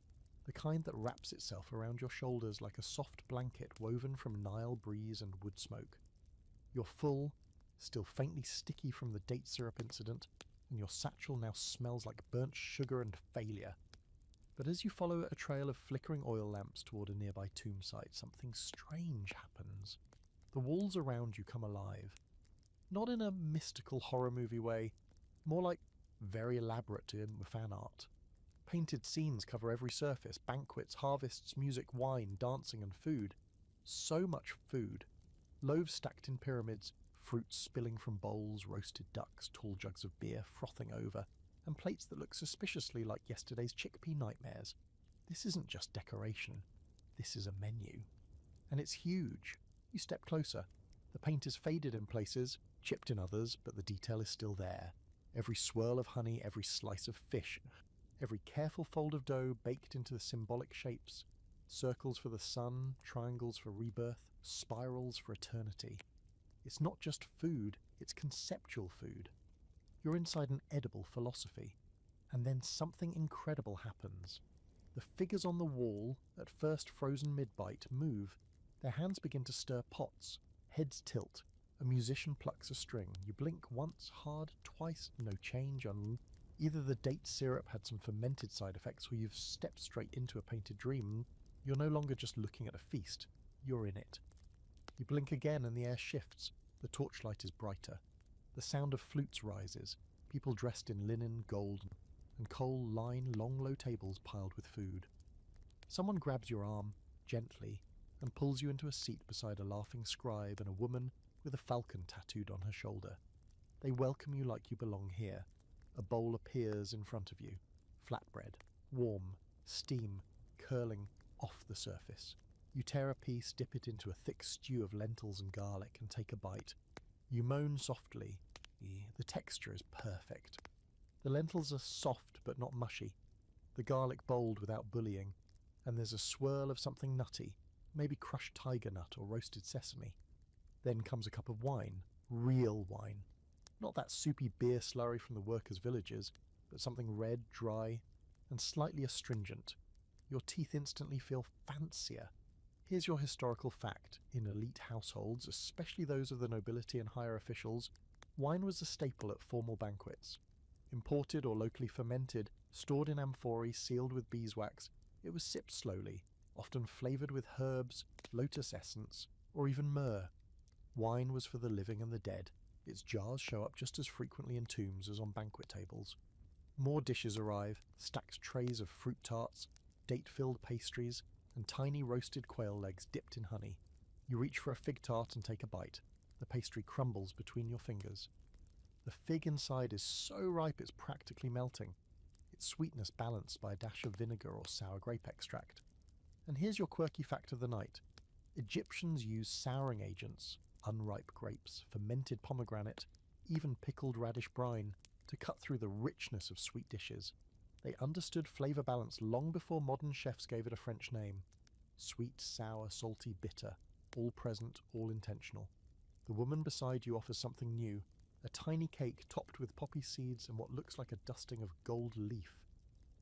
the kind that wraps itself around your shoulders like a soft blanket woven from Nile breeze and wood smoke. You're full, still faintly sticky from the date syrup incident, and your satchel now smells like burnt sugar and failure. But as you follow a trail of flickering oil lamps toward a nearby tomb site, something strange happens. The walls around you come alive. Not in a mystical horror movie way, more like very elaborate fan art. Painted scenes cover every surface: banquets, harvests, music, wine, dancing and food. So much food. Loaves stacked in pyramids, fruits spilling from bowls, roasted ducks, tall jugs of beer frothing over, and plates that look suspiciously like yesterday's chickpea nightmares. This isn't just decoration. This is a menu. And it's huge. You step closer. The paint is faded in places, chipped in others, but the detail is still there. Every swirl of honey, every slice of fish, every careful fold of dough baked into the symbolic shapes. Circles for the sun, triangles for rebirth, spirals for eternity. It's not just food, it's conceptual food. You're inside an edible philosophy. And then something incredible happens. The figures on the wall, at first frozen mid-bite, move. Their hands begin to stir pots. Heads tilt. A musician plucks a string. You blink once, hard, twice, no change. Either the date syrup had some fermented side effects, or you've stepped straight into a painted dream. You're no longer just looking at a feast, you're in it. You blink again and the air shifts. The torchlight is brighter. The sound of flutes rises. People dressed in linen, gold, and coal line long low tables piled with food. Someone grabs your arm, gently, and pulls you into a seat beside a laughing scribe and a woman with a falcon tattooed on her shoulder. They welcome you like you belong here. A bowl appears in front of you. Flatbread, warm, steam, curling off the surface. You tear a piece, dip it into a thick stew of lentils and garlic, and take a bite. You moan softly. The texture is perfect. The lentils are soft but not mushy. The garlic bold without bullying. And there's a swirl of something nutty, maybe crushed tiger nut or roasted sesame. Then comes a cup of wine, real wine. Not that soupy beer slurry from the workers' villages, but something red, dry, and slightly astringent. Your teeth instantly feel fancier. Here's your historical fact. In elite households, especially those of the nobility and higher officials, wine was a staple at formal banquets. Imported or locally fermented, stored in amphorae sealed with beeswax, it was sipped slowly, often flavoured with herbs, lotus essence, or even myrrh. Wine was for the living and the dead. Its jars show up just as frequently in tombs as on banquet tables. More dishes arrive, stacked trays of fruit tarts, date-filled pastries, and tiny roasted quail legs dipped in honey. You reach for a fig tart and take a bite. The pastry crumbles between your fingers. The fig inside is so ripe it's practically melting, its sweetness balanced by a dash of vinegar or sour grape extract. And here's your quirky fact of the night. Egyptians used souring agents, unripe grapes, fermented pomegranate, even pickled radish brine, to cut through the richness of sweet dishes. They understood flavour balance long before modern chefs gave it a French name. Sweet, sour, salty, bitter, all present, all intentional. The woman beside you offers something new, a tiny cake topped with poppy seeds and what looks like a dusting of gold leaf.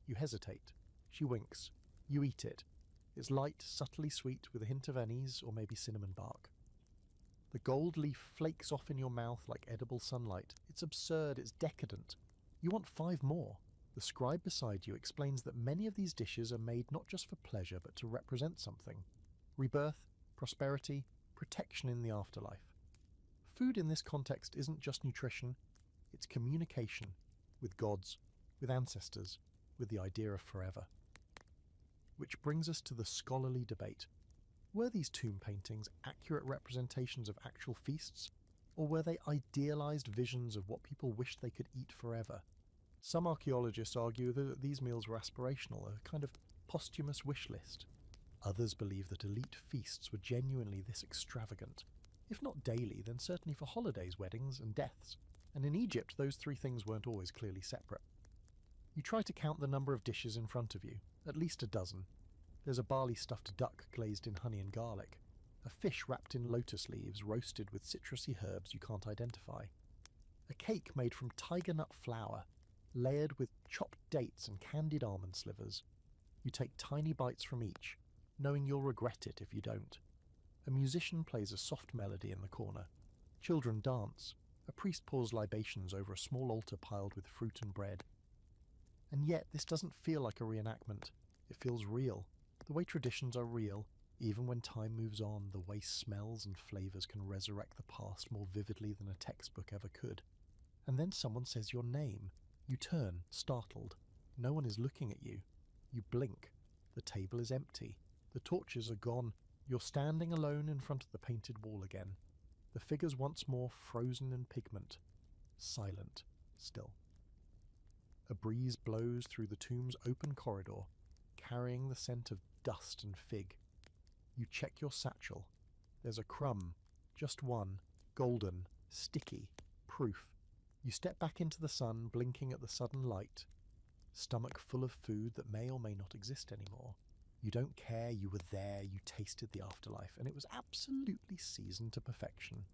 You hesitate. She winks. You eat it. It's light, subtly sweet with a hint of anise or maybe cinnamon bark. The gold leaf flakes off in your mouth like edible sunlight. It's absurd, it's decadent. You want 5 more. The scribe beside you explains that many of these dishes are made not just for pleasure but to represent something. Rebirth, prosperity, protection in the afterlife. Food in this context isn't just nutrition, it's communication with gods, with ancestors, with the idea of forever. Which brings us to the scholarly debate. Were these tomb paintings accurate representations of actual feasts, or were they idealized visions of what people wished they could eat forever? Some archaeologists argue that these meals were aspirational, a kind of posthumous wish list. Others believe that elite feasts were genuinely this extravagant. If not daily, then certainly for holidays, weddings, and deaths. And in Egypt, those 3 things weren't always clearly separate. You try to count the number of dishes in front of you, at least a dozen. There's a barley-stuffed duck glazed in honey and garlic, a fish wrapped in lotus leaves roasted with citrusy herbs you can't identify, a cake made from tiger nut flour, layered with chopped dates and candied almond slivers. You take tiny bites from each, knowing you'll regret it if you don't. A musician plays a soft melody in the corner. Children dance. A priest pours libations over a small altar piled with fruit and bread. And yet this doesn't feel like a reenactment. It feels real. The way traditions are real, even when time moves on, the way smells and flavours can resurrect the past more vividly than a textbook ever could. And then someone says your name. You turn, startled. No one is looking at you. You blink. The table is empty. The torches are gone. You're standing alone in front of the painted wall again. The figures once more frozen in pigment. Silent, still. A breeze blows through the tomb's open corridor, carrying the scent of dust and fig. You check your satchel. There's a crumb, just one, golden, sticky, proof. You step back into the sun, blinking at the sudden light. Stomach full of food that may or may not exist anymore. You don't care, you were there, you tasted the afterlife, and it was absolutely seasoned to perfection.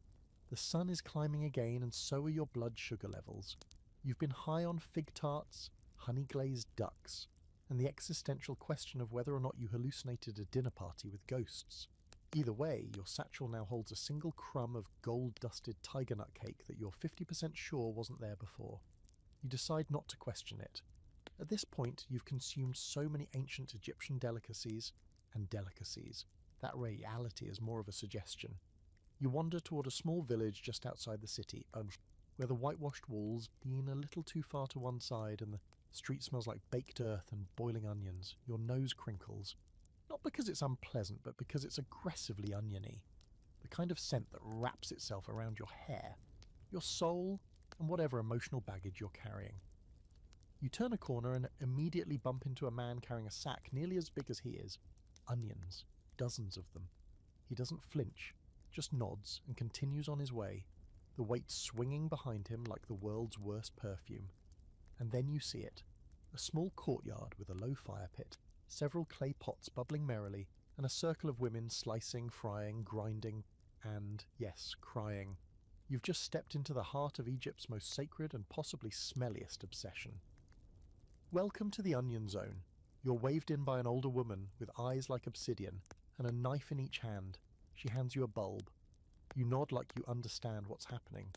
The sun is climbing again, and so are your blood sugar levels. You've been high on fig tarts, honey-glazed ducks, and the existential question of whether or not you hallucinated a dinner party with ghosts. Either way, your satchel now holds a single crumb of gold-dusted tiger nut cake that you're 50% sure wasn't there before. You decide not to question it. At this point, you've consumed so many ancient Egyptian delicacies, that reality is more of a suggestion. You wander toward a small village just outside the city, where the whitewashed walls lean a little too far to one side and the street smells like baked earth and boiling onions. Your nose crinkles. Not because it's unpleasant, but because it's aggressively oniony. The kind of scent that wraps itself around your hair, your soul, and whatever emotional baggage you're carrying. You turn a corner and immediately bump into a man carrying a sack nearly as big as he is. Onions. Dozens of them. He doesn't flinch, just nods and continues on his way, the weight swinging behind him like the world's worst perfume. And then you see it. A small courtyard with a low fire pit, several clay pots bubbling merrily, and a circle of women slicing, frying, grinding, and, yes, crying. You've just stepped into the heart of Egypt's most sacred and possibly smelliest obsession. Welcome to the Onion Zone. You're waved in by an older woman with eyes like obsidian and a knife in each hand. She hands you a bulb. You nod like you understand what's happening.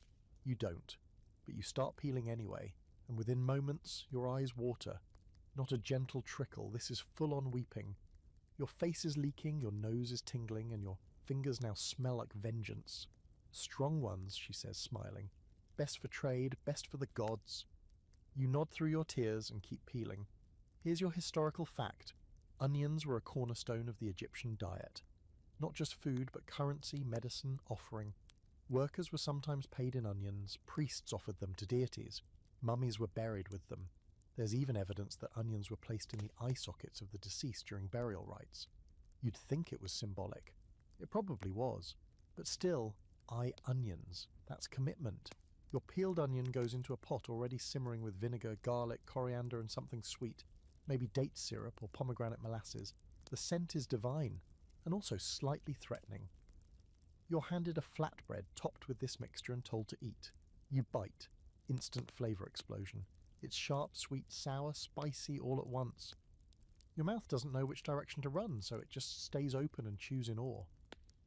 You don't, but you start peeling anyway, and within moments your eyes water. Not a gentle trickle, this is full-on weeping. Your face is leaking, your nose is tingling, and your fingers now smell like vengeance. Strong ones, she says, smiling. Best for trade, best for the gods. You nod through your tears and keep peeling. Here's your historical fact. Onions were a cornerstone of the Egyptian diet. Not just food, but currency, medicine, offering. Workers were sometimes paid in onions, priests offered them to deities, mummies were buried with them. There's even evidence that onions were placed in the eye sockets of the deceased during burial rites. You'd think it was symbolic. It probably was. But still, onions. That's commitment. Your peeled onion goes into a pot already simmering with vinegar, garlic, coriander, and something sweet. Maybe date syrup or pomegranate molasses. The scent is divine, and also slightly threatening. You're handed a flatbread topped with this mixture and told to eat. You bite. Instant flavour explosion. It's sharp, sweet, sour, spicy all at once. Your mouth doesn't know which direction to run, so it just stays open and chews in awe.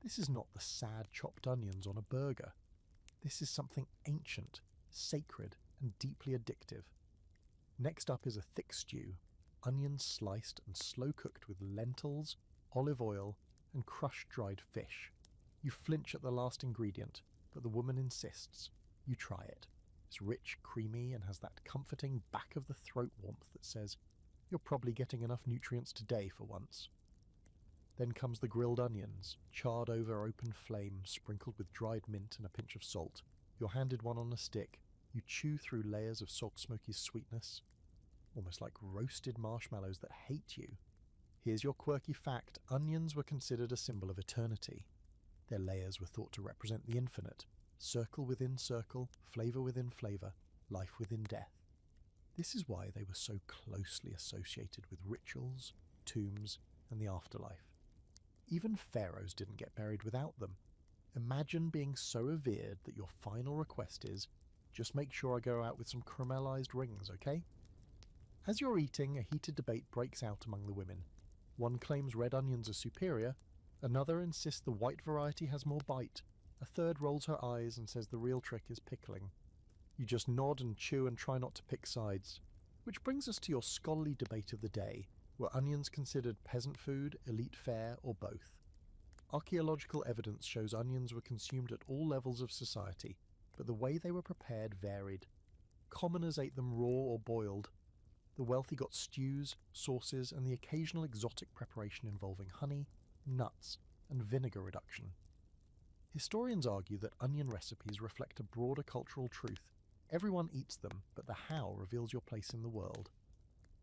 This is not the sad chopped onions on a burger. This is something ancient, sacred, and deeply addictive. Next up is a thick stew, onions sliced and slow cooked with lentils, olive oil, and crushed dried fish. You flinch at the last ingredient, but the woman insists. You try it. It's rich, creamy, and has that comforting back of the throat warmth that says, you're probably getting enough nutrients today for once. Then comes the grilled onions, charred over open flame, sprinkled with dried mint and a pinch of salt. You're handed one on a stick. You chew through layers of salt smoky sweetness, almost like roasted marshmallows that hate you. Here's your quirky fact. Onions were considered a symbol of eternity. Their layers were thought to represent the infinite. Circle within circle, flavour within flavour, life within death. This is why they were so closely associated with rituals, tombs, and the afterlife. Even pharaohs didn't get buried without them. Imagine being so revered that your final request is, just make sure I go out with some caramelized rings, okay? As you're eating, a heated debate breaks out among the women. One claims red onions are superior, another insists the white variety has more bite, a third rolls her eyes and says the real trick is pickling. You just nod and chew and try not to pick sides. Which brings us to your scholarly debate of the day. Were onions considered peasant food, elite fare, or both? Archaeological evidence shows onions were consumed at all levels of society, but the way they were prepared varied. Commoners ate them raw or boiled. The wealthy got stews, sauces, and the occasional exotic preparation involving honey, nuts, and vinegar reduction. Historians argue that onion recipes reflect a broader cultural truth. Everyone eats them, but the how reveals your place in the world.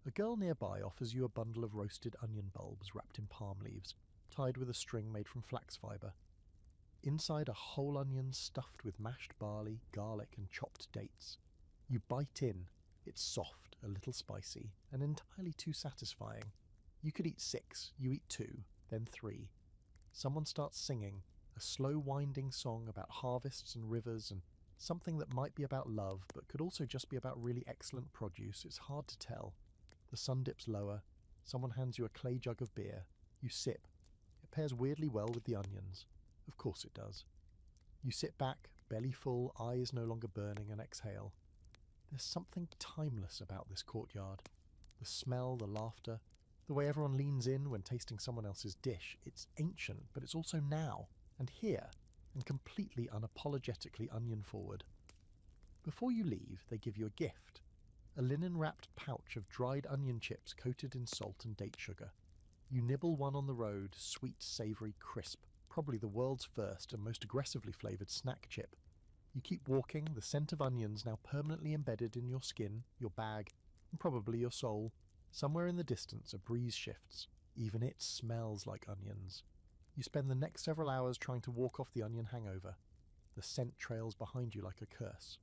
A girl nearby offers you a bundle of roasted onion bulbs wrapped in palm leaves, tied with a string made from flax fibre. Inside are whole onions stuffed with mashed barley, garlic, and chopped dates. You bite in. It's soft, a little spicy, and entirely too satisfying. You could eat 6, you eat 2, then 3. Someone starts singing, a slow winding song about harvests and rivers and something that might be about love, but could also just be about really excellent produce. It's hard to tell. The sun dips lower. Someone hands you a clay jug of beer. You sip. It pairs weirdly well with the onions. Of course it does. You sit back, belly full, eyes no longer burning, and exhale. There's something timeless about this courtyard. The smell, the laughter, the way everyone leans in when tasting someone else's dish. It's ancient, but it's also now, and here, and completely unapologetically onion-forward. Before you leave, they give you a gift. A linen-wrapped pouch of dried onion chips coated in salt and date sugar. You nibble one on the road, sweet, savoury, crisp, probably the world's first and most aggressively flavoured snack chip. You keep walking, the scent of onions now permanently embedded in your skin, your bag, and probably your soul. Somewhere in the distance a breeze shifts. Even it smells like onions. You spend the next several hours trying to walk off the onion hangover. The scent trails behind you like a curse.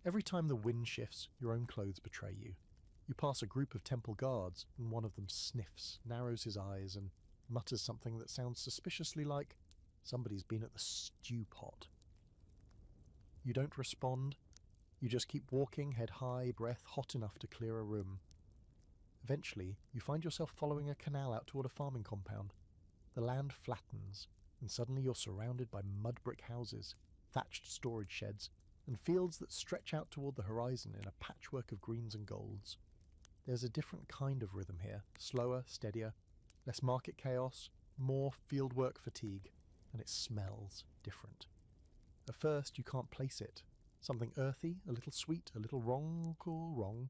Every time the wind shifts, your own clothes betray you. You pass a group of temple guards, and one of them sniffs, narrows his eyes, and mutters something that sounds suspiciously like, "Somebody's been at the stew pot." You don't respond. You just keep walking, head high, breath hot enough to clear a room. Eventually, you find yourself following a canal out toward a farming compound. The land flattens, and suddenly you're surrounded by mud brick houses, thatched storage sheds, and fields that stretch out toward the horizon in a patchwork of greens and golds. There's a different kind of rhythm here, slower, steadier, less market chaos, more fieldwork fatigue, and it smells different. At first, you can't place it. Something earthy, a little sweet, a little wrong.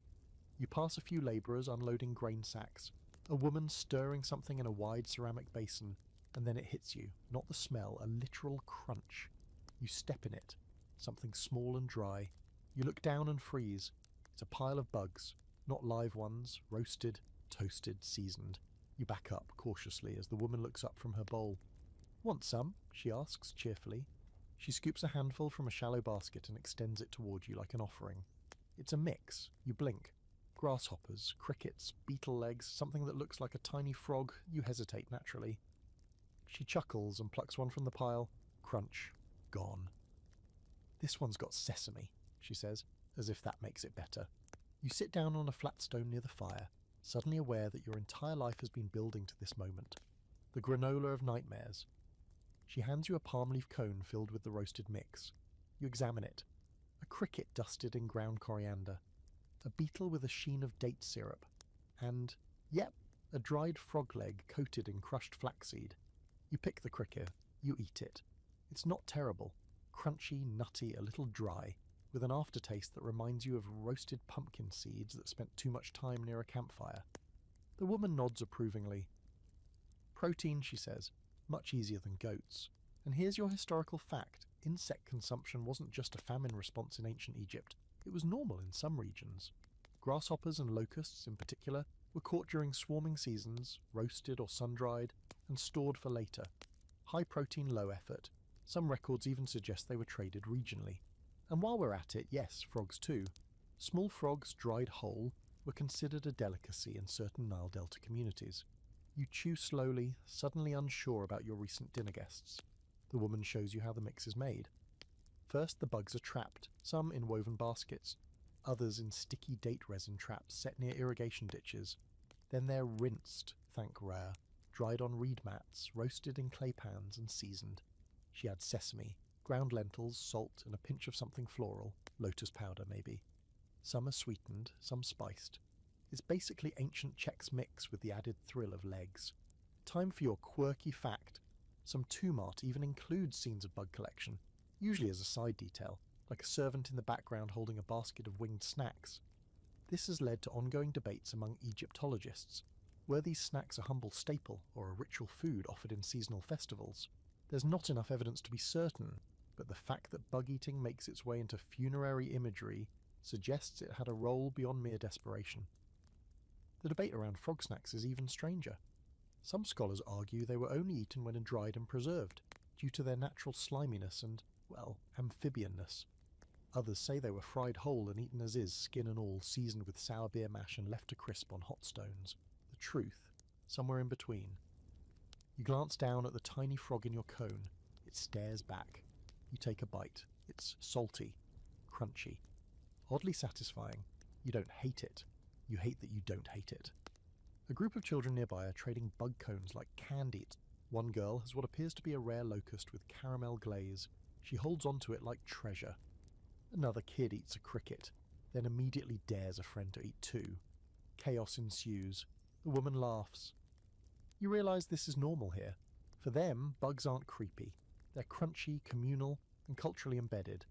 You pass a few labourers unloading grain sacks, a woman stirring something in a wide ceramic basin, and then it hits you. Not the smell, a literal crunch. You step in it. Something small and dry. You look down and freeze. It's a pile of bugs, not live ones, roasted, toasted, seasoned. You back up cautiously as the woman looks up from her bowl. "Want some?" she asks cheerfully. She scoops a handful from a shallow basket and extends it toward you like an offering. It's a mix. You blink. Grasshoppers, crickets, beetle legs, something that looks like a tiny frog. You hesitate naturally. She chuckles and plucks one from the pile. Crunch. Gone. "This one's got sesame," she says, as if that makes it better. You sit down on a flat stone near the fire, suddenly aware that your entire life has been building to this moment. The granola of nightmares. She hands you a palm leaf cone filled with the roasted mix. You examine it. A cricket dusted in ground coriander. A beetle with a sheen of date syrup. And, yep, a dried frog leg coated in crushed flaxseed. You pick the cricket. You eat it. It's not terrible. Crunchy, nutty, a little dry, with an aftertaste that reminds you of roasted pumpkin seeds that spent too much time near a campfire. The woman nods approvingly. "Protein," she says, "much easier than goats. And here's your historical fact. Insect consumption wasn't just a famine response in ancient Egypt. It was normal in some regions. Grasshoppers and locusts, in particular, were caught during swarming seasons, roasted or sun-dried, and stored for later. High protein, low effort. Some records even suggest they were traded regionally. And while we're at it, yes, frogs too. Small frogs dried whole were considered a delicacy in certain Nile Delta communities. You chew slowly, suddenly unsure about your recent dinner guests. The woman shows you how the mix is made. First, the bugs are trapped, some in woven baskets, others in sticky date resin traps set near irrigation ditches. Then they're rinsed, thank Ra, dried on reed mats, roasted in clay pans and seasoned. She adds sesame, ground lentils, salt, and a pinch of something floral, lotus powder maybe. Some are sweetened, some spiced. It's basically ancient Chex Mix with the added thrill of legs. Time for your quirky fact. Some tomb art even includes scenes of bug collection, usually as a side detail, like a servant in the background holding a basket of winged snacks. This has led to ongoing debates among Egyptologists. Were these snacks a humble staple or a ritual food offered in seasonal festivals? There's not enough evidence to be certain, but the fact that bug eating makes its way into funerary imagery suggests it had a role beyond mere desperation. The debate around frog snacks is even stranger. Some scholars argue they were only eaten when dried and preserved, due to their natural sliminess and, well, amphibianness. Others say they were fried whole and eaten as is, skin and all, seasoned with sour beer mash and left to crisp on hot stones. The truth, somewhere in between. You glance down at the tiny frog in your cone. It stares back. You take a bite. It's salty, crunchy, oddly satisfying. You don't hate it. You hate that you don't hate it. A group of children nearby are trading bug cones like candy. It's One girl has what appears to be a rare locust with caramel glaze. She holds onto it like treasure. Another kid eats a cricket, then immediately dares a friend to eat too. Chaos ensues. The woman laughs. You realise this is normal here. For them, bugs aren't creepy. They're crunchy, communal, and culturally embedded.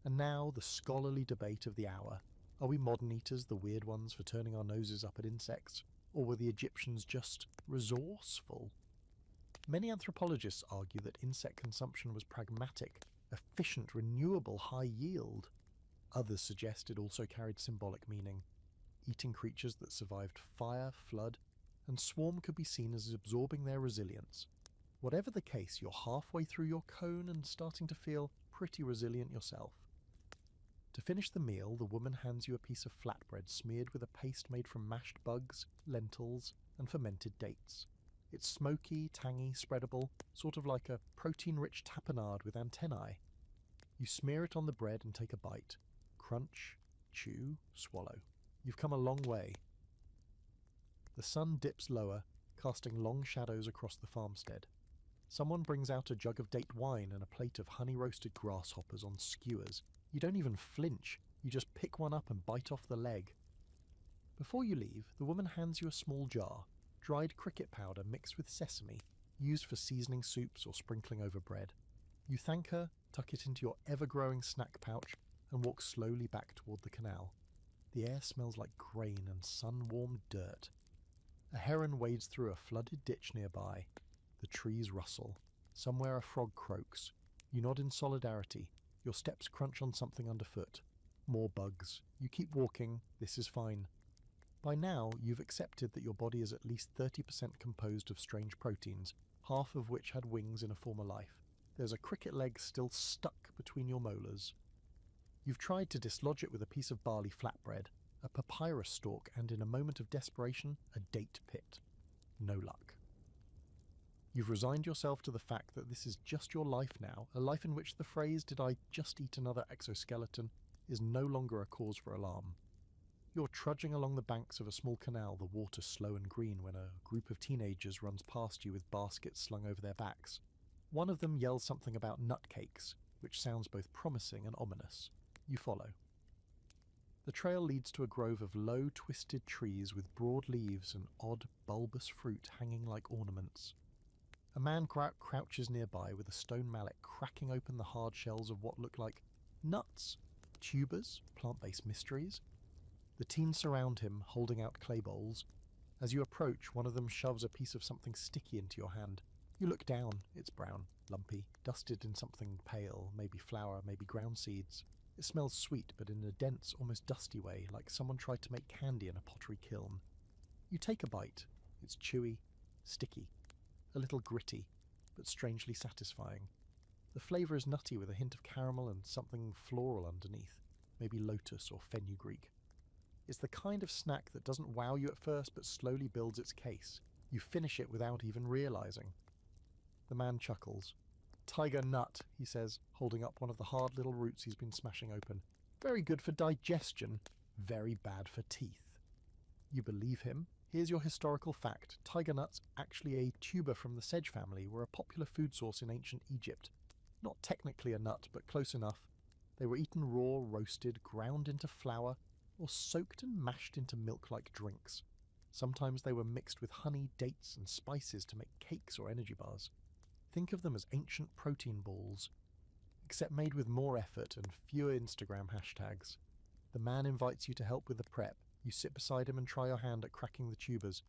And now the scholarly debate of the hour. Are we modern eaters the weird ones for turning our noses up at insects? Or were the Egyptians just resourceful? Many anthropologists argue that insect consumption was pragmatic, efficient, renewable, high yield. Others suggest it also carried symbolic meaning. Eating creatures that survived fire, flood, and swarm could be seen as absorbing their resilience. Whatever the case, you're halfway through your cone and starting to feel pretty resilient yourself. To finish the meal, the woman hands you a piece of flatbread smeared with a paste made from mashed bugs, lentils, and fermented dates. It's smoky, tangy, spreadable, sort of like a protein-rich tapenade with antennae. You smear it on the bread and take a bite. Crunch, chew, swallow. You've come a long way. The sun dips lower, casting long shadows across the farmstead. Someone brings out a jug of date wine and a plate of honey-roasted grasshoppers on skewers. You don't even flinch, you just pick one up and bite off the leg. Before you leave, the woman hands you a small jar, dried cricket powder mixed with sesame, used for seasoning soups or sprinkling over bread. You thank her, tuck it into your ever-growing snack pouch, and walk slowly back toward the canal. The air smells like grain and sun-warmed dirt. A heron wades through a flooded ditch nearby. The trees rustle. Somewhere a frog croaks. You nod in solidarity. Your steps crunch on something underfoot. More bugs. You keep walking. This is fine. By now, you've accepted that your body is at least 30% composed of strange proteins, half of which had wings in a former life. There's a cricket leg still stuck between your molars. You've tried to dislodge it with a piece of barley flatbread, a papyrus stalk, and in a moment of desperation, a date pit. No luck. You've resigned yourself to the fact that this is just your life now, a life in which the phrase, "Did I just eat another exoskeleton?" is no longer a cause for alarm. You're trudging along the banks of a small canal, the water slow and green, when a group of teenagers runs past you with baskets slung over their backs. One of them yells something about nutcakes, which sounds both promising and ominous. You follow. The trail leads to a grove of low, twisted trees with broad leaves and odd, bulbous fruit hanging like ornaments. A man crouches nearby with a stone mallet cracking open the hard shells of what look like nuts, tubers, plant-based mysteries. The teens surround him, holding out clay bowls. As you approach, one of them shoves a piece of something sticky into your hand. You look down. It's brown, lumpy, dusted in something pale, maybe flour, maybe ground seeds. It smells sweet, but in a dense, almost dusty way, like someone tried to make candy in a pottery kiln. You take a bite. It's chewy, sticky, a little gritty, but strangely satisfying. The flavour is nutty with a hint of caramel and something floral underneath, maybe lotus or fenugreek. It's the kind of snack that doesn't wow you at first, but slowly builds its case. You finish it without even realising. The man chuckles. "Tiger nut," he says, holding up one of the hard little roots he's been smashing open. "Very good for digestion, very bad for teeth." You believe him. Here's your historical fact. Tiger nuts, actually a tuber from the sedge family, were a popular food source in ancient Egypt. Not technically a nut, but close enough. They were eaten raw, roasted, ground into flour, or soaked and mashed into milk-like drinks. Sometimes they were mixed with honey, dates, and spices to make cakes or energy bars. Think of them as ancient protein balls, except made with more effort and fewer Instagram hashtags. The man invites you to help with the prep. You sit beside him and try your hand at cracking the tubers.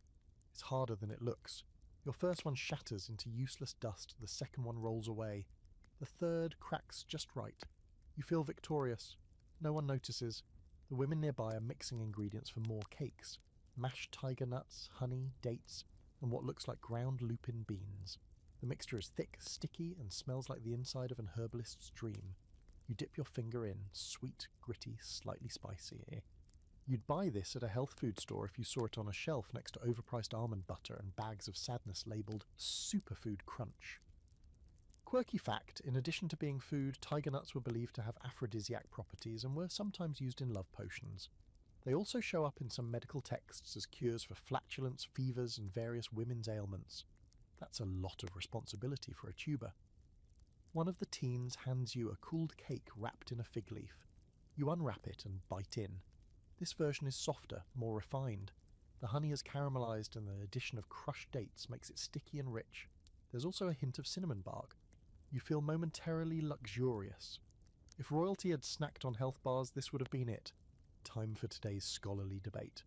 It's harder than it looks. Your first one shatters into useless dust, the second one rolls away. The third cracks just right. You feel victorious. No one notices. The women nearby are mixing ingredients for more cakes. Mashed tiger nuts, honey, dates, and what looks like ground lupin beans. The mixture is thick, sticky, and smells like the inside of an herbalist's dream. You dip your finger in, sweet, gritty, slightly spicy. You'd buy this at a health food store if you saw it on a shelf next to overpriced almond butter and bags of sadness labelled Superfood Crunch. Quirky fact, in addition to being food, tiger nuts were believed to have aphrodisiac properties and were sometimes used in love potions. They also show up in some medical texts as cures for flatulence, fevers, and various women's ailments. That's a lot of responsibility for a tuber. One of the teens hands you a cooled cake wrapped in a fig leaf. You unwrap it and bite in. This version is softer, more refined. The honey is caramelized and the addition of crushed dates makes it sticky and rich. There's also a hint of cinnamon bark. You feel momentarily luxurious. If royalty had snacked on health bars, this would have been it. Time for today's scholarly debate.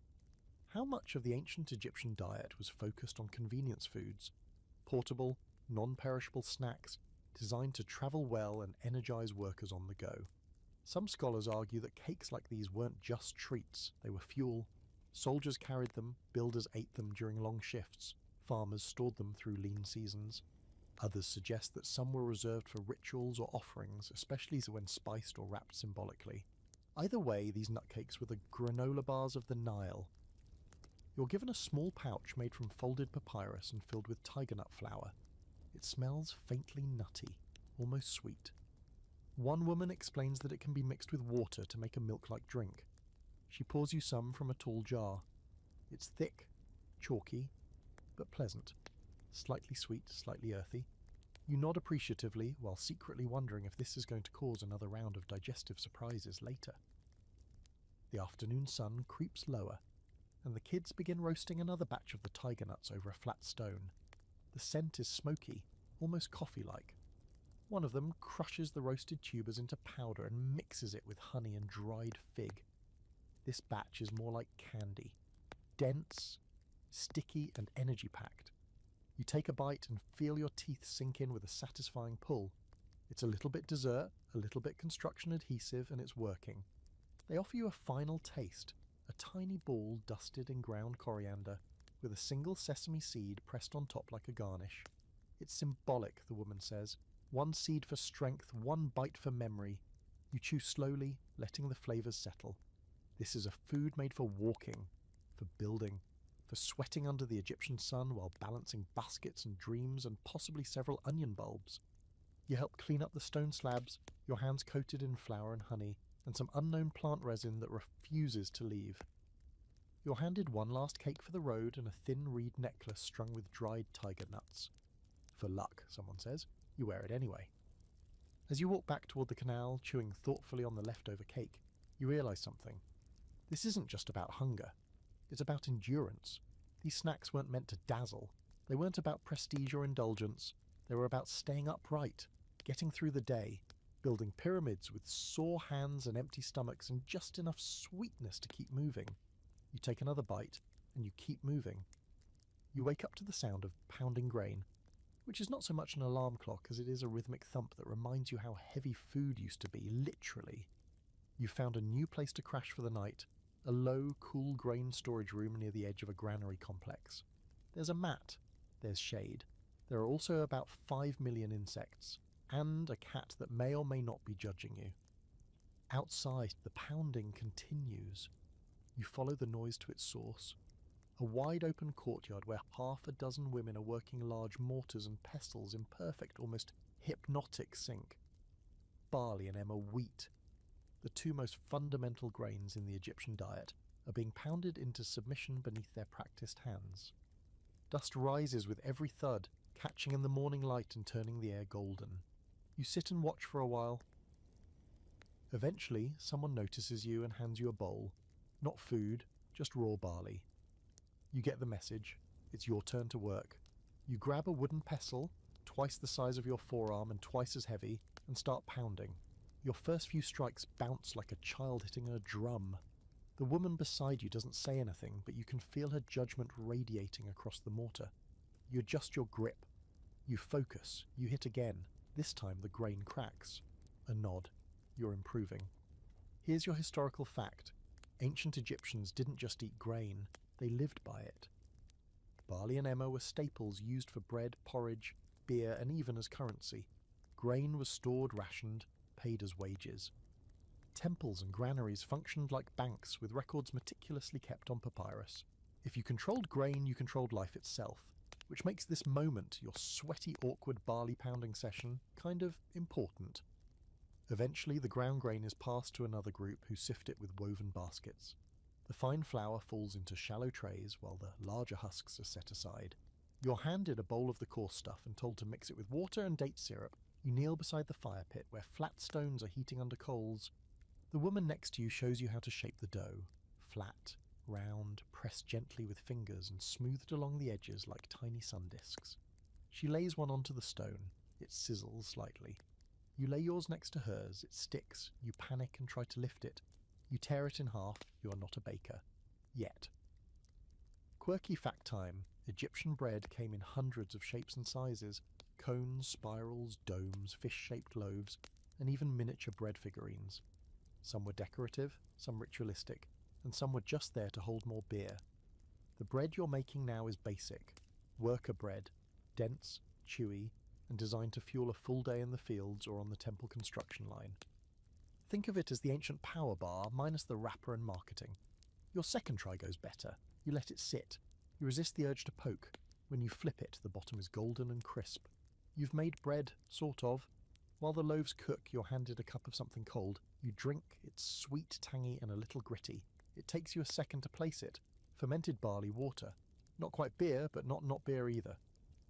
How much of the ancient Egyptian diet was focused on convenience foods? Portable, non-perishable snacks designed to travel well and energize workers on the go. Some scholars argue that cakes like these weren't just treats, they were fuel. Soldiers carried them, builders ate them during long shifts, farmers stored them through lean seasons. Others suggest that some were reserved for rituals or offerings, especially when spiced or wrapped symbolically. Either way, these nutcakes were the granola bars of the Nile. You're given a small pouch made from folded papyrus and filled with tiger nut flour. It smells faintly nutty, almost sweet. One woman explains that it can be mixed with water to make a milk-like drink. She pours you some from a tall jar. It's thick, chalky, but pleasant. Slightly sweet, slightly earthy. You nod appreciatively while secretly wondering if this is going to cause another round of digestive surprises later. The afternoon sun creeps lower, and the kids begin roasting another batch of the tiger nuts over a flat stone. The scent is smoky, almost coffee-like. One of them crushes the roasted tubers into powder and mixes it with honey and dried fig. This batch is more like candy. Dense, sticky and energy-packed. You take a bite and feel your teeth sink in with a satisfying pull. It's a little bit dessert, a little bit construction adhesive, and it's working. They offer you a final taste, a tiny ball dusted in ground coriander, with a single sesame seed pressed on top like a garnish. It's symbolic, the woman says. One seed for strength, one bite for memory. You chew slowly, letting the flavours settle. This is a food made for walking, for building, for sweating under the Egyptian sun while balancing baskets and dreams and possibly several onion bulbs. You help clean up the stone slabs, your hands coated in flour and honey, and some unknown plant resin that refuses to leave. You're handed one last cake for the road and a thin reed necklace strung with dried tiger nuts. For luck, someone says. You wear it anyway. As you walk back toward the canal, chewing thoughtfully on the leftover cake, you realise something. This isn't just about hunger. It's about endurance. These snacks weren't meant to dazzle. They weren't about prestige or indulgence. They were about staying upright, getting through the day, building pyramids with sore hands and empty stomachs and just enough sweetness to keep moving. You take another bite, and you keep moving. You wake up to the sound of pounding grain, which is not so much an alarm clock as it is a rhythmic thump that reminds you how heavy food used to be, literally. You've found a new place to crash for the night, a low, cool grain storage room near the edge of a granary complex. There's a mat, there's shade. There are also about 5 million insects, and a cat that may or may not be judging you. Outside, the pounding continues. You follow the noise to its source. A wide-open courtyard where half a dozen women are working large mortars and pestles in perfect, almost hypnotic sync. Barley and emmer wheat, the two most fundamental grains in the Egyptian diet, are being pounded into submission beneath their practiced hands. Dust rises with every thud, catching in the morning light and turning the air golden. You sit and watch for a while. Eventually, someone notices you and hands you a bowl. Not food, just raw barley. You get the message. It's your turn to work. You grab a wooden pestle, twice the size of your forearm and twice as heavy, and start pounding. Your first few strikes bounce like a child hitting a drum. The woman beside you doesn't say anything, but you can feel her judgment radiating across the mortar. You adjust your grip. You focus. You hit again. This time the grain cracks. A nod. You're improving. Here's your historical fact. Ancient Egyptians didn't just eat grain, they lived by it. Barley and emmer were staples used for bread, porridge, beer, and even as currency. Grain was stored, rationed, paid as wages. Temples and granaries functioned like banks with records meticulously kept on papyrus. If you controlled grain, you controlled life itself, which makes this moment, your sweaty, awkward barley pounding session, kind of important. Eventually, the ground grain is passed to another group who sift it with woven baskets. The fine flour falls into shallow trays while the larger husks are set aside. You're handed a bowl of the coarse stuff and told to mix it with water and date syrup. You kneel beside the fire pit where flat stones are heating under coals. The woman next to you shows you how to shape the dough. Flat, round, pressed gently with fingers and smoothed along the edges like tiny sun discs. She lays one onto the stone. It sizzles slightly. You lay yours next to hers. It sticks. You panic and try to lift it. You tear it in half. You are not a baker. Yet. Quirky fact time. Egyptian bread came in hundreds of shapes and sizes. Cones, spirals, domes, fish-shaped loaves, and even miniature bread figurines. Some were decorative, some ritualistic, and some were just there to hold more beer. The bread you're making now is basic. Worker bread. Dense, chewy, and designed to fuel a full day in the fields or on the temple construction line. Think of it as the ancient power bar minus the wrapper and marketing. Your second try goes better. You let it sit. You resist the urge to poke. When you flip it, the bottom is golden and crisp. You've made bread, sort of. While the loaves cook, you're handed a cup of something cold. You drink. It's sweet, tangy, and a little gritty. It takes you a second to place it. Fermented barley water. Not quite beer, but not beer either.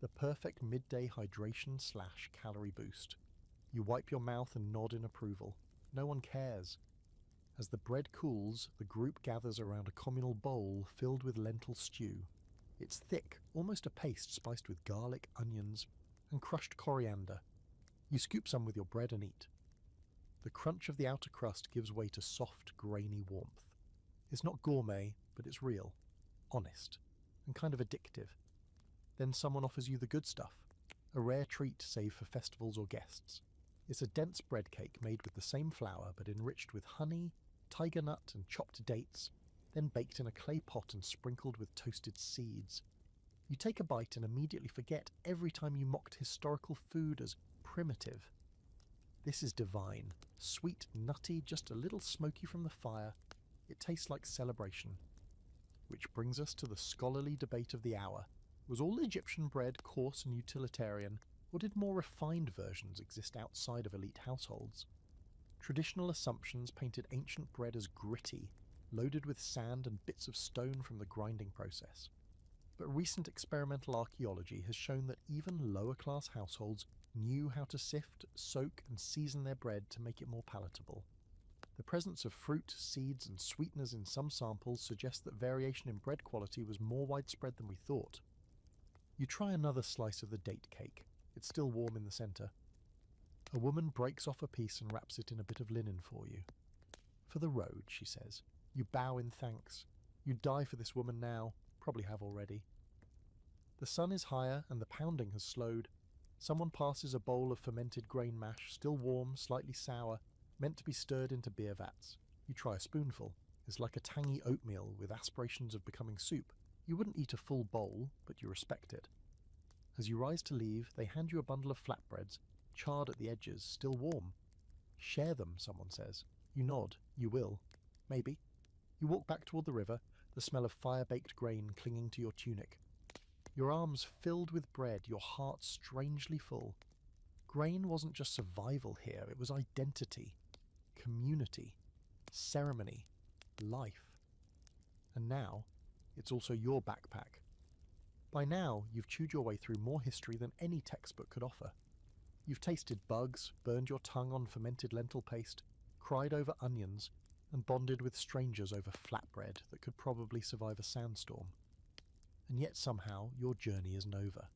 The perfect midday hydration/calorie boost. You wipe your mouth and nod in approval. No one cares. As the bread cools, the group gathers around a communal bowl filled with lentil stew. It's thick, almost a paste spiced with garlic, onions, and crushed coriander. You scoop some with your bread and eat. The crunch of the outer crust gives way to soft, grainy warmth. It's not gourmet, but it's real, honest, and kind of addictive. Then someone offers you the good stuff, a rare treat saved for festivals or guests. It's a dense bread cake made with the same flour but enriched with honey, tiger nut and chopped dates, then baked in a clay pot and sprinkled with toasted seeds. You take a bite and immediately forget every time you mocked historical food as primitive. This is divine, sweet, nutty, just a little smoky from the fire. It tastes like celebration. Which brings us to the scholarly debate of the hour. Was all Egyptian bread coarse and utilitarian, or did more refined versions exist outside of elite households? Traditional assumptions painted ancient bread as gritty, loaded with sand and bits of stone from the grinding process. But recent experimental archaeology has shown that even lower-class households knew how to sift, soak, and season their bread to make it more palatable. The presence of fruit, seeds, and sweeteners in some samples suggests that variation in bread quality was more widespread than we thought. You try another slice of the date cake. It's still warm in the centre. A woman breaks off a piece and wraps it in a bit of linen for you. For the road, she says. You bow in thanks. You'd die for this woman now. Probably have already. The sun is higher and the pounding has slowed. Someone passes a bowl of fermented grain mash, still warm, slightly sour, meant to be stirred into beer vats. You try a spoonful. It's like a tangy oatmeal with aspirations of becoming soup. You wouldn't eat a full bowl, but you respect it. As you rise to leave, they hand you a bundle of flatbreads, charred at the edges, still warm. Share them, someone says. You nod. You will. Maybe. You walk back toward the river, the smell of fire-baked grain clinging to your tunic. Your arms filled with bread, your heart strangely full. Grain wasn't just survival here, it was identity, community, ceremony, life. And now, it's also your backpack. By now, you've chewed your way through more history than any textbook could offer. You've tasted bugs, burned your tongue on fermented lentil paste, cried over onions, and bonded with strangers over flatbread that could probably survive a sandstorm. And yet somehow your journey isn't over.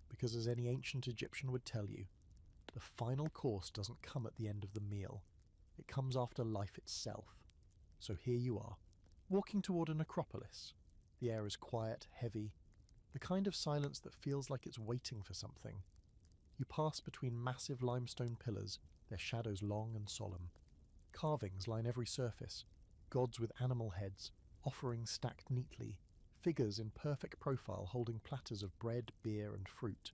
Because as any ancient Egyptian would tell you, the final course doesn't come at the end of the meal. It comes after life itself. So here you are, walking toward a necropolis. The air is quiet, heavy, the kind of silence that feels like it's waiting for something. You pass between massive limestone pillars, their shadows long and solemn. Carvings line every surface, gods with animal heads, offerings stacked neatly, figures in perfect profile holding platters of bread, beer, and fruit.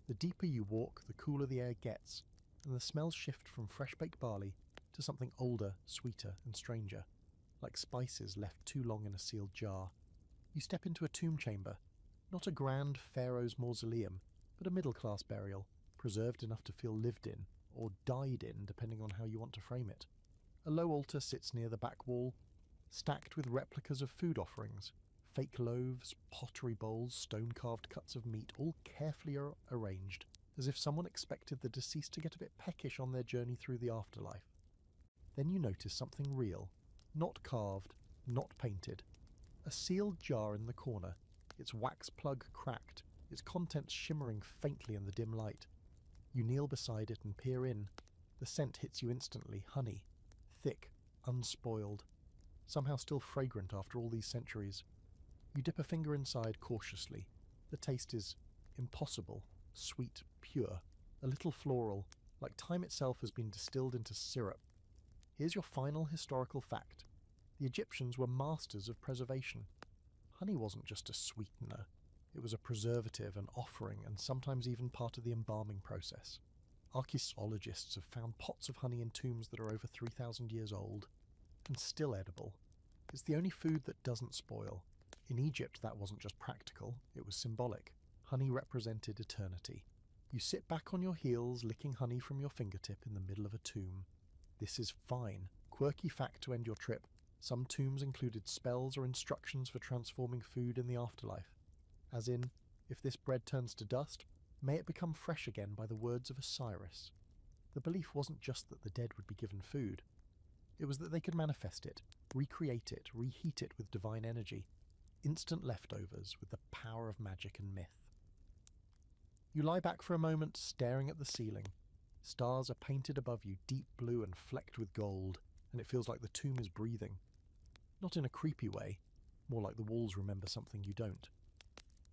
The deeper you walk, the cooler the air gets, and the smells shift from fresh-baked barley to something older, sweeter, and stranger, like spices left too long in a sealed jar. You step into a tomb chamber, not a grand pharaoh's mausoleum, but a middle-class burial, preserved enough to feel lived in, or died in, depending on how you want to frame it. A low altar sits near the back wall, stacked with replicas of food offerings, fake loaves, pottery bowls, stone-carved cuts of meat, all carefully arranged, as if someone expected the deceased to get a bit peckish on their journey through the afterlife. Then you notice something real, not carved, not painted. A sealed jar in the corner, its wax plug cracked, its contents shimmering faintly in the dim light. You kneel beside it and peer in. The scent hits you instantly, honey. Thick, unspoiled, somehow still fragrant after all these centuries. You dip a finger inside cautiously. The taste is impossible, sweet, pure, a little floral, like time itself has been distilled into syrup. Here's your final historical fact. The Egyptians were masters of preservation. Honey wasn't just a sweetener. It was a preservative, an offering, and sometimes even part of the embalming process. Archaeologists have found pots of honey in tombs that are over 3,000 years old, and still edible. It's the only food that doesn't spoil. In Egypt, that wasn't just practical, it was symbolic. Honey represented eternity. You sit back on your heels, licking honey from your fingertip in the middle of a tomb. This is fine. Quirky fact to end your trip. Some tombs included spells or instructions for transforming food in the afterlife. As in, if this bread turns to dust, may it become fresh again by the words of Osiris. The belief wasn't just that the dead would be given food. It was that they could manifest it, recreate it, reheat it with divine energy. Instant leftovers with the power of magic and myth. You lie back for a moment, staring at the ceiling. Stars are painted above you, deep blue and flecked with gold, and it feels like the tomb is breathing. Not in a creepy way, more like the walls remember something you don't.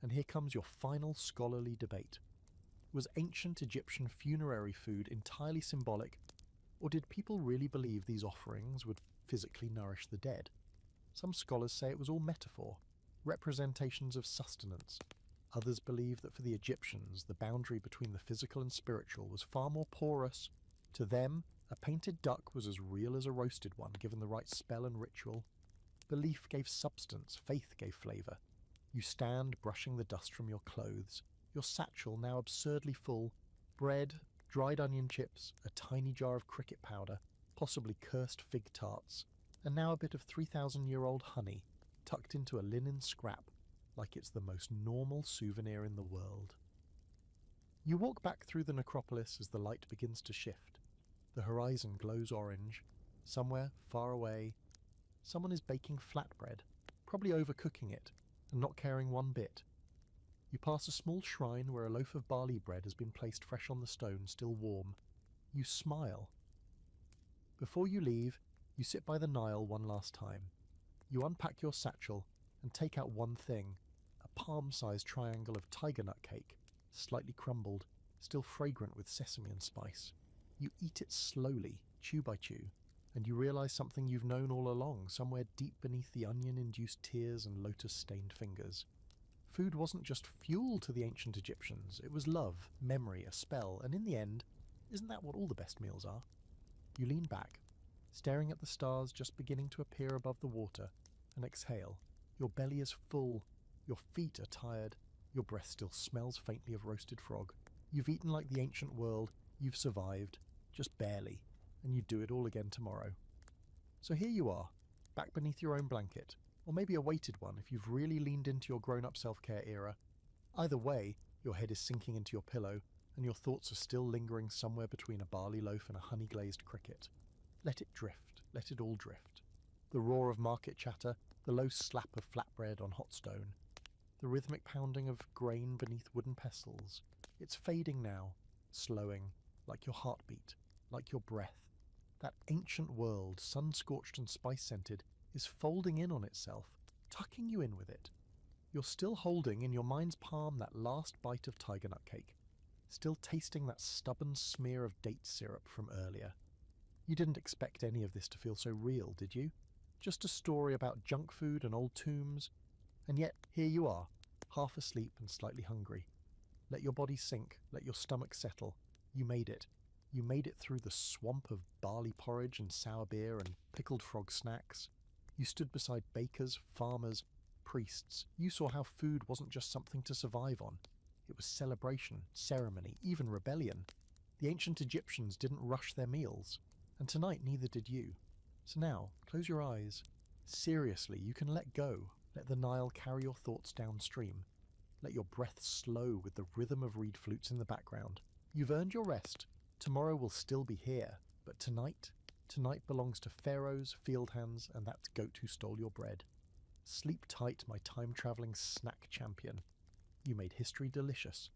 And here comes your final scholarly debate. Was ancient Egyptian funerary food entirely symbolic, or did people really believe these offerings would physically nourish the dead? Some scholars say it was all metaphor, representations of sustenance. Others believe that for the Egyptians, the boundary between the physical and spiritual was far more porous. To them, a painted duck was as real as a roasted one, given the right spell and ritual. Belief gave substance, faith gave flavour. You stand, brushing the dust from your clothes, your satchel now absurdly full, bread, dried onion chips, a tiny jar of cricket powder, possibly cursed fig tarts, and now a bit of 3,000-year-old honey, tucked into a linen scrap, like it's the most normal souvenir in the world. You walk back through the necropolis as the light begins to shift. The horizon glows orange. Somewhere, far away, someone is baking flatbread, probably overcooking it, and not caring one bit. You pass a small shrine where a loaf of barley bread has been placed fresh on the stone, still warm. You smile. Before you leave, you sit by the Nile one last time. You unpack your satchel and take out one thing, a palm-sized triangle of tiger nut cake, slightly crumbled, still fragrant with sesame and spice. You eat it slowly, chew by chew, and you realize something you've known all along, somewhere deep beneath the onion-induced tears and lotus-stained fingers. Food wasn't just fuel to the ancient Egyptians, it was love, memory, a spell, and in the end, isn't that what all the best meals are? You lean back, staring at the stars just beginning to appear above the water, and exhale. Your belly is full, your feet are tired, your breath still smells faintly of roasted frog. You've eaten like the ancient world, you've survived, just barely, and you'd do it all again tomorrow. So here you are, back beneath your own blanket, or maybe a weighted one if you've really leaned into your grown-up self-care era. Either way, your head is sinking into your pillow, and your thoughts are still lingering somewhere between a barley loaf and a honey-glazed cricket. Let it drift, let it all drift. The roar of market chatter, the low slap of flatbread on hot stone, the rhythmic pounding of grain beneath wooden pestles. It's fading now, slowing, like your heartbeat, like your breath. That ancient world, sun-scorched and spice-scented, is folding in on itself, tucking you in with it. You're still holding in your mind's palm that last bite of tiger nut cake, still tasting that stubborn smear of date syrup from earlier. You didn't expect any of this to feel so real, did you? Just a story about junk food and old tombs. And yet, here you are, half asleep and slightly hungry. Let your body sink, let your stomach settle. You made it. You made it through the swamp of barley porridge and sour beer and pickled frog snacks. You stood beside bakers, farmers, priests. You saw how food wasn't just something to survive on. It was celebration, ceremony, even rebellion. The ancient Egyptians didn't rush their meals, and tonight neither did you. So now, close your eyes. Seriously, you can let go. Let the Nile carry your thoughts downstream. Let your breath slow with the rhythm of reed flutes in the background. You've earned your rest. Tomorrow will still be here, but tonight belongs to pharaohs, field hands, and that goat who stole your bread. Sleep tight, my time-travelling snack champion. You made history delicious.